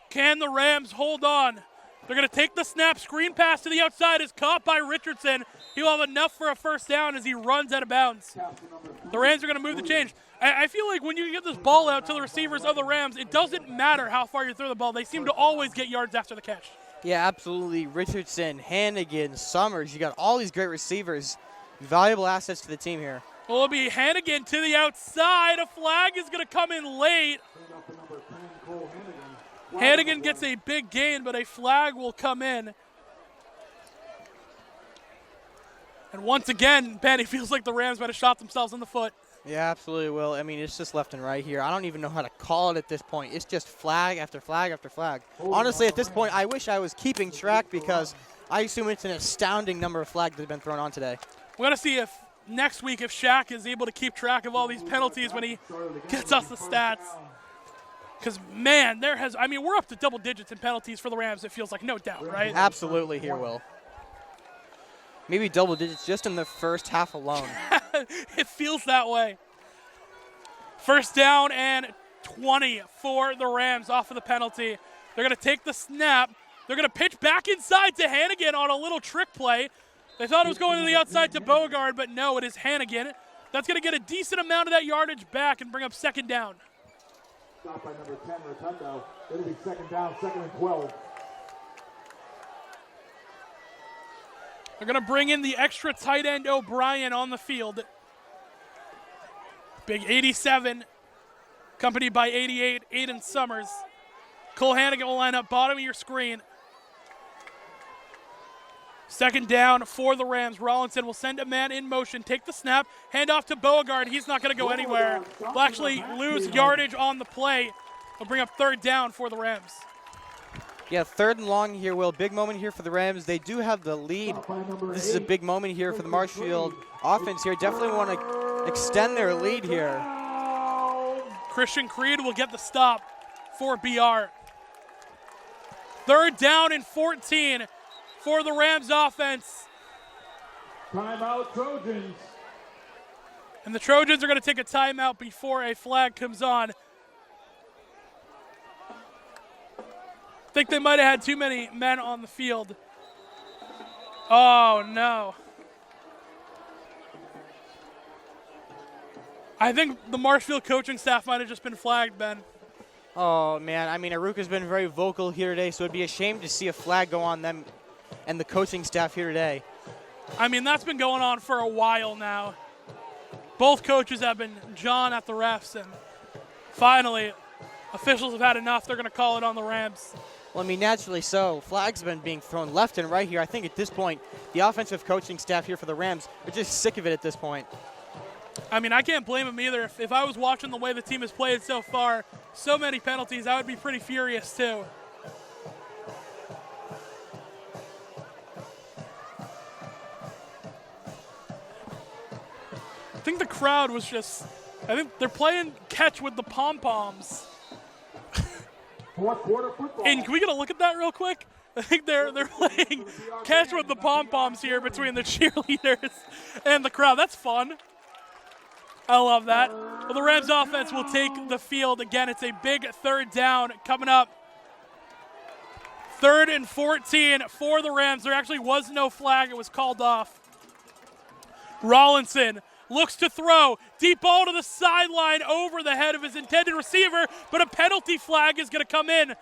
Can the Rams hold on? They're going to take the snap. Screen pass to the outside is caught by Richardson. He will have enough for a first down as he runs out of bounds. The Rams are going to move the change. I feel like when you get this ball out to the receivers of the Rams, it doesn't matter how far you throw the ball. They seem to always get yards after the catch. Yeah, absolutely. Richardson, Hannigan, Summers, you got all these great receivers. Valuable assets to the team here. Well, it'll be Hannigan to the outside. A flag is going to come in late. Hannigan gets a big gain, but a flag will come in. And once again, Ben, it feels like the Rams might have shot themselves in the foot. Yeah, absolutely will. I mean, it's just left and right here. I don't even know how to call it at this point. It's just flag after flag after flag. Honestly, at this point, I wish I was keeping track because I assume it's an astounding number of flags that have been thrown on today. We're going to see if next week if Shaq is able to keep track of all these penalties when he gets us the stats. Because, man, we're up to double digits in penalties for the Rams, it feels like, no doubt, right? Absolutely here, Will. Maybe double digits just in the first half alone. It feels that way. First down and 20 for the Rams off of the penalty. They're going to take the snap. They're going to pitch back inside to Hannigan on a little trick play. They thought it was going to the outside to Beauregard, but no, it is Hannigan. That's going to get a decent amount of that yardage back and bring up second down. Stop by number 10, Rotundo. It'll be second down, second and 12. They're going to bring in the extra tight end O'Brien on the field. Big 87, accompanied by 88, Aiden Summers. Cole Hannigan will line up bottom of your screen. Second down for the Rams. Rollinson will send a man in motion, take the snap, hand off to Beauregard. He's not going to go anywhere. Will actually lose yardage on the play. They'll bring up third down for the Rams. Yeah, third and long here, Will. Big moment here for the Rams. They do have the lead. This is a big moment here for the Marshfield offense here. Definitely want to extend their lead here. Christian Creed will get the stop for BR. Third down and 14 for the Rams offense. Timeout, Trojans. And the Trojans are going to take a timeout before a flag comes on. I think they might have had too many men on the field. Oh, no. I think the Marshfield coaching staff might have just been flagged, Ben. Oh, man. I mean, Aruka's been very vocal here today, so it'd be a shame to see a flag go on them and the coaching staff here today. I mean, that's been going on for a while now. Both coaches have been John at the refs, and finally, officials have had enough. They're going to call it on the Rams. Well, I mean, naturally so. Flags have been being thrown left and right here. I think at this point, the offensive coaching staff here for the Rams are just sick of it at this point. I mean, I can't blame them either. If I was watching the way the team has played so far, so many penalties, I would be pretty furious too. I think the crowd was just, I think they're playing catch with the pom-poms. Fourth quarter football. And can we get a look at that real quick? I think they're playing catch with the pom-poms here between the cheerleaders and the crowd. That's fun. I love that. Well, the Rams offense will take the field. Again, it's a big third down coming up 3rd and 14 for the Rams. There actually was no flag. It was called off. Rollinson looks to throw. Deep ball to the sideline over the head of his intended receiver, but a penalty flag is going to come in.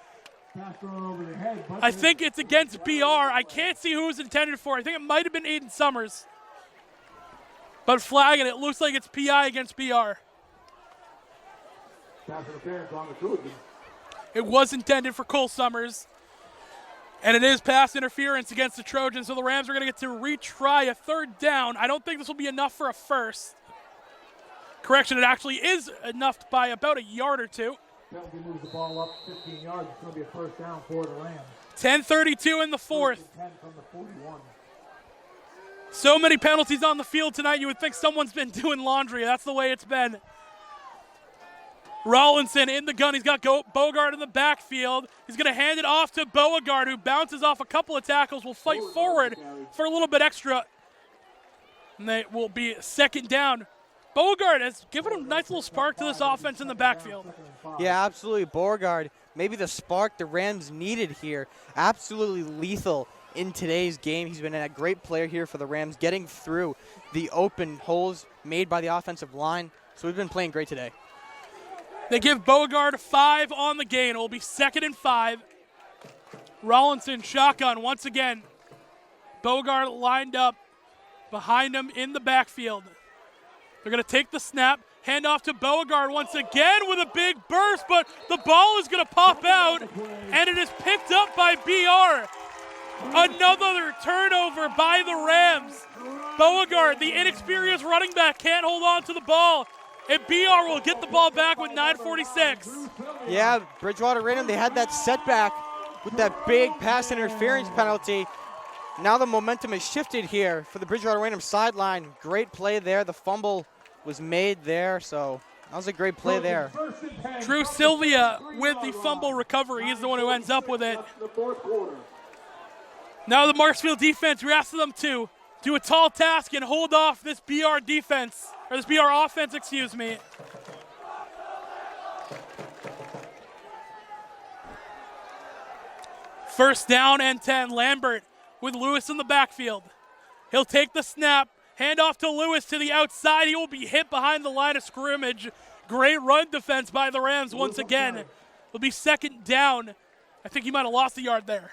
I think it's against BR. I can't see who it was intended for. I think it might have been Aiden Summers. But flag, and it looks like it's PI against BR. It was intended for Cole Summers. And it is pass interference against the Trojans, so the Rams are going to get to retry a 3rd down. I don't think this will be enough for a first. Correction, it actually is enough by about a yard or two. Penalty moves the ball up 15 yards. It's going to be a 1st down for the Rams. 10:32 in the 4th. 10 from the 41. So many penalties on the field tonight, you would think someone's been doing laundry. That's the way it's been. Rollinson in the gun. He's got Bogart in the backfield. He's going to hand it off to Beauregard, who bounces off a couple of tackles, will fight forward for a little bit extra. And they will be 2nd down. Beauregard has given a nice little spark to this offense in the backfield. Yeah, absolutely. Beauregard, maybe the spark the Rams needed here. Absolutely lethal in today's game. He's been a great player here for the Rams, getting through the open holes made by the offensive line. So we've been playing great today. They give Beauregard 5 on the gain. It will be 2nd and 5. Rollinson shotgun once again. Beauregard lined up behind him in the backfield. They're going to take the snap, hand off to Beauregard once again with a big burst, but the ball is going to pop out, and it is picked up by BR. Another turnover by the Rams. Beauregard, the inexperienced running back, can't hold on to the ball, and BR will get the ball back with 9:46. Yeah, Bridgewater-Raynham, they had that setback with that big pass interference penalty. Now the momentum has shifted here for the Bridgewater-Raynham sideline. Great play there. The fumble was made there, so that was a great play there. Drew Sylvia with the fumble recovery. He's the one who ends up with it. Now the Marshfield defense, we're asking them to do a tall task and hold off this BR defense, or this BR offense, excuse me. First down and 10, Lambert with Lewis in the backfield. He'll take the snap, hand off to Lewis to the outside. He will be hit behind the line of scrimmage. Great run defense by the Rams once again. It'll be 2nd down. I think he might have lost a yard there.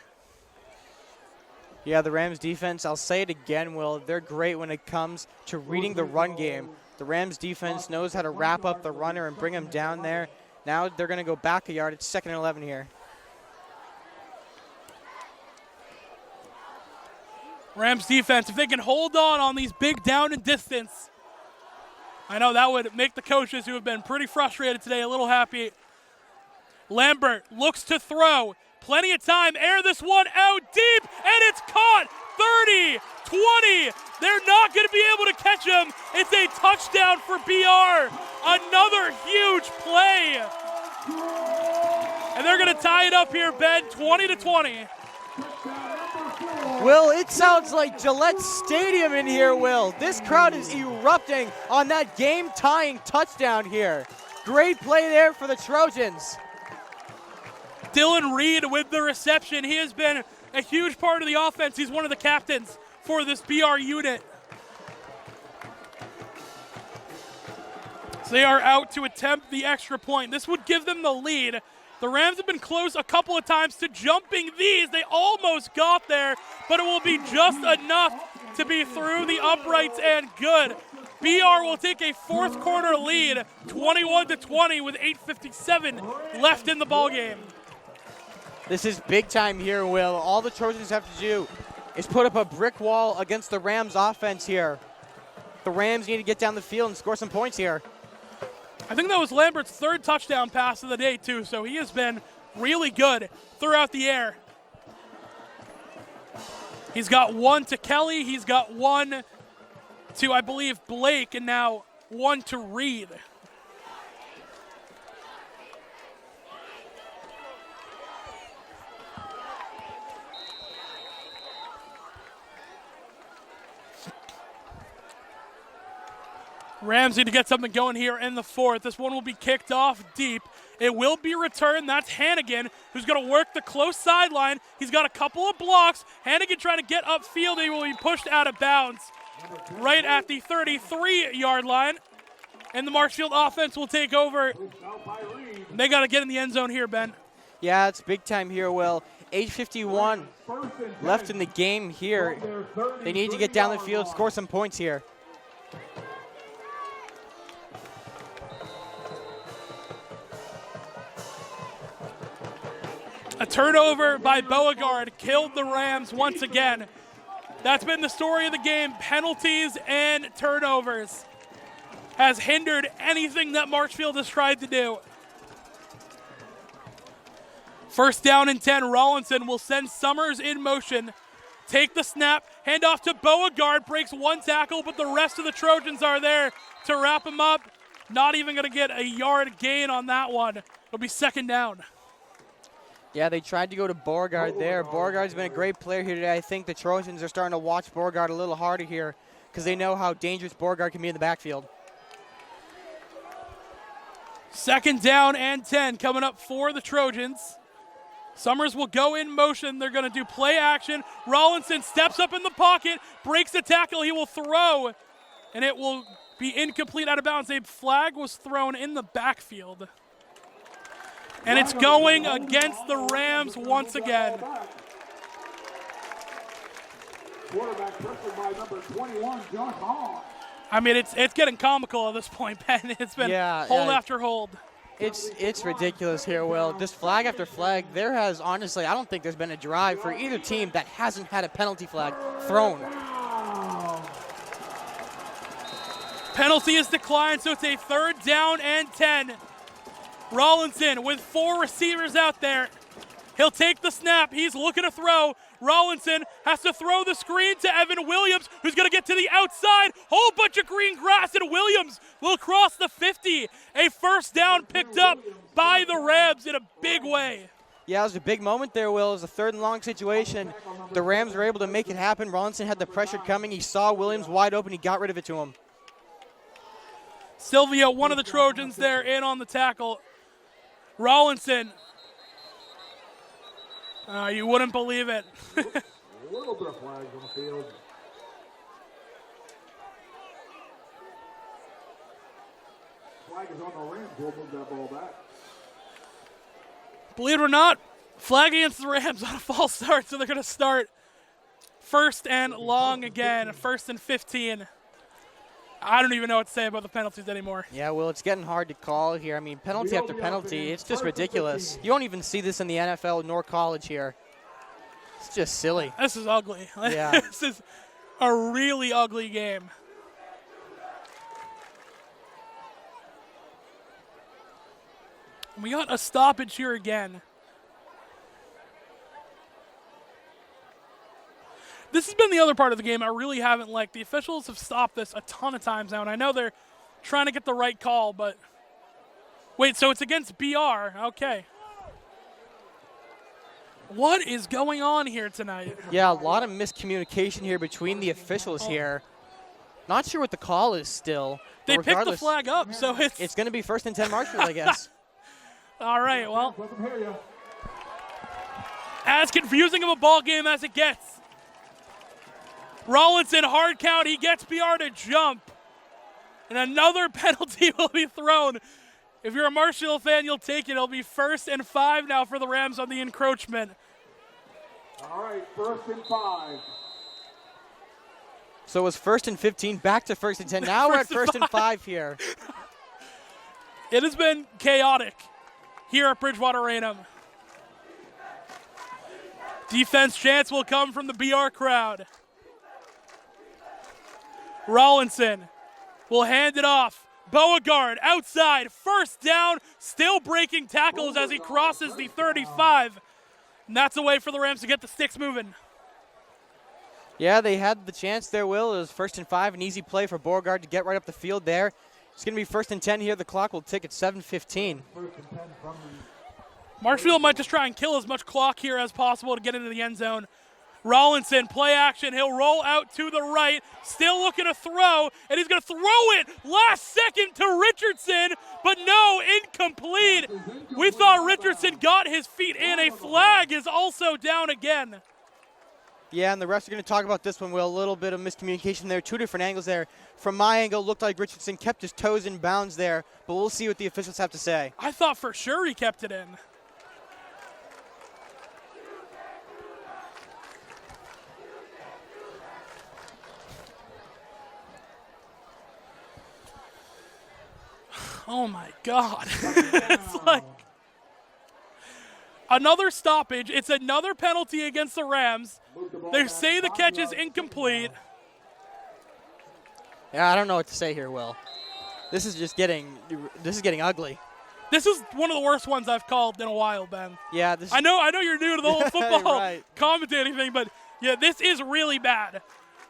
Yeah, the Rams defense, I'll say it again, Will, they're great when it comes to reading the run game. The Rams defense knows how to wrap up the runner and bring him down there. Now they're going to go back a yard. It's 2nd and 11 here. Rams defense, if they can hold on these big down and distance, I know that would make the coaches who have been pretty frustrated today a little happy. Lambert looks to throw. Plenty of time. Air this one out deep, and it's caught. 30, 20. They're not going to be able to catch him. It's a touchdown for BR. Another huge play. And they're going to tie it up here, Ben, 20-20. Will, it sounds like Gillette Stadium in here, Will. This crowd is erupting on that game-tying touchdown here. Great play there for the Trojans. Dylan Reed with the reception. He has been a huge part of the offense. He's one of the captains for this BR unit. So they are out to attempt the extra point. This would give them the lead. The Rams have been close a couple of times to jumping these. They almost got there, but it will be just enough to be through the uprights and good. BR will take a fourth quarter lead, 21-20 with 8:57 left in the ballgame. This is big time here, Will. All the Trojans have to do is put up a brick wall against the Rams offense here. The Rams need to get down the field and score some points here. I think that was Lambert's third touchdown pass of the day, too, so he has been really good throughout the air. He's got one to Kelly, he's got one to, I believe, Blake, and now one to Reed. Ramsey to get something going here in the fourth. This one will be kicked off deep. It will be returned. That's Hannigan, who's going to work the close sideline. He's got a couple of blocks. Hannigan trying to get upfield. He will be pushed out of bounds right at the 33-yard line. And the Marshfield offense will take over. They got to get in the end zone here, Ben. Yeah, it's big time here, Will. 8:51 left in the game here. They need to get down the field, score some points here. A turnover by Beauregard killed the Rams once again. That's been the story of the game. Penalties and turnovers has hindered anything that Marshfield has tried to do. First down and 10. Rollinson will send Summers in motion. Take the snap, hand off to Beauregard, breaks one tackle, but the rest of the Trojans are there to wrap him up. Not even going to get a yard gain on that one. It'll be second down. Yeah, they tried to go to Beauregard there. Beauregard's been a great player here today. I think the Trojans are starting to watch Beauregard a little harder here because they know how dangerous Beauregard can be in the backfield. Second down and 10 coming up for the Trojans. Summers will go in motion. They're going to do play action. Rollinson steps up in the pocket, breaks the tackle. He will throw, and it will be incomplete, out of bounds. A flag was thrown in the backfield. And it's going against the Rams once again. Quarterback pressured by number 21, Josh Hall. I mean, it's getting comical at this point, Ben. It's been hold after hold. It's ridiculous here, Will. Just flag after flag. There has, honestly, I don't think there's been a drive for either team that hasn't had a penalty flag thrown. Penalty is declined, so it's a third down and 10. Rollinson with 4 receivers out there. He'll take the snap. He's looking to throw. Rollinson has to throw the screen to Evan Williams, who's going to get to the outside. Whole bunch of green grass, and Williams will cross the 50. A first down picked up by the Rams in a big way. Yeah, it was a big moment there, Will. It was a third and long situation. The Rams were able to make it happen. Rollinson had the pressure coming. He saw Williams wide open. He got rid of it to him. Silvio, one of the Trojans there, in on the tackle. Rollinson. You wouldn't believe it. A little bit of flags on the field. Flag is on the Rams. We'll move that ball back. Believe it or not, flag against the Rams on a false start, so they're going to start first and long again, first and 15. I don't even know what to say about the penalties anymore. Yeah, well, it's getting hard to call here. I mean, penalty after penalty, it's just ridiculous. You don't even see this in the NFL nor college here. It's just silly. This is ugly. Yeah. This is a really ugly game. We got a stoppage here again. This has been the other part of the game I really haven't liked. The officials have stopped this a ton of times now, and I know they're trying to get the right call, but... Wait, so it's against BR. Okay. What is going on here tonight? Yeah, a lot of miscommunication here between the officials here. Not sure what the call is still. They picked the flag up, so it's going to be first and 10 Marshfield, I guess. All right, well, as confusing of a ball game as it gets. Rollinson, hard count, he gets BR to jump. And another penalty will be thrown. If you're a Marshfield fan, you'll take it. It'll be 1st and 5 now for the Rams on the encroachment. All right, 1st and 5. So it was 1st and 15, back to 1st and 10. Now we're at 1st and 5 here. It has been chaotic here at Bridgewater-Raynham. Defense chance will come from the BR crowd. Rollinson will hand it off. Beauregard outside, first down, still breaking tackles as he crosses the 35. And that's a way for the Rams to get the sticks moving. Yeah, they had the chance there, Will. It was 1st and 5, an easy play for Beauregard to get right up the field there. It's going to be 1st and 10 here. The clock will tick at 7:15. Marshfield might just try and kill as much clock here as possible to get into the end zone. Rollinson, play action. He'll roll out to the right, still looking to throw, and he's going to throw it last second to Richardson, but no, incomplete. We thought Richardson got his feet in. A flag is also down again. Yeah, and the refs are going to talk about this one, Will. A little bit of miscommunication there. Two different angles there. From my angle, it looked like Richardson kept his toes in bounds there, but we'll see what the officials have to say. I thought for sure he kept it in. Oh my God. It's like another stoppage. It's another penalty against the Rams. They say the catch is incomplete. Yeah, I don't know what to say here, Will. This is getting ugly. This is one of the worst ones I've called in a while, Ben. Yeah, I know you're new to the whole football right. commentating thing, but yeah, this is really bad.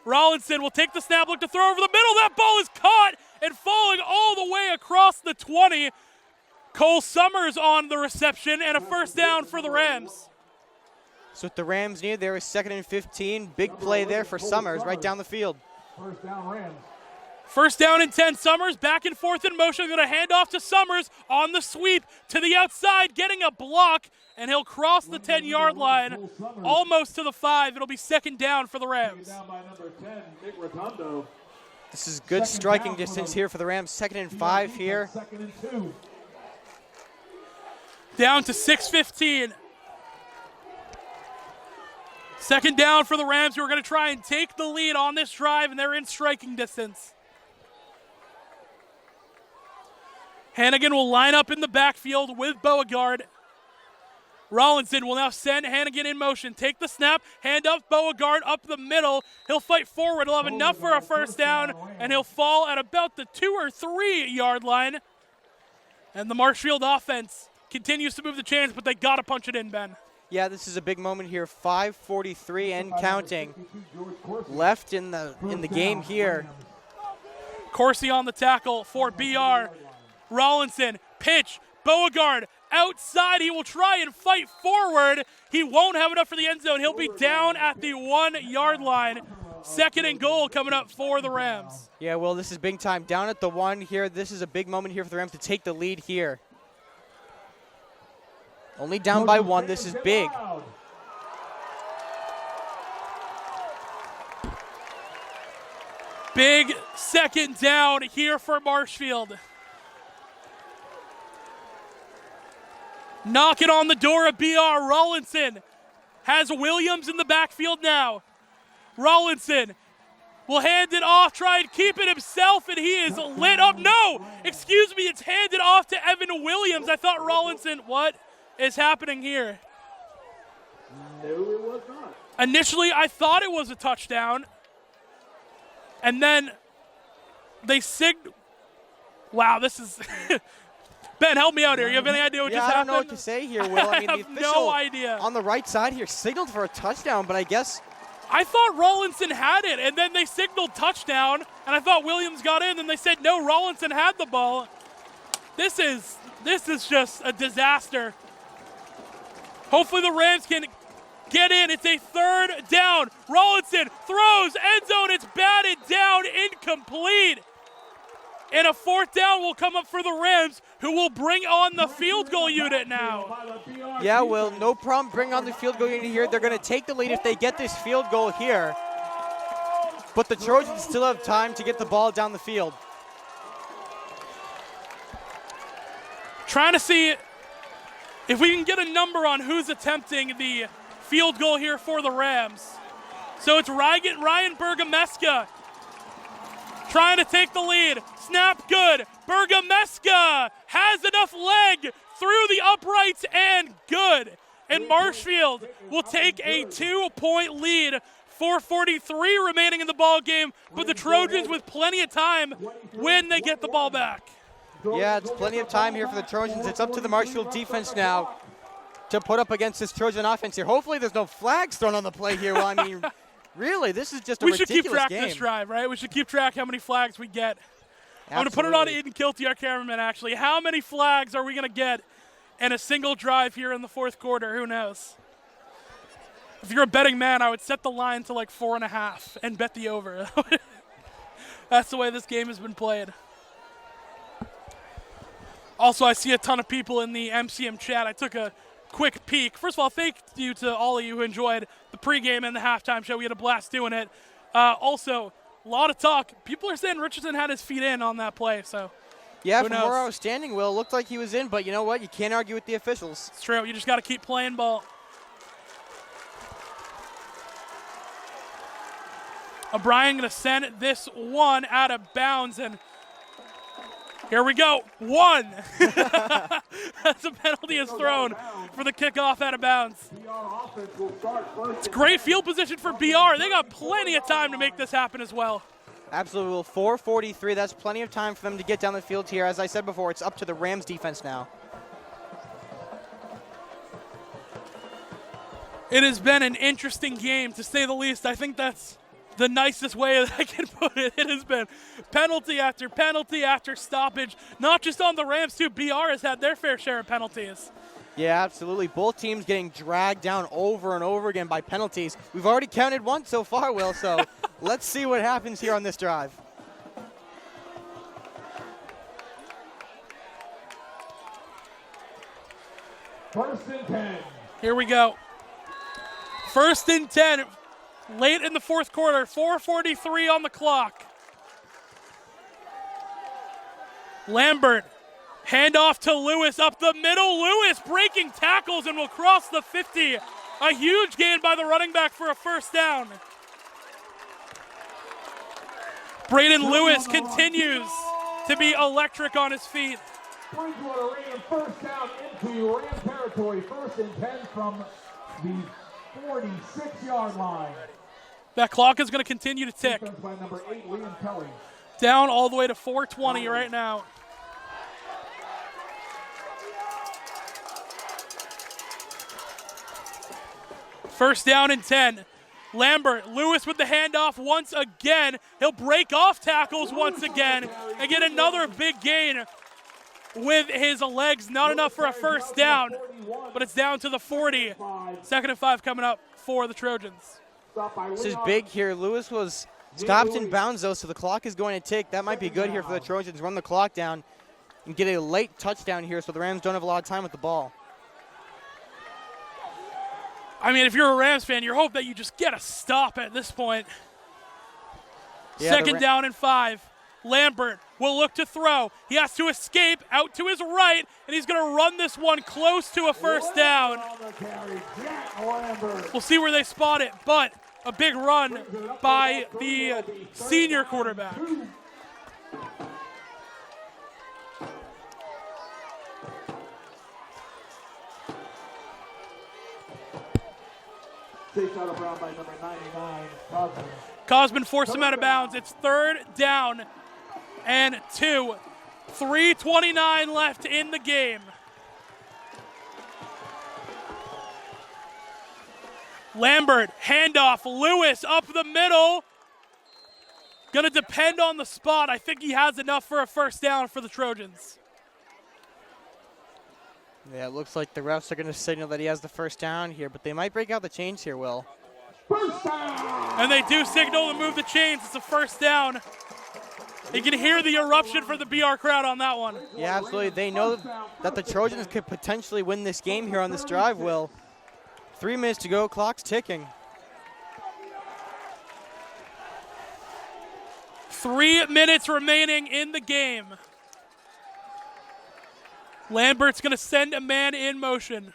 Rollinson will take the snap, look to throw over the middle. That ball is caught and falling all the way across the 20. Cole Summers on the reception and a first down for the Rams. So what the Rams need there is 2nd and 15. Big play there for Summers right down the field. First down, Rams. First down and 10. Summers back and forth in motion. Going to hand off to Summers on the sweep to the outside, getting a block, and he'll cross the 10-yard line, almost to the 5. It'll be 2nd down for the Rams. Down by number 10, Nick Rotundo. This is good striking distance here for the Rams. 2nd and 5 here. 2nd and 2. Down to 6:15. 2nd down for the Rams, who are going to try and take the lead on this drive, and they're in striking distance. Hannigan will line up in the backfield with Beauregard. Rollinson will now send Hannigan in motion. Take the snap, hand off Beauregard up the middle. He'll fight forward. He'll have enough for a first down, and he'll fall at about the 2 or 3 yard line. And the Marshfield offense continues to move the chains, but they got to punch it in, Ben. Yeah, this is a big moment here. 5:43 and counting left in the game here. Corsi on the tackle for BR. Rollinson, pitch, Beauregard outside. He will try and fight forward. He won't have enough for the end zone. He'll be down at the 1 yard line. 2nd and goal coming up for the Rams. Yeah, well, this is big time. Down at the 1 here. This is a big moment here for the Rams to take the lead here. Only down by 1. This is big. Big 2nd down here for Marshfield. Knocking on the door of BR. Rollinson has Williams in the backfield now. Rollinson will hand it off, try and keep it himself, and he is lit up. No, excuse me, it's handed off to Evan Williams. I thought Rollinson, what is happening here? No, it was not. Initially, I thought it was a touchdown. And then they wow, this is Ben, help me out here. You have any idea what just happened? I don't know what to say here, Will. I mean, have the official no idea. on the right side here signaled for a touchdown, but I guess I thought Rollinson had it, and then they signaled touchdown, and I thought Williams got in, and they said no, Rollinson had the ball. This is just a disaster. Hopefully the Rams can get in. It's a 3rd down. Rollinson throws, end zone. It's batted down, incomplete. And a 4th down will come up for the Rams, who will bring on the field goal unit now. Yeah, Will, no problem bringing on the field goal unit here. They're going to take the lead if they get this field goal here. But the Trojans still have time to get the ball down the field. Trying to see if we can get a number on who's attempting the field goal here for the Rams. So it's Ryan Bergameska trying to take the lead. Snap good. Bergameska has enough leg through the uprights and good. And Marshfield will take a 2-point lead. 4:43 remaining in the ball game, but the Trojans with plenty of time when they get the ball back. Yeah, it's plenty of time here for the Trojans. It's up to the Marshfield defense now to put up against this Trojan offense here. Hopefully there's no flags thrown on the play here. Well, I mean, really, this is just a ridiculous game. We should keep track of this drive, right? We should keep track how many flags we get. I'm going to put it on Aiden Kielty, our cameraman, actually. How many flags are we going to get in a single drive here in the 4th quarter? Who knows? If you're a betting man, I would set the line to like 4.5 and bet the over. That's the way this game has been played. Also, I see a ton of people in the MCM chat. I took a quick peek. First of all, thank you to all of you who enjoyed the pregame and the halftime show. We had a blast doing it. Also, a lot of talk. People are saying Richardson had his feet in on that play, so yeah, who from knows? where I was standing, Will, it looked like he was in, but you know what? You can't argue with the officials. It's true. You just got to keep playing ball. O'Brien going to send this one out of bounds, and here we go. One. That's a penalty is thrown for the kickoff out of bounds. It's great field position for BR. They got plenty of time to make this happen as well. Absolutely, Will. 4:43. That's plenty of time for them to get down the field here. As I said before, it's up to the Rams defense now. It has been an interesting game, to say the least. I think that's the nicest way that I can put it. It has been penalty after stoppage, not just on the Rams too. BR has had their fair share of penalties. Yeah, absolutely. Both teams getting dragged down over and over again by penalties. We've already counted one so far, Will, so let's see what happens here on this drive. First and 10. Here we go. First and 10. Late in the fourth quarter, 4:43 on the clock. Lambert, handoff to Lewis up the middle. Lewis breaking tackles and will cross the 50. A huge gain by the running back for a first down. Braden Lewis continues to be electric on his feet. Bridgewater-Raynham first down into Ram territory. First and 10 from the 46-yard line. That clock is going to continue to tick. Defense by number 8, Liam Kelly. Down all the way to 4:20 right now. First down and 10. Lambert, Lewis with the handoff once again. He'll break off tackles once again and get another big gain with his legs. Not enough for a first down, but it's down to the 40. Second and 5 coming up for the Trojans. This is big here. Lewis was stopped in bounds, though, so the clock is going to tick. That might be good here for the Trojans. Run the clock down and get a late touchdown here so the Rams don't have a lot of time with the ball. I mean, if you're a Rams fan, you hope that you just get a stop at this point. Yeah, Second down and 5. Lambert will look to throw. He has to escape out to his right, and he's going to run this one close to a first down. We'll see where they spot it, but a big run by the senior quarterback. Chased out of bounds by number 99, Cosman. Cosman forced him out of bounds. It's third down and 2. 3:29 left in the game. Lambert, handoff, Lewis up the middle. Gonna depend on the spot. I think he has enough for a first down for the Trojans. Yeah, it looks like the refs are going to signal that he has the first down here, but they might break out the chains here, Will. First down! And they do signal to move the chains. It's a first down. You can hear the eruption for the BR crowd on that one. Yeah, absolutely. They know that the Trojans could potentially win this game here on this drive, Will. 3 minutes to go, clock's ticking. 3 minutes remaining in the game. Lambert's going to send a man in motion.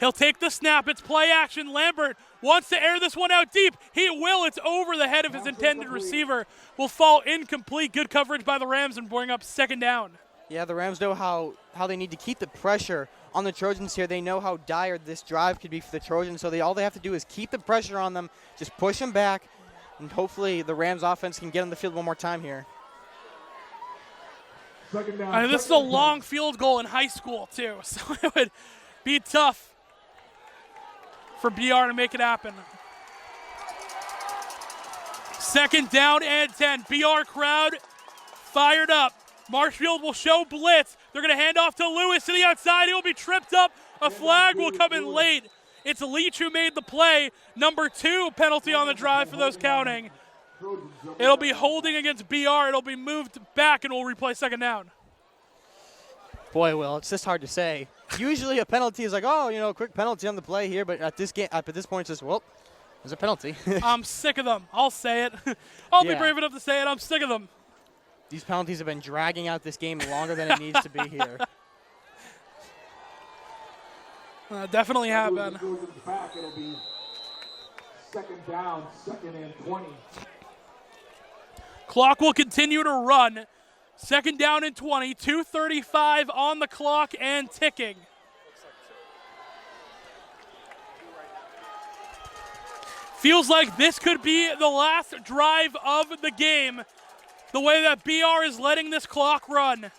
He'll take the snap. It's play action. Lambert wants to air this one out deep. He will. It's over the head of his intended receiver. Will fall incomplete. Good coverage by the Rams and bring up second down. Yeah, the Rams know how they need to keep the pressure on the Trojans here. They know how dire this drive could be for the Trojans, so all they have to do is keep the pressure on them, just push them back, and hopefully the Rams offense can get on the field one more time here. I mean, this is a long field goal in high school, too, so it would be tough for BR to make it happen. Second down and 10. BR crowd fired up. Marshfield will show blitz. They're going to hand off to Lewis to the outside. He will be tripped up. A flag will come in late. It's Leach who made the play. Number 2 penalty on the drive for those counting. It'll be holding against BR. It'll be moved back, and we'll replay second down. Boy, Will, it's just hard to say. Usually a penalty is like, oh, quick penalty on the play here, but at this point, it's just, well, there's a penalty. I'm sick of them. I'll say it. I'll be Yeah. brave enough to say it. I'm sick of them. These penalties have been dragging out this game longer than it needs to be here. Definitely have been. Back, it'll be second down, 2nd and 20. Clock will continue to run. Second down and 20, 2:35 on the clock and ticking. Feels like this could be the last drive of the game, the way that BR is letting this clock run.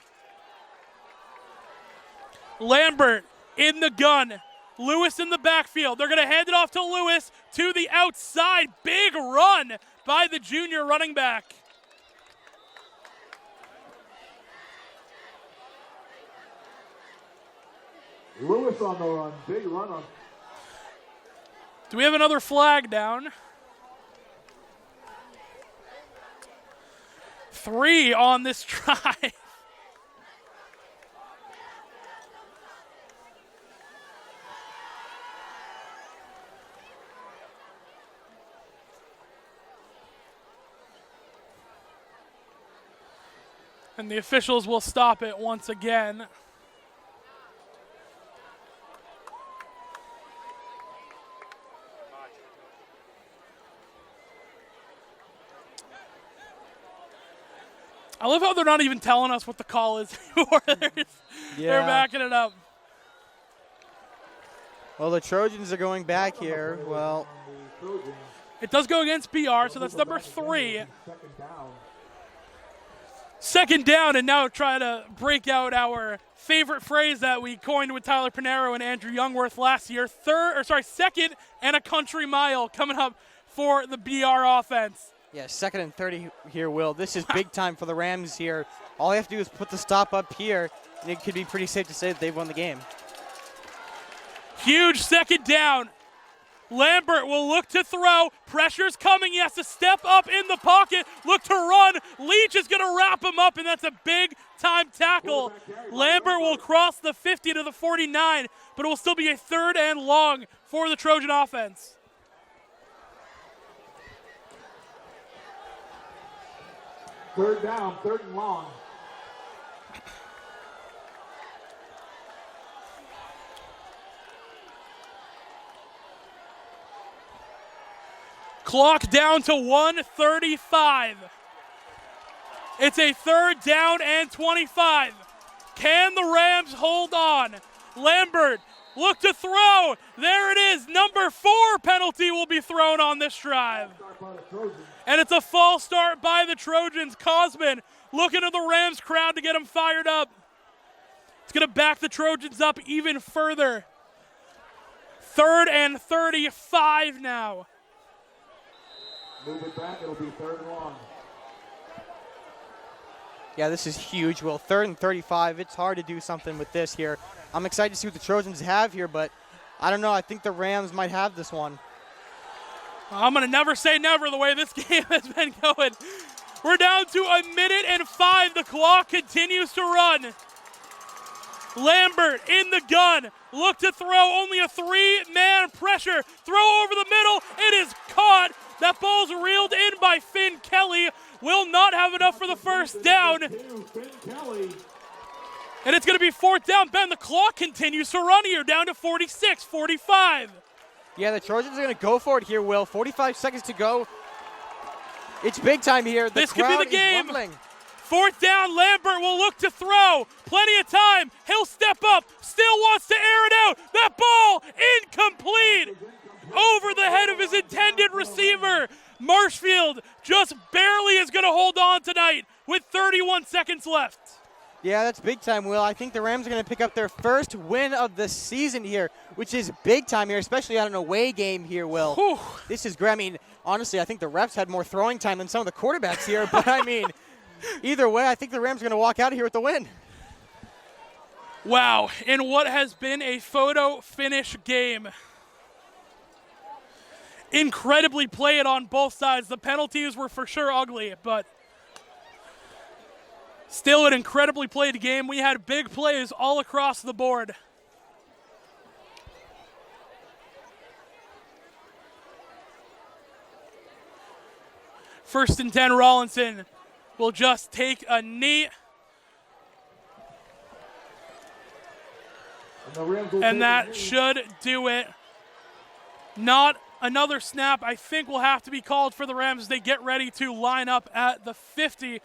Lambert in the gun. Lewis in the backfield. They're going to hand it off to Lewis to the outside. Big run by the junior running back. Lewis on the run, big run on. Do we have another flag down? 3 on this drive. And the officials will stop it once again. I love how they're not even telling us what the call is anymore. They're backing it up. Well, the Trojans are going back here. Well, it does go against BR, so that's number 3. Second down, and now try to break out our favorite phrase that we coined with Tyler Panero and Andrew Youngworth last year. Second and a country mile coming up for the BR offense. yeah, 2nd and 30 here, Will. This is big time for the Rams here. All they have to do is put the stop up here, and it could be pretty safe to say that they've won the game. Huge second down. Lambert will look to throw. Pressure's coming. He has to step up in the pocket. Look to run. Leach is going to wrap him up, and that's a big-time tackle. Lambert will cross the 50 to the 49, but it will still be a 3rd and long for the Trojan offense. Third down, 3rd and long. Clock down to 1:35. It's a 3rd down and 25. Can the Rams hold on? Lambert, look to throw. There it is. Number 4 penalty will be thrown on this drive. And it's a false start by the Trojans. Cosman looking at the Rams crowd to get them fired up. It's going to back the Trojans up even further. 3rd and 35 now. Move it back, it'll be 3rd and long. Yeah, this is huge, Will. 3rd and 35. It's hard to do something with this here. I'm excited to see what the Trojans have here, but I don't know. I think the Rams might have this one. I'm going to never say never the way this game has been going. We're down to 1:05. The clock continues to run. Lambert in the gun. Look to throw. Only a 3-man pressure. Throw over the middle. It is caught. That ball's reeled in by Finn Kelly. Will not have enough for the 1st down. And it's going to be 4th down. Ben, the clock continues to run here, down to 46, 45. Yeah, the Trojans are going to go for it here, Will. 45 seconds to go. It's big time here. This could be the game. 4th 4th down, Lambert will look to throw. Plenty of time. He'll step up. Still wants to air it out. That ball incomplete. Over the head of his intended receiver. Marshfield just barely is going to hold on tonight with 31 seconds left. Yeah, that's big time, Will. I think the Rams are going to pick up their 1st win of the season here, which is big time here, especially on an away game here, Will. Whew. This is great. I mean, honestly, I think the refs had more throwing time than some of the quarterbacks here, but I mean, either way, I think the Rams are going to walk out of here with the win. Wow, in what has been a photo finish game. incredibly played on both sides. The penalties were for sure ugly, but still an incredibly played game. We had big plays all across the board. First and 10, Rollinson will just take a knee. And that should do it. Not another snap, I think, will have to be called for the Rams as they get ready to line up at the 50.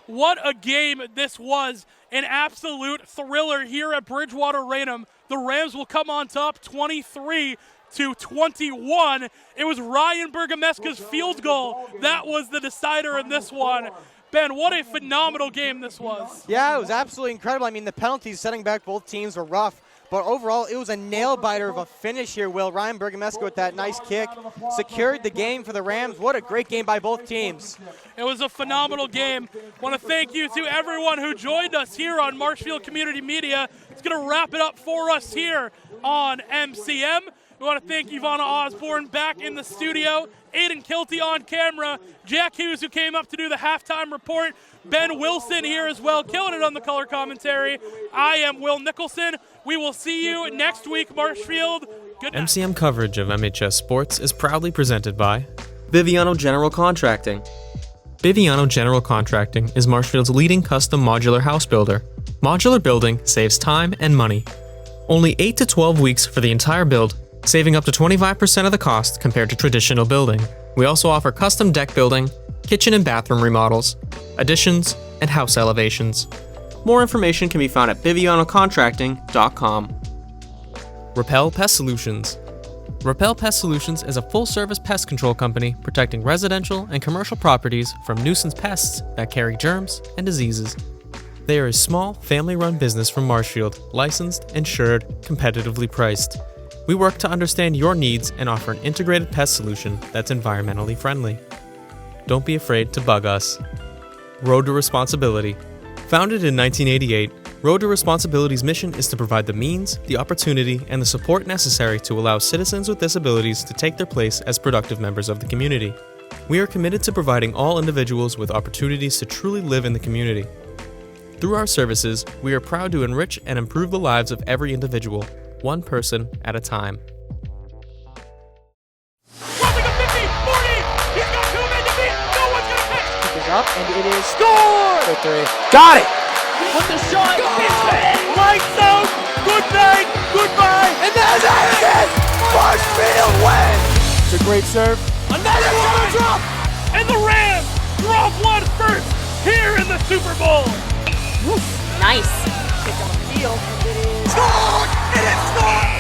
What a game this was. An absolute thriller here at Bridgewater-Raynham. The Rams will come on top 23-21. It was Ryan Bergameska's field goal that was the decider in this one. Ben, what a phenomenal game this was. Yeah, it was absolutely incredible. I mean, the penalties setting back both teams were rough, but overall, it was a nail-biter of a finish here, Will. Ryan Bergameska with that nice kick secured the game for the Rams. What a great game by both teams. It was a phenomenal game. Want to thank you to everyone who joined us here on Marshfield Community Media. It's going to wrap it up for us here on MCM. We want to thank Ivana Osborne back in the studio, Aiden Kielty on camera, Jack Hughes who came up to do the halftime report, Ben Wilson here as well, killing it on the color commentary. I am Will Nicholson. We will see you next week, Marshfield. Good night. MCM coverage of MHS sports is proudly presented by Biviano General Contracting. Biviano General Contracting is Marshfield's leading custom modular house builder. Modular building saves time and money. Only 8 to 12 weeks for the entire build, saving up to 25% of the cost compared to traditional building. We also offer custom deck building, kitchen and bathroom remodels, additions, and house elevations. More information can be found at bivianocontracting.com. Repel Pest Solutions. Repel Pest Solutions is a full-service pest control company protecting residential and commercial properties from nuisance pests that carry germs and diseases. They are a small, family-run business from Marshfield, licensed, insured, competitively priced. We work to understand your needs and offer an integrated pest solution that's environmentally friendly. Don't be afraid to bug us. Road to Responsibility. Founded in 1988, Road to Responsibility's mission is to provide the means, the opportunity, and the support necessary to allow citizens with disabilities to take their place as productive members of the community. We are committed to providing all individuals with opportunities to truly live in the community. Through our services, we are proud to enrich and improve the lives of every individual, one person at a time. Crossing a 50, 40, he's got 2 men to beat, no one's gonna catch. Kick is up, and it is scored! For 3. Got it! With the shot, it's in! Lights out! Good night! Goodbye! And that's it! Marshfield wins! It's a great serve. Another one drop! And the Rams drop one first here in the Super Bowl. Nice. Kick on the field, and it is Scored! It is scored!